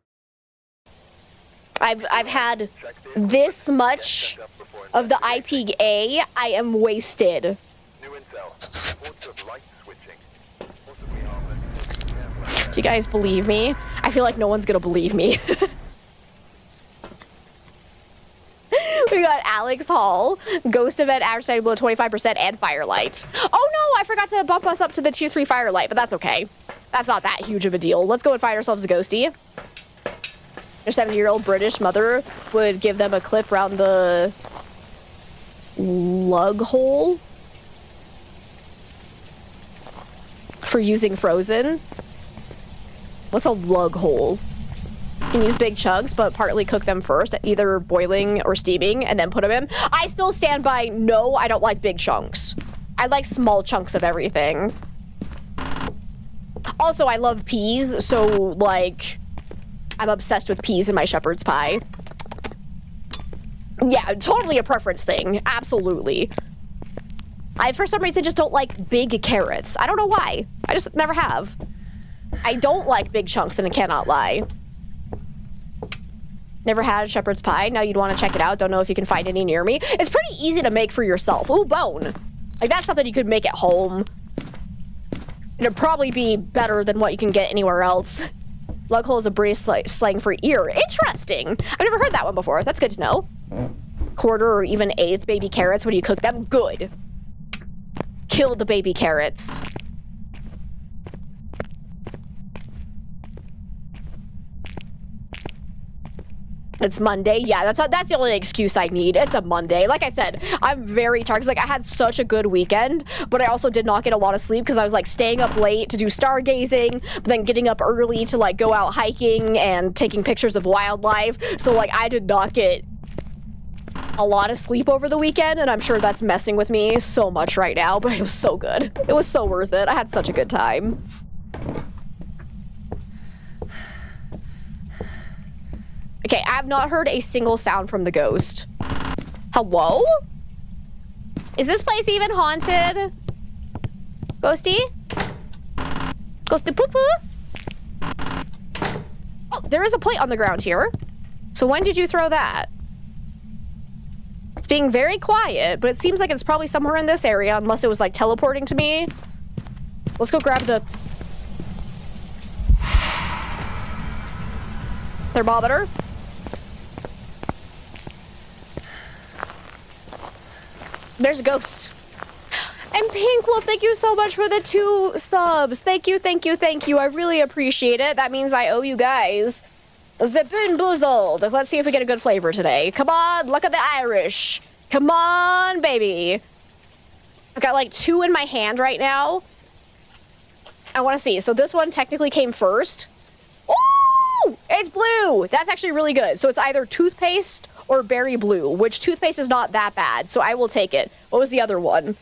I've had this much of the IPA. I am wasted. Do you guys believe me? I feel like no one's gonna believe me. We got Alex Hall, Ghost Event, average setting below 25%, and Firelight. Oh no, I forgot to bump us up to the tier 3 Firelight, but that's okay. That's not that huge of a deal. Let's go and find ourselves a ghostie. Their 70-year-old British mother would give them a clip around the lug hole for using frozen. What's a lug hole? You can use big chunks, but partly cook them first, either boiling or steaming, and then put them in. I still stand by, no, I don't like big chunks. I like small chunks of everything. Also, I love peas, so, like, I'm obsessed with peas in my shepherd's pie. Yeah, totally a preference thing. Absolutely. I, for some reason, just don't like big carrots. I don't know why. I just never have. I don't like big chunks, and I cannot lie. Never had shepherd's pie. Now you'd want to check it out. Don't know if you can find any near me. It's pretty easy to make for yourself. Ooh, bone. Like, that's something you could make at home. It'd probably be better than what you can get anywhere else. Lug hole is a British slang for ear. Interesting. I've never heard that one before. That's good to know. Quarter or even eighth baby carrots when you cook them. Good. Kill the baby carrots. It's Monday. Yeah, that's the only excuse I need. It's a Monday. Like I said, I'm very tired. 'Cause, like, I had such a good weekend, but I also did not get a lot of sleep because I was, like, staying up late to do stargazing, but then getting up early to, like, go out hiking and taking pictures of wildlife. So, like, I did not get a lot of sleep over the weekend, and I'm sure that's messing with me so much right now, but it was so good. It was so worth it. I had such a good time. Okay, I have not heard a single sound from the ghost. Hello? Is this place even haunted? Ghosty? Ghosty poo-poo? Oh, there is a plate on the ground here. So when did you throw that? It's being very quiet, but it seems like it's probably somewhere in this area, unless it was, like, teleporting to me. Let's go grab the thermometer. There's a ghost. And Pink Wolf, thank you so much for the 2 subs. Thank you, thank you, thank you. I really appreciate it. That means I owe you guys. Zippin' boozled. Let's see if we get a good flavor today. Come on, look at the Irish. Come on, baby. I've got like 2 in my hand right now. I want to see. So this one technically came first. Oh, it's blue. That's actually really good. So it's either toothpaste or berry blue, which toothpaste is not that bad, so I will take it. What was the other one?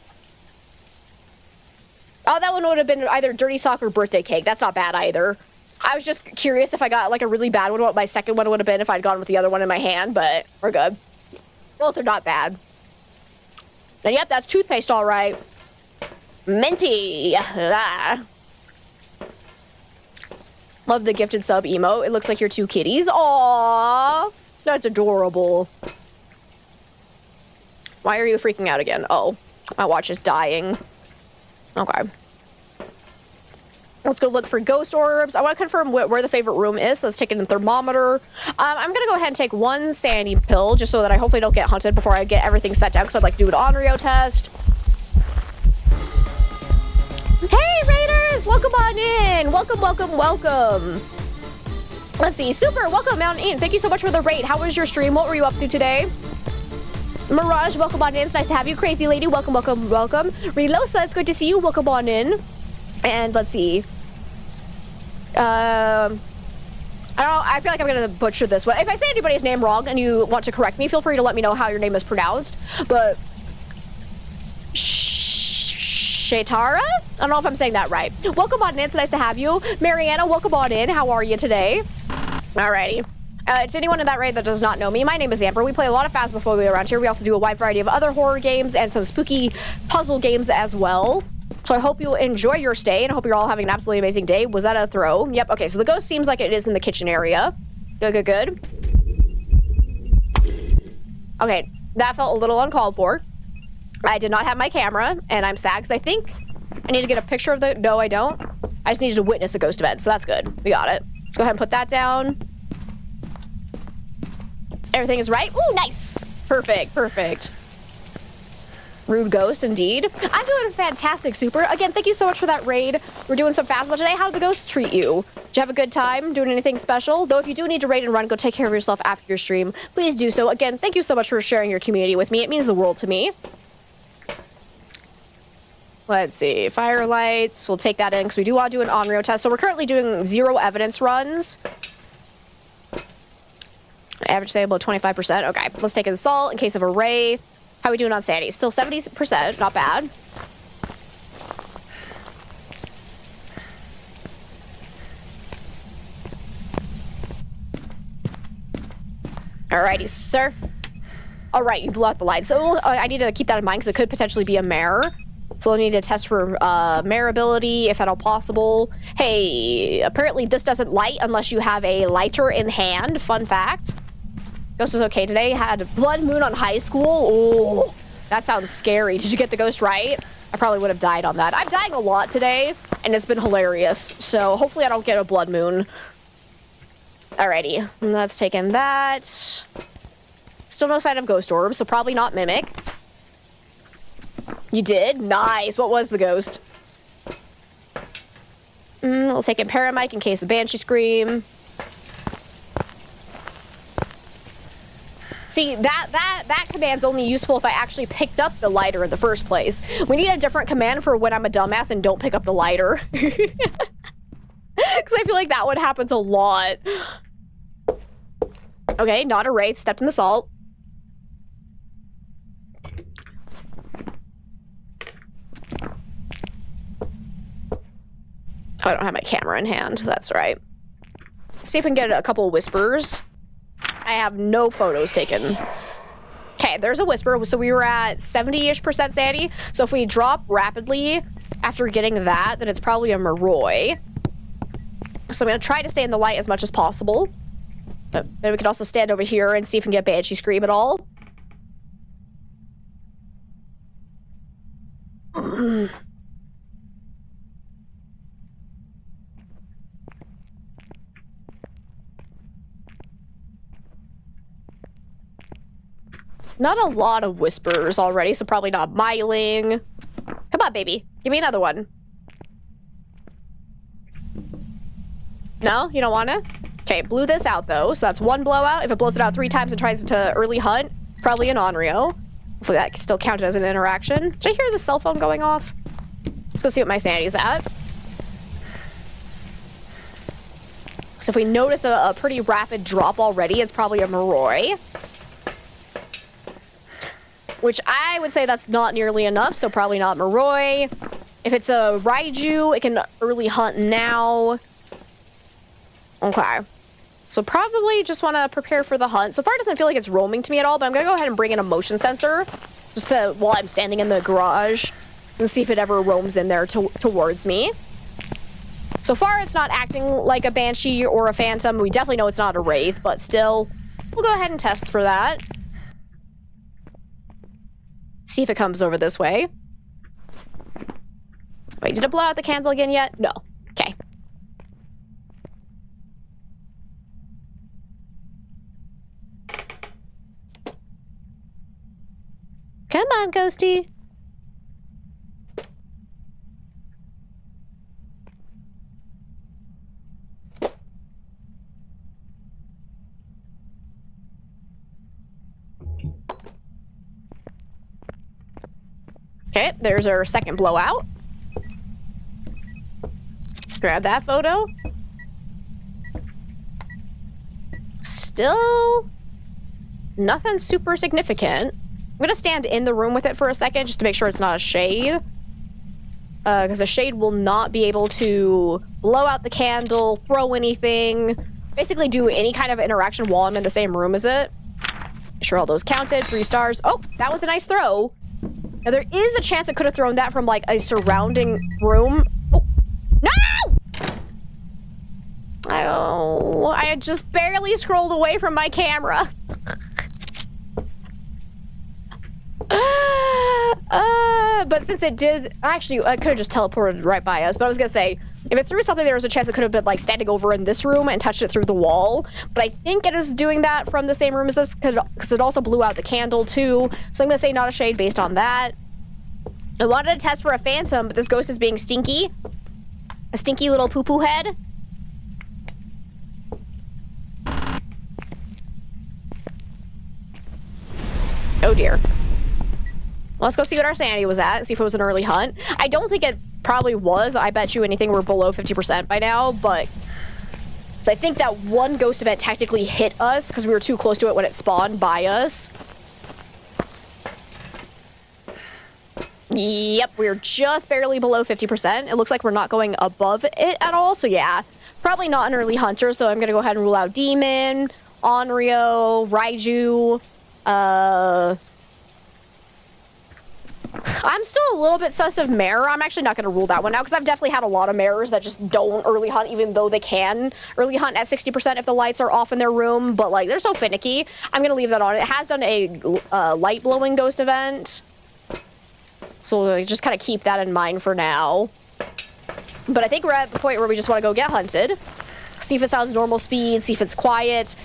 Oh, that one would have been either dirty sock or birthday cake. That's not bad either. I was just curious if I got like a really bad one, what my second one would have been if I'd gone with the other one in my hand, but we're good. Both are not bad. And yep, that's toothpaste all right. Minty! Ah. Love the gifted sub emo. It looks like your two kitties. Aww! That's adorable. Why are you freaking out again? Oh, my watch is dying. Okay. Let's go look for ghost orbs. I want to confirm where the favorite room is. So let's take it in thermometer. I'm going to go ahead and take one sanity pill just so that I hopefully don't get hunted before I get everything set down because I'd like to do an Onryo test. Hey, Raiders! Welcome on in! Welcome, welcome, welcome. Let's see. Super, welcome, Mountain Ian. Thank you so much for the raid. How was your stream? What were you up to today? Mirage, welcome on in. It's nice to have you. Crazy Lady, welcome, welcome, welcome. Relosa, it's good to see you. Welcome on in. And let's see. I don't know. I feel like I'm gonna butcher this one. If I say anybody's name wrong and you want to correct me, feel free to let me know how your name is pronounced. But Shatara? I don't know if I'm saying that right. Welcome on in. It's nice to have you. Mariana, welcome on in. How are you today? Alrighty. To anyone in that raid that does not know me, my name is Amber. We play a lot of Phasmophobia around here. We also do a wide variety of other horror games and some spooky puzzle games as well. So I hope you enjoy your stay and I hope you're all having an absolutely amazing day. Was that a throw? Yep. Okay, so the ghost seems like it is in the kitchen area. Good, good, good. Okay, that felt a little uncalled for. I did not have my camera and I'm sad because I think I need to get a picture of the... No, I don't. I just needed to witness a ghost event, so that's good. We got it. Let's go ahead and put that down. Everything is right. Ooh, nice. Perfect, perfect. Rude ghost, indeed. I'm doing fantastic, Super. Again, thank you so much for that raid. We're doing some Phasmo today. How did the ghosts treat you? Did you have a good time doing anything special? Though if you do need to raid and run, go take care of yourself after your stream. Please do so. Again, thank you so much for sharing your community with me. It means the world to me. Let's see. Firelights. We'll take that in because we do want to do an Onryo test. So we're currently doing 0 evidence runs. Average say about 25%. Okay, let's take in salt in case of a wraith. How are we doing on sanity? Still 70%, not bad. Alrighty, sir. Alright, you blew out the light. So I need to keep that in mind because it could potentially be a mare. So we'll need to test for mare ability, if at all possible. Hey, apparently this doesn't light unless you have a lighter in hand. Fun fact. Ghost was okay today. Had blood moon on high school. Oh, that sounds scary. Did you get the ghost right? I probably would have died on that. I'm dying a lot today, and it's been hilarious. So hopefully I don't get a blood moon. Alrighty, let's take in that. Still no sign of ghost orbs, so probably not mimic. You did? Nice. What was the ghost? We'll take in Paramic in case of Banshee Scream. See, that command's only useful if I actually picked up the lighter in the first place. We need a different command for when I'm a dumbass and don't pick up the lighter. Because I feel like that one happens a lot. Okay, not a wraith. Stepped in the salt. Oh, I don't have my camera in hand. That's right. Let's see if we can get a couple of whispers. I have no photos taken. Okay, there's a whisper. So we were at 70-ish% sanity. So if we drop rapidly after getting that, then it's probably a Moroi. So I'm going to try to stay in the light as much as possible. But maybe we can also stand over here and see if we can get Banshee Scream at all. Not a lot of whispers already, so probably not miling. Come on, baby. Give me another one. No? You don't want to? Okay, blew this out, though, so that's one blowout. If it blows it out 3 times and tries to early hunt, probably an Onryo. Hopefully that can still count as an interaction. Did I hear the cell phone going off? Let's go see what my sanity's at. So if we notice a pretty rapid drop already, it's probably a Moroi. Which I would say that's not nearly enough, so probably not Moroi. If it's a Raiju, it can early hunt now. Okay. So probably just want to prepare for the hunt. So far it doesn't feel like it's roaming to me at all, but I'm going to go ahead and bring in a motion sensor just to while I'm standing in the garage. and see if it ever roams in there towards me. So far, it's not acting like a banshee or a phantom. We definitely know it's not a wraith, but still, we'll go ahead and test for that. See if it comes over this way. Wait, did it blow out the candle again yet? No. Okay. Come on, Ghosty. Okay, there's our second blowout. Grab that photo. Still nothing super significant. I'm gonna stand in the room with it for a second just to make sure it's not a shade. Because a shade will not be able to blow out the candle, throw anything, basically do any kind of interaction while I'm in the same room as it. Make sure all those counted, 3 stars. Oh, that was a nice throw. Now, there is a chance it could have thrown that from, like, a surrounding room. Oh, no! Oh, I had just barely scrolled away from my camera. But since it did, actually, I could have just teleported right by us, but I was gonna say, if it threw something, there was a chance it could have been, like, standing over in this room and touched it through the wall. But I think it is doing that from the same room as this, because it also blew out the candle, too. So I'm gonna say not a shade based on that. I wanted to test for a phantom, but this ghost is being stinky. A stinky little poo-poo head. Oh, dear. Let's go see what our sanity was at, see if it was an early hunt. I don't think it probably was. I bet you anything we're below 50% by now, but so I think that one ghost event technically hit us because we were too close to it when it spawned by us. Yep, we're just barely below 50%. It looks like we're not going above it at all, so yeah, probably not an early hunter, so I'm gonna go ahead and rule out Demon, Onryo, Raiju, I'm still a little bit sus of Mare. I'm actually not going to rule that one out because I've definitely had a lot of Mares that just don't early hunt, even though they can early hunt at 60% if the lights are off in their room. But, like, they're so finicky. I'm going to leave that on. It has done a light-blowing ghost event. So just kind of keep that in mind for now. But I think we're at the point where we just want to go get hunted. See if it sounds normal speed, see if it's quiet.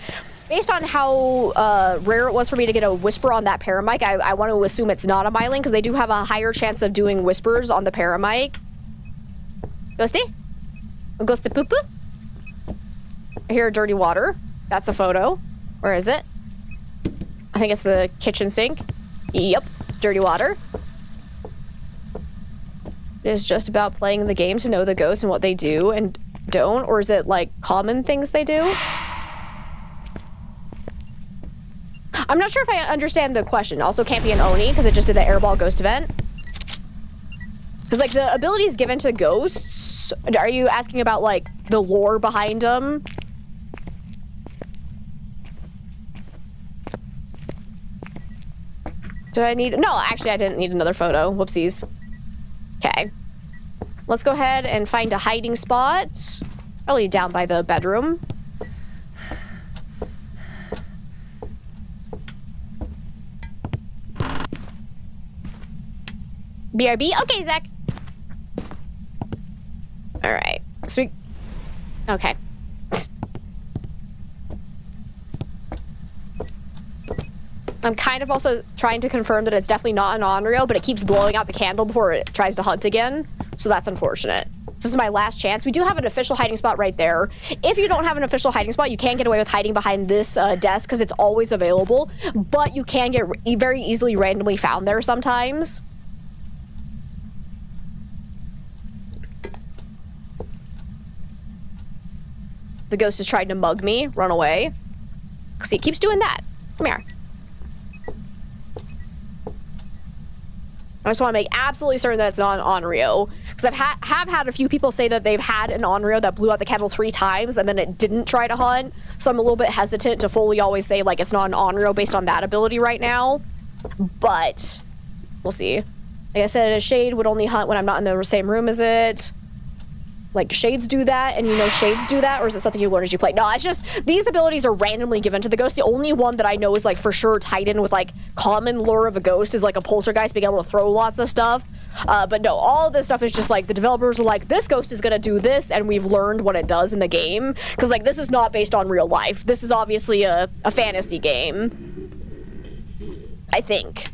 Based on how rare it was for me to get a whisper on that paramic, I want to assume it's not a myling because they do have a higher chance of doing whispers on the paramic. Ghosty? Ghosty poo poo? I hear dirty water. That's a photo. Where is it? I think it's the kitchen sink. Yep, dirty water. It is just about playing the game to know the ghosts and what they do and don't, or is it like common things they do? I'm not sure if I understand the question. Also can't be an Oni because it just did the airball ghost event. Because like the abilities given to ghosts, are you asking about like the lore behind them? Do I need, no, actually I didn't need another photo. Whoopsies. Okay. Let's go ahead and find a hiding spot. Probably down by the bedroom. BRB? Okay, Zach. All right. So we... Okay. I'm kind of also trying to confirm that it's definitely not an Onryo, but it keeps blowing out the candle before it tries to hunt again. So that's unfortunate. This is my last chance. We do have an official hiding spot right there. If you don't have an official hiding spot, you can get away with hiding behind this desk because it's always available, but you can get very easily randomly found there sometimes. The ghost is trying to mug me, run away. See, it keeps doing that. Come here. I just want to make absolutely certain that it's not an Onryo. Because I have had a few people say that they've had an Onryo that blew out the candle 3 times and then it didn't try to hunt. So I'm a little bit hesitant to fully always say, like, it's not an Onryo based on that ability right now. But we'll see. Like I said, a shade would only hunt when I'm not in the same room as it. Like, shades do that, and you know shades do that, or is it something you learn as you play? No, it's just, these abilities are randomly given to the ghost. The only one that I know is, like, for sure tied in with, like, common lore of a ghost is, like, a poltergeist being able to throw lots of stuff. But no, all of this stuff is just, like, the developers are like, this ghost is gonna do this, and we've learned what it does in the game. Because, like, this is not based on real life. This is obviously a fantasy game. I think.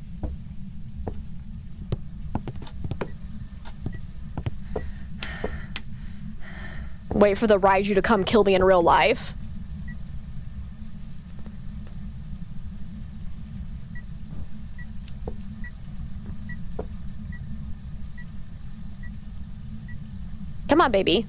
Wait for the Raiju to come kill me in real life. Come on, baby.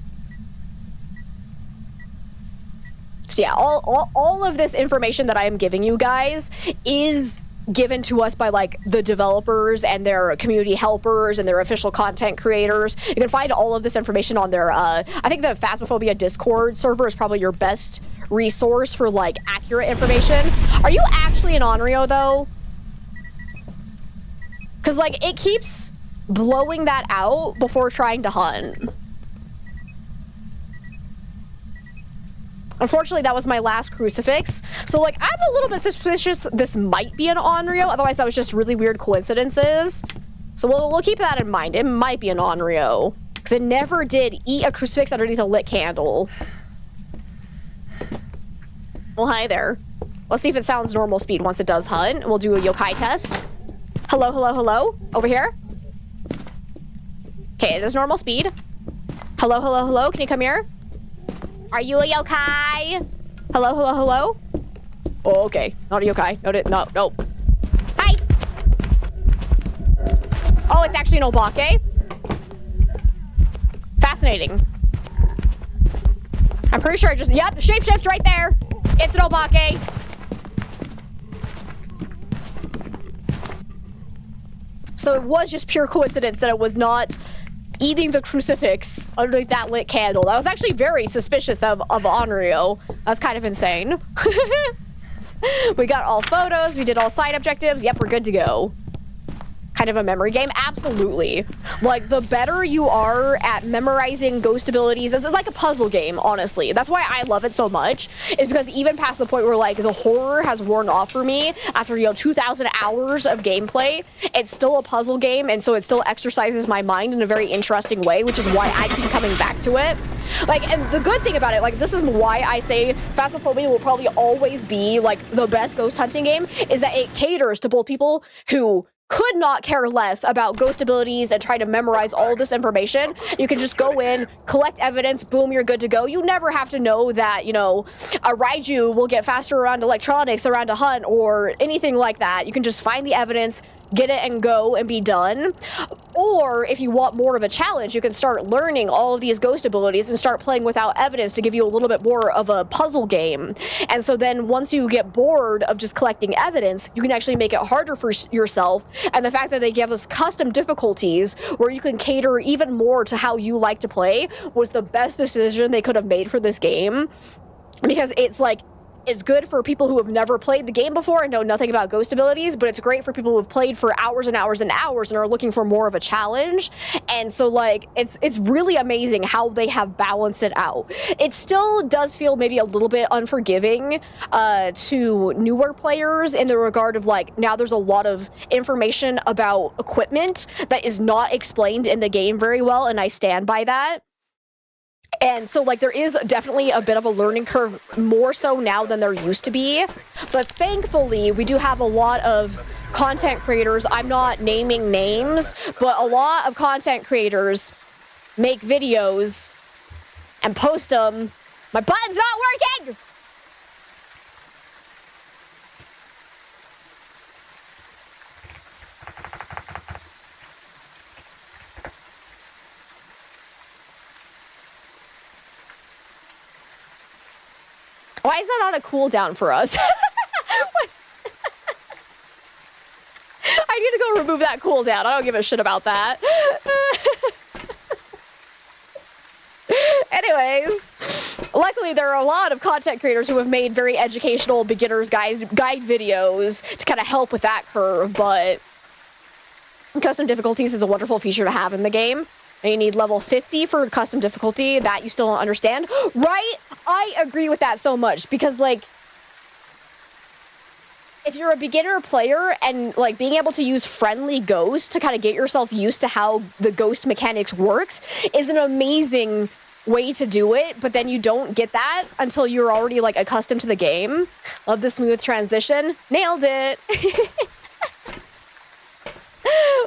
So yeah, all of this information that I am giving you guys is given to us by like the developers and their community helpers and their official content creators. You can find all of this information on their I think the Phasmophobia Discord server is probably your best resource for like accurate information. Are you actually an Onryo though? Because like it keeps blowing that out before trying to hunt. Unfortunately, that was my last crucifix. So, like, I'm a little bit suspicious this might be an Onryo. Otherwise, that was just really weird coincidences. So, we'll keep that in mind. It might be an Onryo. Because it never did eat a crucifix underneath a lit candle. Well, hi there. Let's see if it sounds normal speed once it does hunt. We'll do a yokai test. Hello, hello, hello. Over here. Okay, it is normal speed. Hello, hello, hello. Can you come here? Are you a yokai? Hello, hello, hello? Oh, okay. Not a yokai. No. Hi! Oh, it's actually an obake? Fascinating. I'm pretty sure I just... Yep, shapeshift right there. It's an obake. So it was just pure coincidence that it was not eating the crucifix underneath that lit candle. That was actually very suspicious of Onryo. That's kind of insane. We got all photos. We did all side objectives. Yep, we're good to go. Kind of a memory game? Absolutely. Like, the better you are at memorizing ghost abilities, it's like a puzzle game, honestly. That's why I love it so much, is because even past the point where, like, the horror has worn off for me after, you know, 2,000 hours of gameplay, it's still a puzzle game, and so it still exercises my mind in a very interesting way, which is why I keep coming back to it. Like, and the good thing about it, like, this is why I say Phasmophobia will probably always be, like, the best ghost hunting game, is that it caters to both people who could not care less about ghost abilities and try to memorize all this information. You can just go in, collect evidence, boom, you're good to go. You never have to know that, you know, a Raiju will get faster around electronics, around a hunt, or anything like that. You can just find the evidence, get it and go and be done. Or if you want more of a challenge, you can start learning all of these ghost abilities and start playing without evidence to give you a little bit more of a puzzle game. And so then once you get bored of just collecting evidence, you can actually make it harder for yourself. And the fact that they give us custom difficulties where you can cater even more to how you like to play was the best decision they could have made for this game. Because it's like, it's good for people who have never played the game before and know nothing about ghost abilities, but it's great for people who have played for hours and hours and hours and are looking for more of a challenge. And so, like, it's really amazing how they have balanced it out. It still does feel maybe a little bit unforgiving to newer players in the regard of, like, now there's a lot of information about equipment that is not explained in the game very well, and I stand by that. And so, like, there is definitely a bit of a learning curve, more so now than there used to be. But thankfully, we do have a lot of content creators. I'm not naming names, but a lot of content creators make videos and post them. My button's not working! Why is that on a cooldown for us? I need to go remove that cooldown. I don't give a shit about that. Anyways, luckily there are a lot of content creators who have made very educational beginners guide videos to kind of help with that curve, but Custom difficulties is a wonderful feature to have in the game. And you need level 50 for custom difficulty. That you still don't understand. Right? I agree with that so much. Because, like, if you're a beginner player and, like, being able to use friendly ghosts to kind of get yourself used to how the ghost mechanics works is an amazing way to do it, but then you don't get that until you're already, like, accustomed to the game. Love the smooth transition. Nailed it.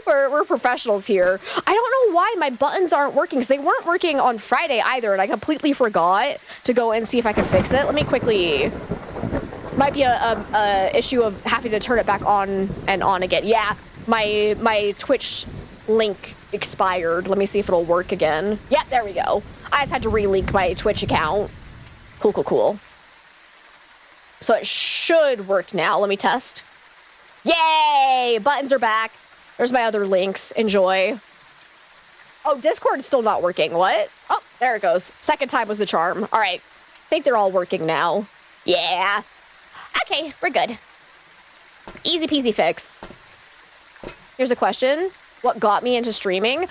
We're professionals here. I don't know why my buttons aren't working, because they weren't working on Friday either, and I completely forgot to go and see if I could fix it. Let me quickly... Might be a issue of having to turn it back on and on again. Yeah, my Twitch link expired. Let me see if it'll work again. Yeah, there we go. I just had to relink my Twitch account. Cool. So it should work now. Let me test. Yay! Buttons are back. There's my other links. Enjoy. Oh, Discord's still not working. What? Oh, there it goes. Second time was the charm. All right. I think they're all working now. Yeah. Okay, we're good. Easy peasy fix. Here's a question. What got me into streaming?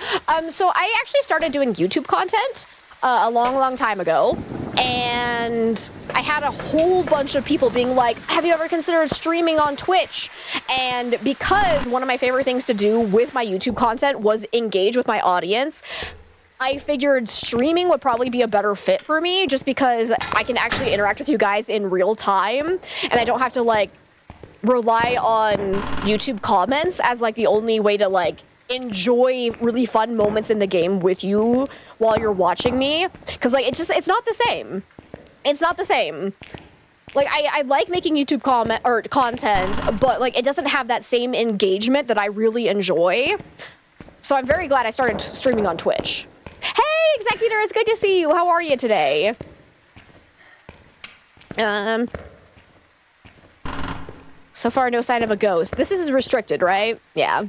So I actually started doing YouTube content a long time ago. And I had a whole bunch of people being like, have you ever considered streaming on Twitch? And because one of my favorite things to do with my YouTube content was engage with my audience, I figured streaming would probably be a better fit for me just because I can actually interact with you guys in real time and I don't have to, like, rely on YouTube comments as, like, the only way to, like, enjoy really fun moments in the game with you while you're watching me. Because, like, it's not the same. It's not the same. Like, I like making YouTube content, but, like, it doesn't have that same engagement that I really enjoy. So I'm very glad I started streaming on Twitch. Hey, Executor, it's good to see you. How are you today? So far, no sign of a ghost. This is restricted, right? Yeah.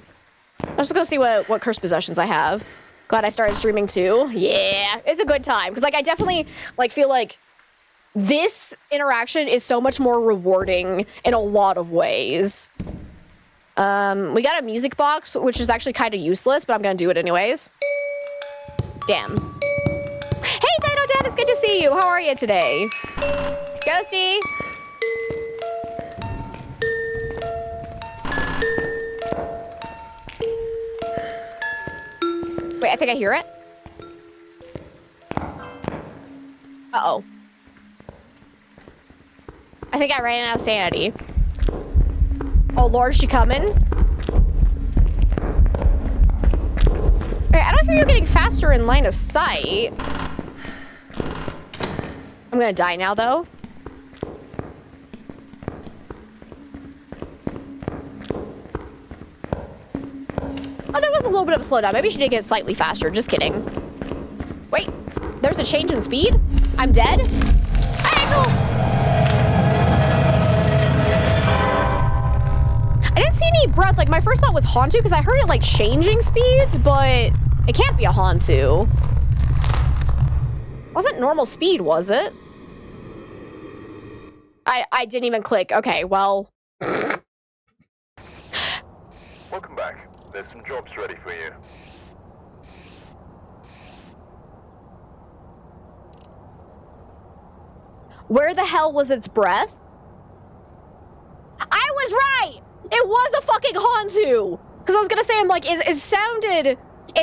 Let's just go see what cursed possessions I have. Glad I started streaming too. Yeah, it's a good time. Because, like, I definitely, like, feel like this interaction is so much more rewarding in a lot of ways. We got a music box, which is actually kind of useless, but I'm going to do it anyways. Damn. Hey, Dino Dad, it's good to see you. How are you today? Ghosty. Wait, I think I hear it. Uh-oh. I think I ran out of sanity. Oh, Lord, she coming? I don't hear you getting faster in line of sight. I'm gonna die now, though. Oh, there was a little bit of a slowdown. Maybe she did get slightly faster. Just kidding. Wait, there's a change in speed? I'm dead? Hey, cool. I didn't see any breath. Like, my first thought was Hantu because I heard it, like, changing speeds, but it can't be a Hantu. Wasn't normal speed, was it? I didn't even click. Okay, well. Welcome back. There's some jobs ready for you. Where the hell was its breath? I was right! It was a fucking Hantu! Because I was gonna say, I'm like, it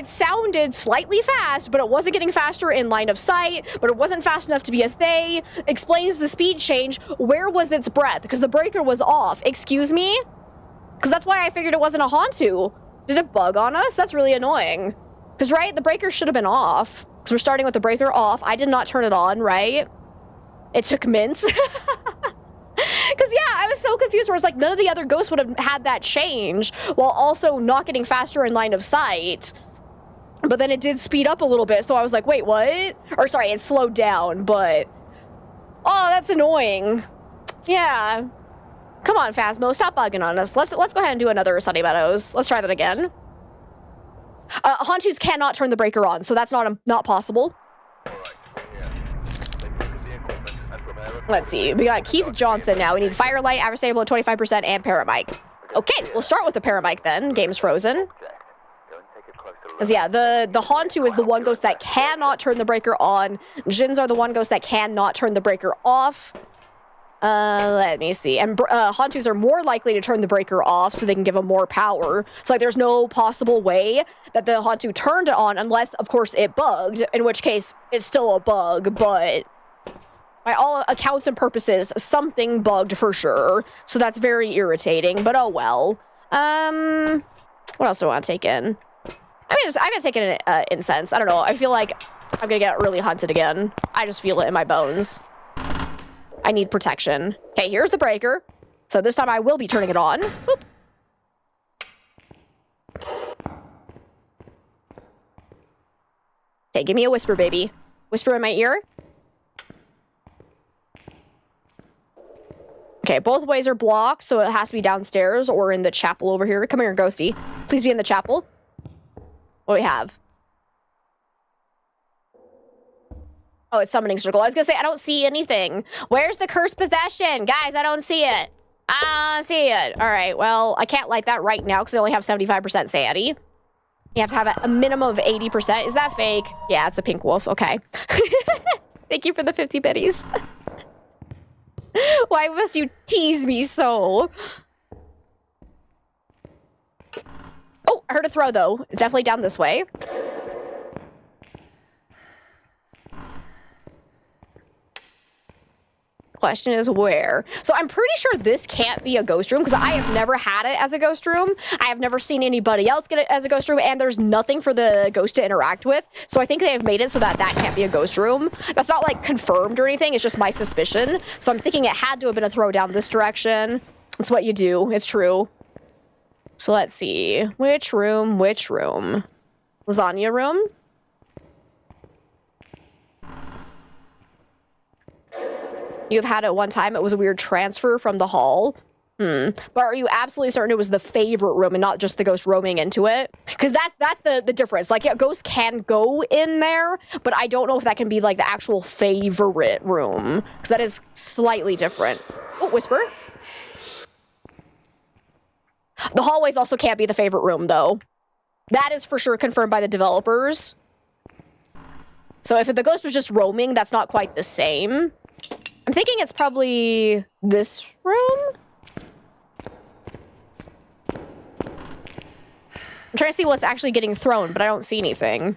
sounded slightly fast, but it wasn't getting faster in line of sight, but it wasn't fast enough to be a Thay. Explains the speed change. Where was its breath? Because the breaker was off. Excuse me? Because that's why I figured it wasn't a Hantu. Did it bug on us? That's really annoying. Because, right, the breaker should have been off. Because we're starting with the breaker off. I did not turn it on, right? It took mints. Because, yeah, I was so confused where it's like none of the other ghosts would have had that change while also not getting faster in line of sight. But then it did speed up a little bit, so I was like, wait, what? Or, sorry, it slowed down, but... Oh, that's annoying. Yeah. Come on, Phasmo, stop bugging on us. Let's go ahead and do another Sunny Meadows. Let's try that again. Hantus cannot turn the breaker on, so that's not possible. Let's see. We got Keith Johnson now. We need Firelight, Average Stable at 25%, and Paramic. Okay, we'll start with the Paramic then. Game's frozen. Because, yeah, the Hantu is the one ghost that cannot turn the breaker on. Jinns are the one ghost that cannot turn the breaker off. Let me see. And Hantus are more likely to turn the breaker off so they can give them more power. So, like, there's no possible way that the Hantu turned it on unless, of course, it bugged, in which case it's still a bug, but by all accounts and purposes, something bugged for sure. So that's very irritating, but oh well. What else do I want to take in? I'm gonna take in incense. I don't know. I feel like I'm gonna get really hunted again. I just feel it in my bones. I need protection. Okay, here's the breaker. So this time I will be turning it on. Boop. Okay, give me a whisper, baby. Whisper in my ear. Okay, both ways are blocked, so it has to be downstairs or in the chapel over here. Come here, ghosty. Please be in the chapel. What do we have? Oh, it's summoning circle. I was gonna say, I don't see anything. Where's the cursed possession? Guys, I don't see it. I don't see it. All right, well, I can't light that right now because I only have 75% sanity. You have to have a minimum of 80%. Is that fake? Yeah, it's a pink wolf. Okay. Thank you for the 50 biddies. Why must you tease me so? Oh, I heard a throw, though. Definitely down this way. Question is where? So I'm pretty sure this can't be a ghost room because I have never had it as a ghost room. I have never seen anybody else get it as a ghost room, and there's nothing for the ghost to interact with. So I think they have made it so that that can't be a ghost room. That's not like confirmed or anything. It's just my suspicion. So I'm thinking it had to have been a throw down this direction. That's what you do. It's true. So let's see. Which room? Which room? Lasagna room? You've had it one time. It was a weird transfer from the hall. But are you absolutely certain it was the favorite room and not just the ghost roaming into it? Because that's the difference. Like, yeah, ghosts can go in there, but I don't know if that can be like the actual favorite room. Because that is slightly different. Oh, whisper. The hallways also can't be the favorite room, though. That is for sure confirmed by the developers. So if the ghost was just roaming, that's not quite the same. I'm thinking it's probably this room? I'm trying to see what's actually getting thrown, but I don't see anything.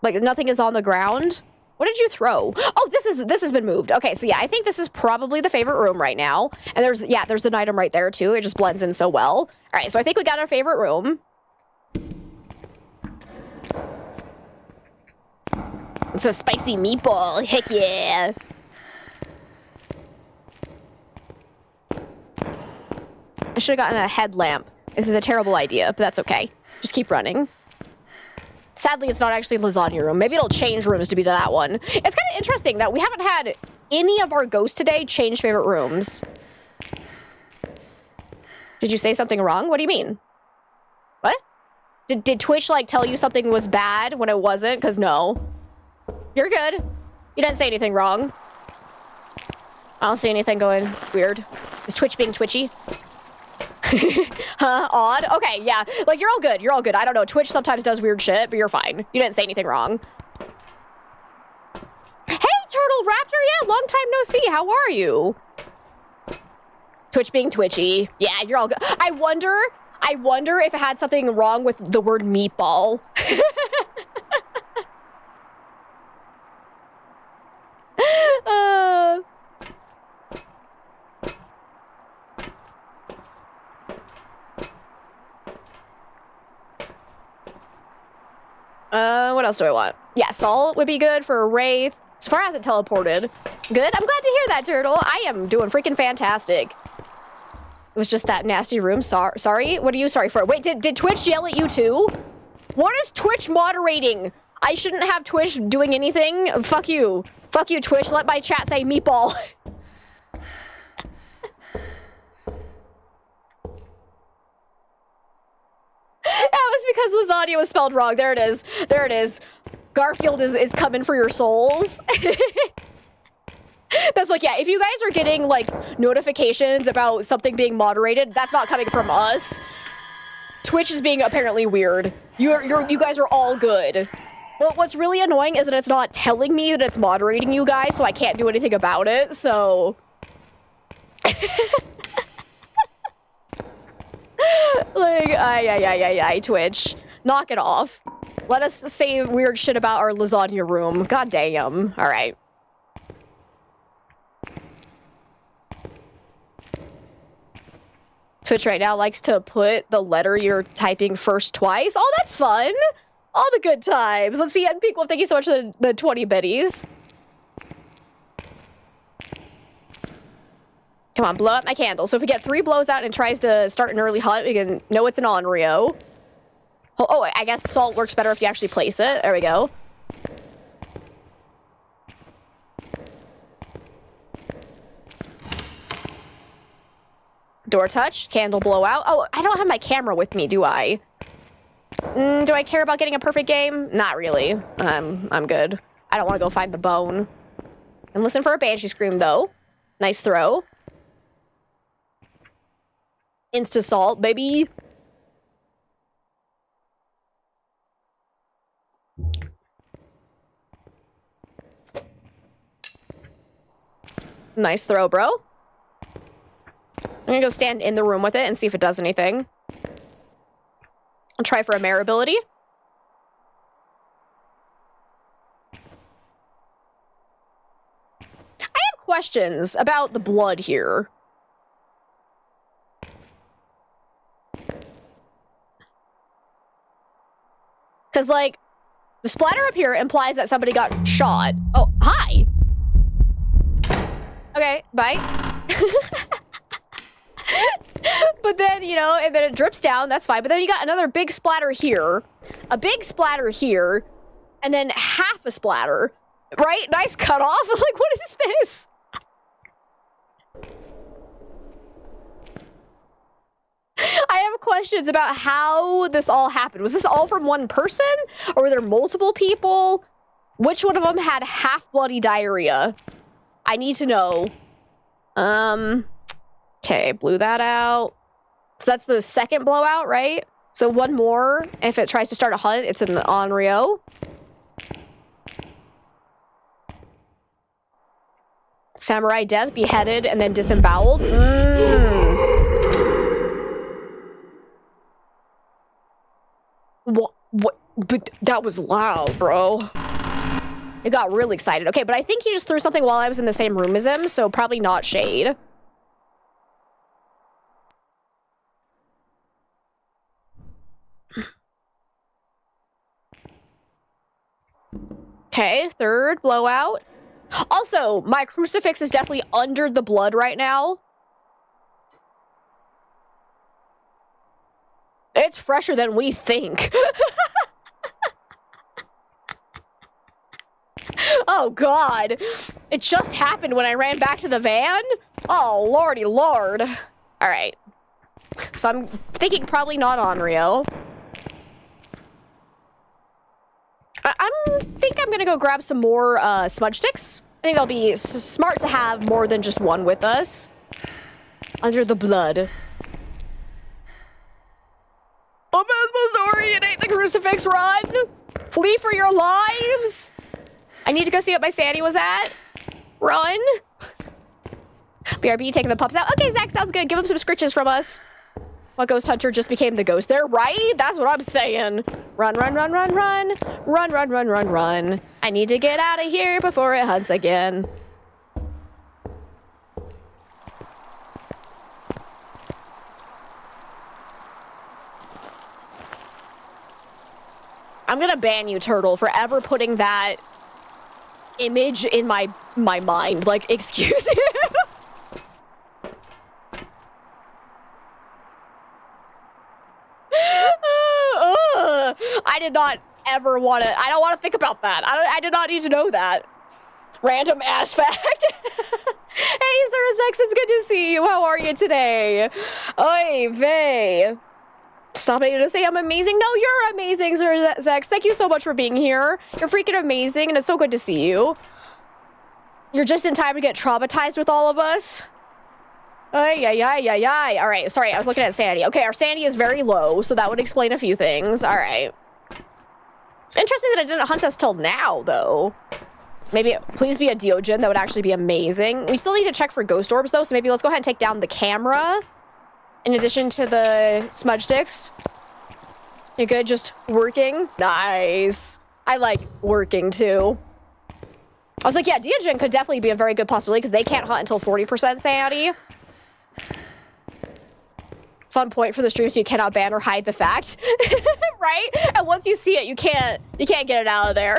Like, nothing is on the ground? What did you throw? Oh, this has been moved. Okay, so yeah, I think this is probably the favorite room right now. And there's an item right there too. It just blends in so well. All right, so I think we got our favorite room. It's a spicy meatball. Heck yeah. I should have gotten a headlamp. This is a terrible idea, but that's okay. Just keep running. Sadly, it's not actually lasagna room. Maybe it'll change rooms to be to that one. It's kind of interesting that we haven't had any of our ghosts today change favorite rooms. Did you say something wrong? What do you mean? What? Did Twitch, like, tell you something was bad when it wasn't? Because no. You're good. You didn't say anything wrong. I don't see anything going weird. Is Twitch being twitchy? Huh? Odd? Okay, yeah. Like, you're all good. You're all good. I don't know. Twitch sometimes does weird shit, but you're fine. You didn't say anything wrong. Hey, Turtle Raptor! Yeah, long time no see. How are you? Twitch being twitchy. Yeah, you're all good. I wonder if it had something wrong with the word meatball. What else do I want? Yeah, salt would be good for a wraith. As far as it teleported. Good. I'm glad to hear that, Turtle. I am doing freaking fantastic. It was just that nasty room. Sorry? What are you sorry for? Wait, did Twitch yell at you too? What is Twitch moderating? I shouldn't have Twitch doing anything. Fuck you. Fuck you, Twitch. Let my chat say meatball. That was because lasagna was spelled wrong. There it is. There it is. Garfield is coming for your souls. That's like, yeah, if you guys are getting, like, notifications about something being moderated, that's not coming from us. Twitch is being apparently weird. You guys are all good. Well, what's really annoying is that it's not telling me that it's moderating you guys, so I can't do anything about it, so... Like, ay, Twitch. Knock it off. Let us say weird shit about our lasagna room. God damn. Alright. Twitch right now likes to put the letter you're typing first twice. Oh, that's fun. All the good times. Let's see, Peak Wolf, thank you so much for the 20 biddies. Come on, blow up my candle. So if we get 3 blows out and it tries to start an early hunt, we can know it's an Onryo. Oh, I guess salt works better if you actually place it. There we go. Door touch, candle blow out. Oh, I don't have my camera with me, do I? Do I care about getting a perfect game? Not really. I'm good. I don't want to go find the bone. And listen for a banshee scream, though. Nice throw. Insta-salt, baby. Nice throw, bro. I'm gonna go stand in the room with it and see if it does anything. I'll try for a mare ability. I have questions about the blood here. Because, like, the splatter up here implies that somebody got shot. Oh, hi! Okay, bye. But then, you know, and then it drips down, that's fine. But then you got another big splatter here, a big splatter here, and then half a splatter, right? Nice cut off. Like, what is this? I have questions about how this all happened. Was this all from one person? Or were there multiple people? Which one of them had half bloody diarrhea? I need to know. Okay, blew that out. So that's the second blowout, right? So one more, and if it tries to start a hunt, it's an Onryo. Samurai death, beheaded, and then disemboweled. What? But that was loud, bro. It got really excited. Okay, but I think he just threw something while I was in the same room as him, so probably not shade. Okay, third blowout. Also, my crucifix is definitely under the blood right now. It's fresher than we think. Oh, God. It just happened when I ran back to the van? Oh, lordy lord. All right. So I'm thinking probably not Onryo. I think I'm gonna go grab some more smudge sticks. I think that'll be smart to have more than just one with us. Under the blood. Phasmophobia, orientate the crucifix, run! Flee for your lives! I need to go see what my sanity was at. Run! BRB taking the pups out. Okay, Zach, sounds good. Give him some scritches from us. What ghost hunter just became the ghost there, right? That's what I'm saying. Run, run, run, run, run. Run, run, run, run, run. I need to get out of here before it hunts again. I'm gonna ban you, Turtle, for ever putting that image in my mind. Like, excuse me. I did not ever want to. I don't want to think about that. I did not need to know that. Random ass fact. Hey, Zerzex, it's good to see you. How are you today? Oy vey. Stop it to say I'm amazing. No, you're amazing, Zerzex. Thank you so much for being here. You're freaking amazing, and it's so good to see you. You're just in time to get traumatized with all of us. Ay, ay, ay, ay, ay. All right, sorry, I was looking at sanity. Okay, our sanity is very low, so that would explain a few things. All right. It's interesting that it didn't hunt us till now, though. Maybe, please be a Diogen. That would actually be amazing. We still need to check for ghost orbs, though, so maybe let's go ahead and take down the camera in addition to the smudge sticks. You're good, just working? Nice. I like working, too. I was like, yeah, Diogen could definitely be a very good possibility because they can't hunt until 40% sanity. It's on point for the stream, so you cannot ban or hide the fact, right? And once you see it, you can't get it out of there.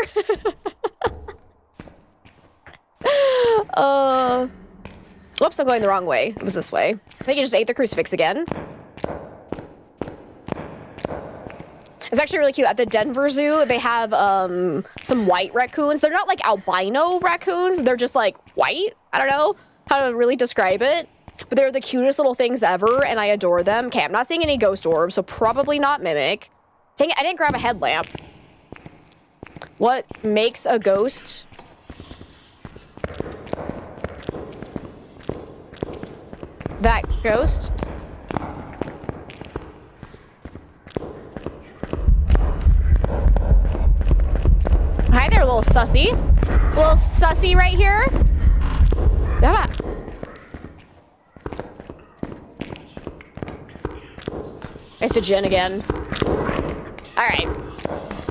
Whoops, I'm going the wrong way. It was this way. I think you just ate the crucifix again. It's actually really cute. At the Denver Zoo, they have some white raccoons. They're not like albino raccoons. They're just like white. I don't know how to really describe it. But they're the cutest little things ever, and I adore them. Okay, I'm not seeing any ghost orbs, so probably not Mimic. Dang it, I didn't grab a headlamp. What makes a ghost? That ghost? Hi there, little sussy. Little sussy right here. Come on. It's a Jinn again. All right.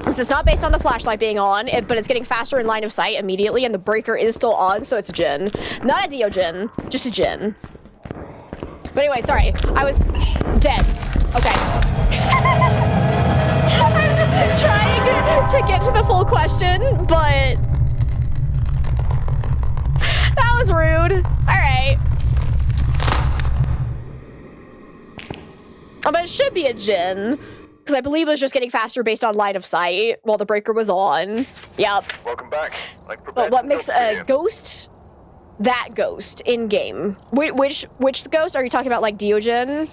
This is not based on the flashlight being on, but it's getting faster in line of sight immediately, and the breaker is still on, so it's a Jinn. Not a Diogen, just a Jinn. But anyway, sorry. I was dead. Okay. I was trying to get to the full question, but that was rude. All right. But it should be a Jinn, because I believe it was just getting faster based on line of sight while the breaker was on. Yep. Welcome back. But what makes a ghost that ghost in game? Which ghost are you talking about? Like Diogen?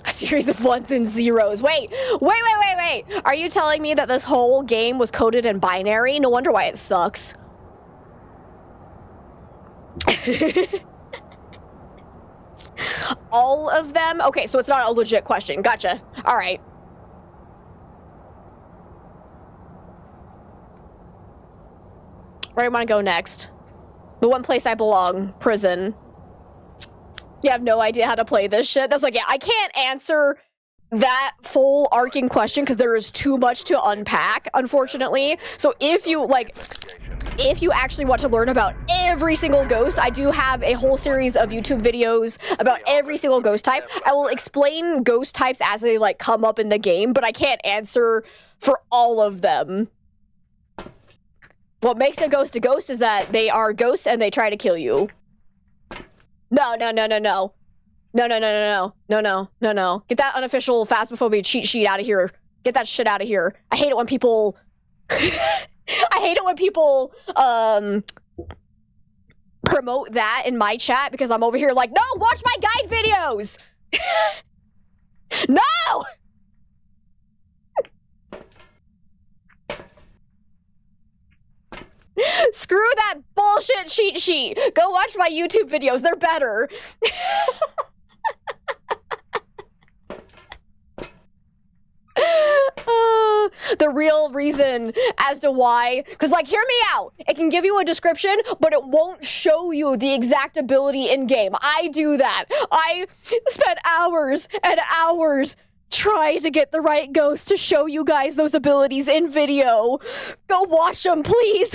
A series of ones and zeros. Wait. Are you telling me that this whole game was coded in binary? No wonder why it sucks. All of them? Okay, so it's not a legit question. Gotcha. All right. Where do I want to go next? The one place I belong. Prison. You have no idea how to play this shit? That's like, yeah, I can't answer that full arcing question because there is too much to unpack, unfortunately. So if you, like... If you actually want to learn about every single ghost, I do have a whole series of YouTube videos about every single ghost type. I will explain ghost types as they, like, come up in the game, but I can't answer for all of them. What makes a ghost is that they are ghosts and they try to kill you. No. No. Get that unofficial Phasmophobia cheat sheet out of here. Get that shit out of here. I hate it when people... I hate it when people promote that in my chat because I'm over here like, no, watch my guide videos. No. Screw that bullshit cheat sheet. Go watch my YouTube videos. They're better. The real reason as to why, because, like, hear me out. It can give you a description, but it won't show you the exact ability in game. I do that. I spent hours and hours trying to get the right ghost to show you guys those abilities in video. Go watch them, please.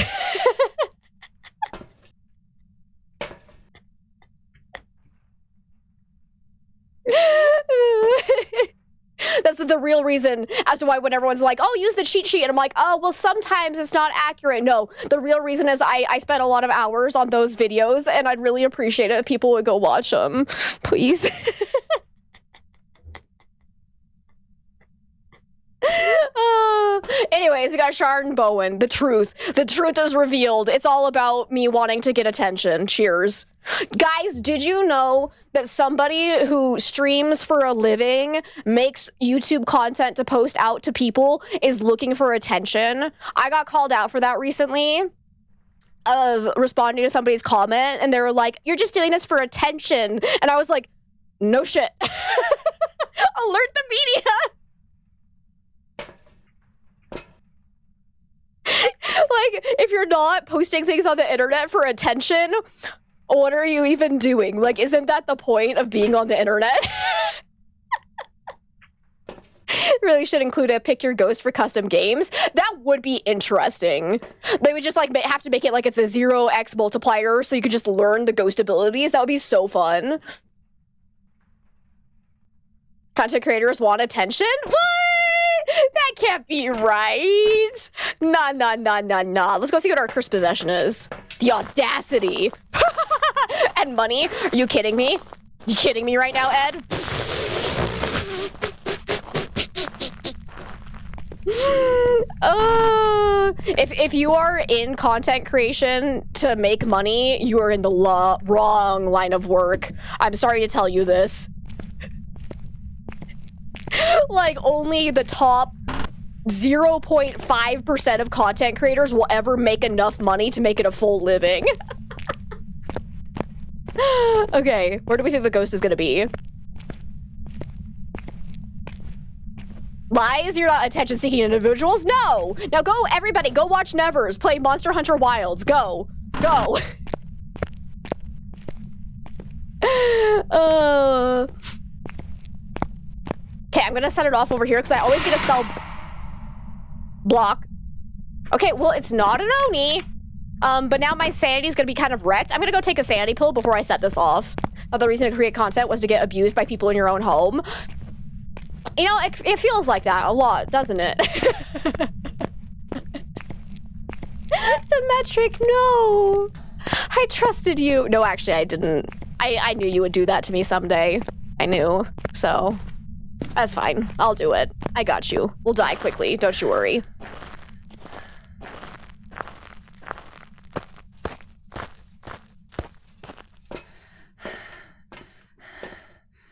That's the real reason as to why when everyone's like, oh, use the cheat sheet. And I'm like, oh, well, sometimes it's not accurate. No, the real reason is I spent a lot of hours on those videos and I'd really appreciate it if people would go watch them. Please. Anyways, we got Sharon Bowen. The truth. The truth is revealed. It's all about me wanting to get attention. Cheers. Guys, did you know that somebody who streams for a living, makes YouTube content to post out to people, is looking for attention? I got called out for that recently. of responding to somebody's comment, and they were like, "You're just doing this for attention," and I was like, "No shit." Alert the media. Like, if you're not posting things on the internet for attention, what are you even doing? Like, isn't that the point of being on the internet? Really should include a pick your ghost for custom games. That would be interesting. They would just like have to make it like it's a 0x multiplier so you could just learn the ghost abilities. That would be so fun. Content creators want attention? What? That can't be right. Nah. Let's go see what our cursed possession is. The audacity. And money? Are you kidding me? You kidding me right now, Ed? If you are in content creation to make money, you are in the wrong line of work. I'm sorry to tell you this. Like, only the top 0.5% of content creators will ever make enough money to make it a full living. Okay, where do we think the ghost is gonna be? Lies? You're not attention-seeking individuals? No! Now go, everybody, go watch Nevers play Monster Hunter Wilds. Go. Go. Okay, I'm gonna set it off over here because I always get a cell block. Okay, well, it's not an Oni. But now my sanity's gonna be kind of wrecked. I'm gonna go take a sanity pill before I set this off. Another reason to create content was to get abused by people in your own home. You know, it feels like that a lot, doesn't it? Demetric, no. I trusted you. No, actually, I didn't. I knew you would do that to me someday. I knew. So, that's fine. I'll do it. I got you. We'll die quickly. Don't you worry.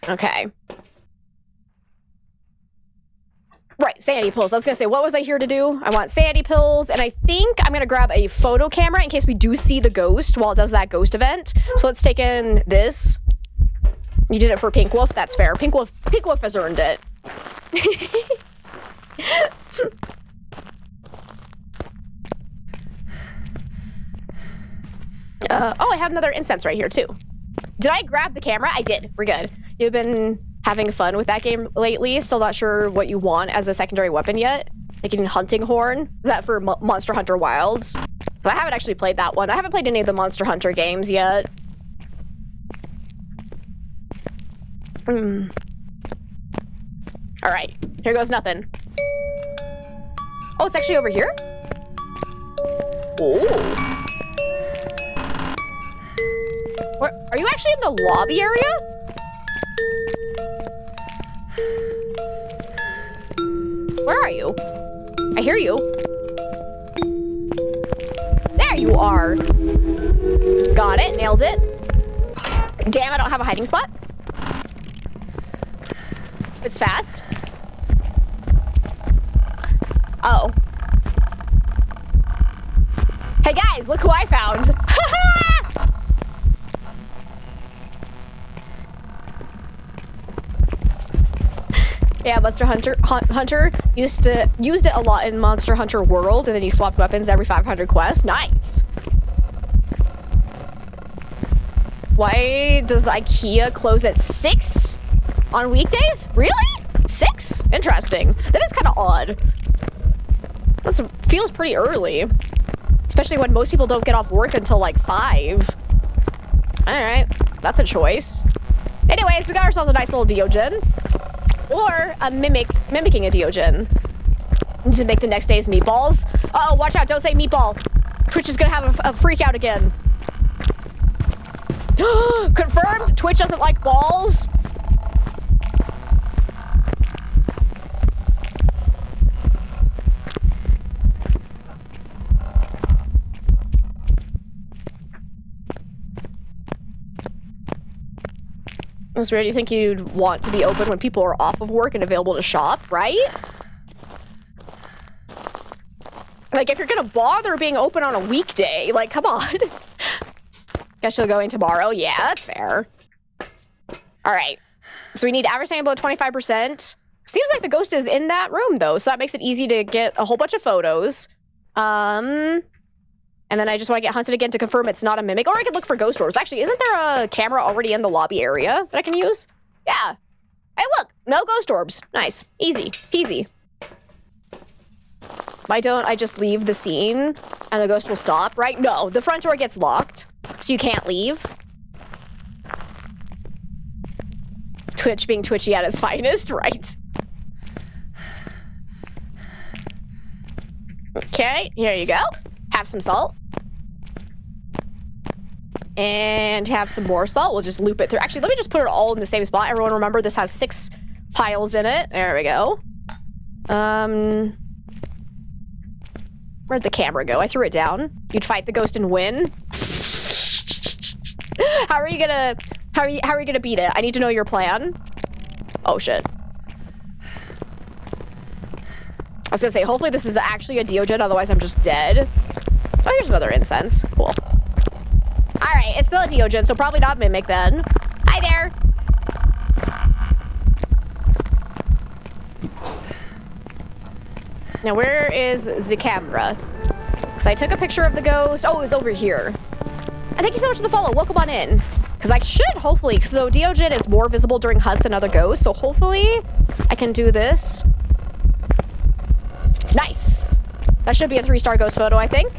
Okay. Right, sanity pills. I was gonna say, what was I here to do? I want sanity pills, and I think I'm gonna grab a photo camera in case we do see the ghost while it does that ghost event. So let's take in this. You did it for Pink Wolf? That's fair. Pink Wolf has earned it. Oh, I have another incense right here, too. Did I grab the camera? I did. We're good. You've been having fun with that game lately? Still not sure what you want as a secondary weapon yet? Making hunting horn? Is that for Monster Hunter Wilds? Because I haven't actually played that one. I haven't played any of the Monster Hunter games yet. Alright, here goes nothing. Oh, it's actually over here? Oh. Are you actually in the lobby area? Where are you? I hear you. There you are. Got it. Nailed it. Damn, I don't have a hiding spot. It's fast. Oh. Hey guys, look who I found. Yeah, Monster Hunter used it a lot in Monster Hunter World, and then you swapped weapons every 500 quests. Nice. Why does IKEA close at 6 on weekdays? Really? 6? Interesting. That is kind of odd. That feels pretty early, especially when most people don't get off work until like 5. All right, that's a choice. Anyways, we got ourselves a nice little Diogen. Or a mimicking a Diogen. To make the next day's meatballs. Uh-oh, watch out, don't say meatball. Twitch is gonna have a freak out again. Confirmed, Twitch doesn't like balls. That's weird. You think you'd want to be open when people are off of work and available to shop, right? Like, if you're gonna bother being open on a weekday, like, come on. Guess she'll go in tomorrow. Yeah, that's fair. All right. So we need average standing below 25%. Seems like the ghost is in that room, though, so that makes it easy to get a whole bunch of photos. And then I just want to get hunted again to confirm it's not a mimic. Or I could look for ghost orbs. Actually, isn't there a camera already in the lobby area that I can use? Yeah. Hey, look! No ghost orbs. Nice. Easy. Peasy. Why don't I just leave the scene and the ghost will stop, right? No, the front door gets locked, so you can't leave. Twitch being twitchy at its finest, right? Okay, here you go. Have some salt. And have some more salt. We'll just loop it through. Actually, let me just put it all in the same spot. Everyone remember this has 6 piles in it. There we go. Where'd the camera go? I threw it down. You'd fight the ghost and win. How are you gonna beat it? I need to know your plan. Oh shit. I was gonna say, hopefully this is actually a Deogen, otherwise I'm just dead. Oh, here's another incense. Cool. Alright, it's still a Deogen, so probably not Mimic then. Hi there! Now, where is the camera? Because I took a picture of the ghost. Oh, it was over here. And thank you so much for the follow. Welcome on in. Because I should, hopefully, because so Deogen is more visible during hunts than other ghosts, so hopefully I can do this. Nice! That should be a 3-star ghost photo, I think.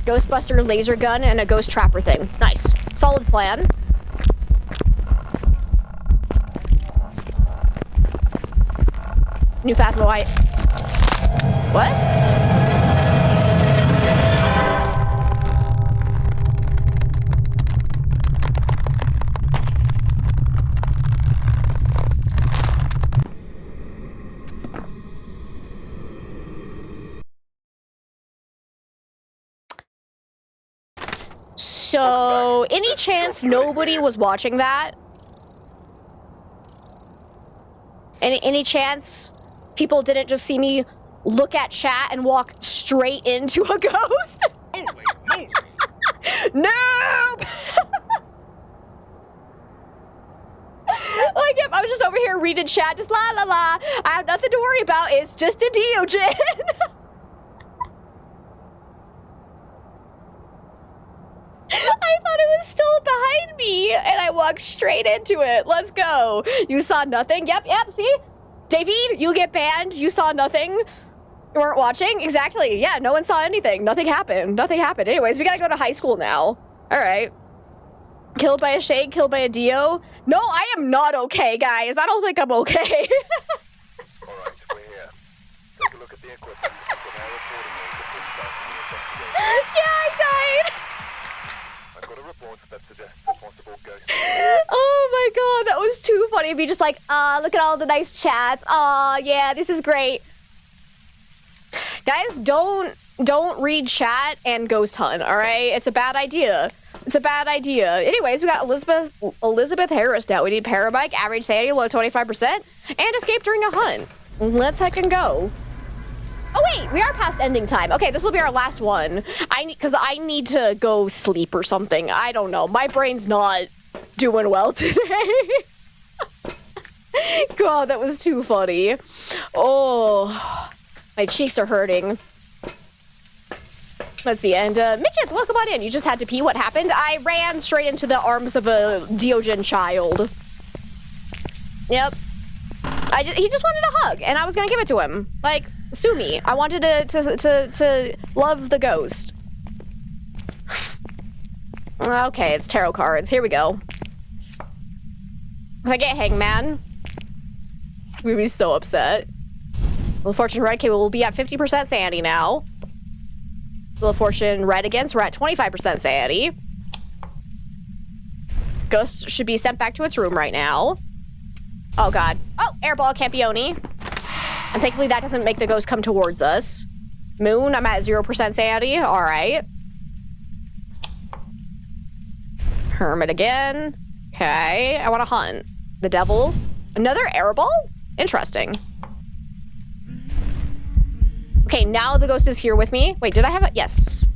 Ghostbuster laser gun and a ghost trapper thing. Nice. Solid plan. New Phasmo, what? So, any chance nobody was watching that? Any chance people didn't just see me look at chat and walk straight into a ghost? Nope! Like, if I was just over here reading chat, just la la la. I have nothing to worry about. It's just a Deogen. I thought it was still behind me, and I walked straight into it. Let's go. You saw nothing? Yep, see? David, you get banned. You saw nothing. You weren't watching? Exactly. Yeah, no one saw anything. Nothing happened. Nothing happened. Anyways, we gotta go to high school now. All right. Killed by a shade, killed by a Dio. No, I am not okay, guys. I don't think I'm okay. All right, we're here. Take a look at the equipment and prepare accordingly before starting the investigation. Yeah, I died. I've got a report that suggests a possible ghost. Oh my god, that was too funny. Be just like, look at all the nice chats. Yeah, this is great. Guys, don't read chat and ghost hunt, all right? It's a bad idea. It's a bad idea. Anyways, we got Elizabeth Harris now. We need Parabike, average sanity, below 25%, and escape during a hunt. Let's heck and go. Oh wait, we are past ending time. Okay, this will be our last one. Because I need to go sleep or something. I don't know. My brain's not doing well today. God, that was too funny. Oh, my cheeks are hurting. Let's see, and Midget, welcome on in. You just had to pee. What happened? I ran straight into the arms of a Deogen child. Yep. He just wanted a hug, and I was gonna give it to him. Like, sue me. I wanted to love the ghost. Okay, it's tarot cards. Here we go. If I get Hangman, we'd be so upset. Wheel of Fortune Red, okay, we'll be at 50% sanity now. Wheel of Fortune Red again, so we're at 25% sanity. Ghost should be sent back to its room right now. Oh god. Oh, airball Campione. And thankfully that doesn't make the ghost come towards us. Moon, I'm at 0% sanity. Alright. Hermit again. Okay, I want to hunt. The devil. Another airball? Interesting. Okay, now the ghost is here with me. Wait, did I have it? Yes.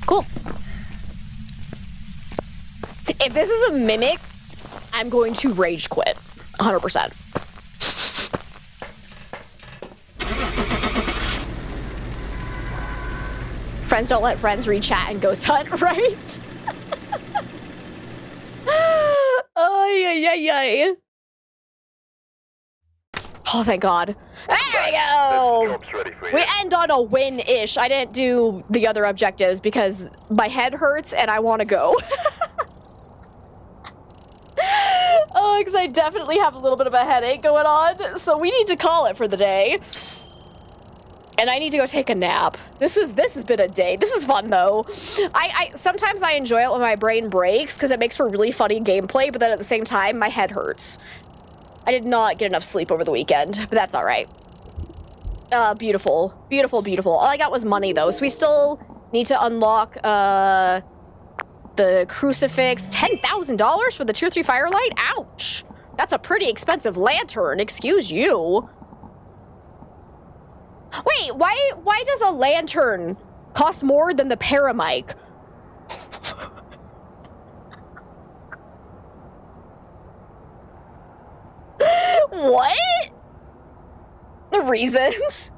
Cool. If this is a mimic, I'm going to rage quit. 100%. Friends don't let friends read chat and ghost hunt, right? Ay. Oh, thank God. There we go! We end on a win-ish. I didn't do the other objectives because my head hurts and I want to go. Oh, because I definitely have a little bit of a headache going on. So we need to call it for the day. And I need to go take a nap. This has been a day. This is fun though. Sometimes I enjoy it when my brain breaks because it makes for really funny gameplay, but then at the same time, my head hurts. I did not get enough sleep over the weekend, but that's all right. Beautiful. All I got was money though, so we still need to unlock the crucifix. $10,000 for the tier 3 firelight? Ouch. That's a pretty expensive lantern, excuse you. Wait, why does a lantern cost more than the paramic? What? The reasons?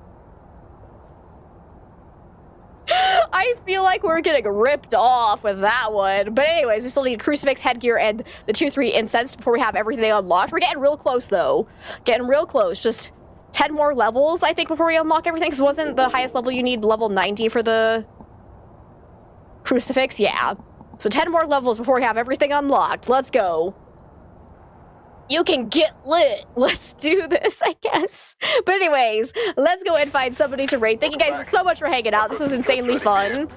I feel like we're getting ripped off with that one. But anyways, we still need crucifix, headgear, and the tier 3 incense before we have everything unlocked. We're getting real close though. Getting real close. Just 10 more levels, I think, before we unlock everything. Because wasn't the highest level you need level 90 for the crucifix? Yeah. So 10 more levels before we have everything unlocked. Let's go. You can get lit. Let's do this, I guess. But anyways, let's go and find somebody to raid. Thank you guys so much for hanging out. This was insanely fun.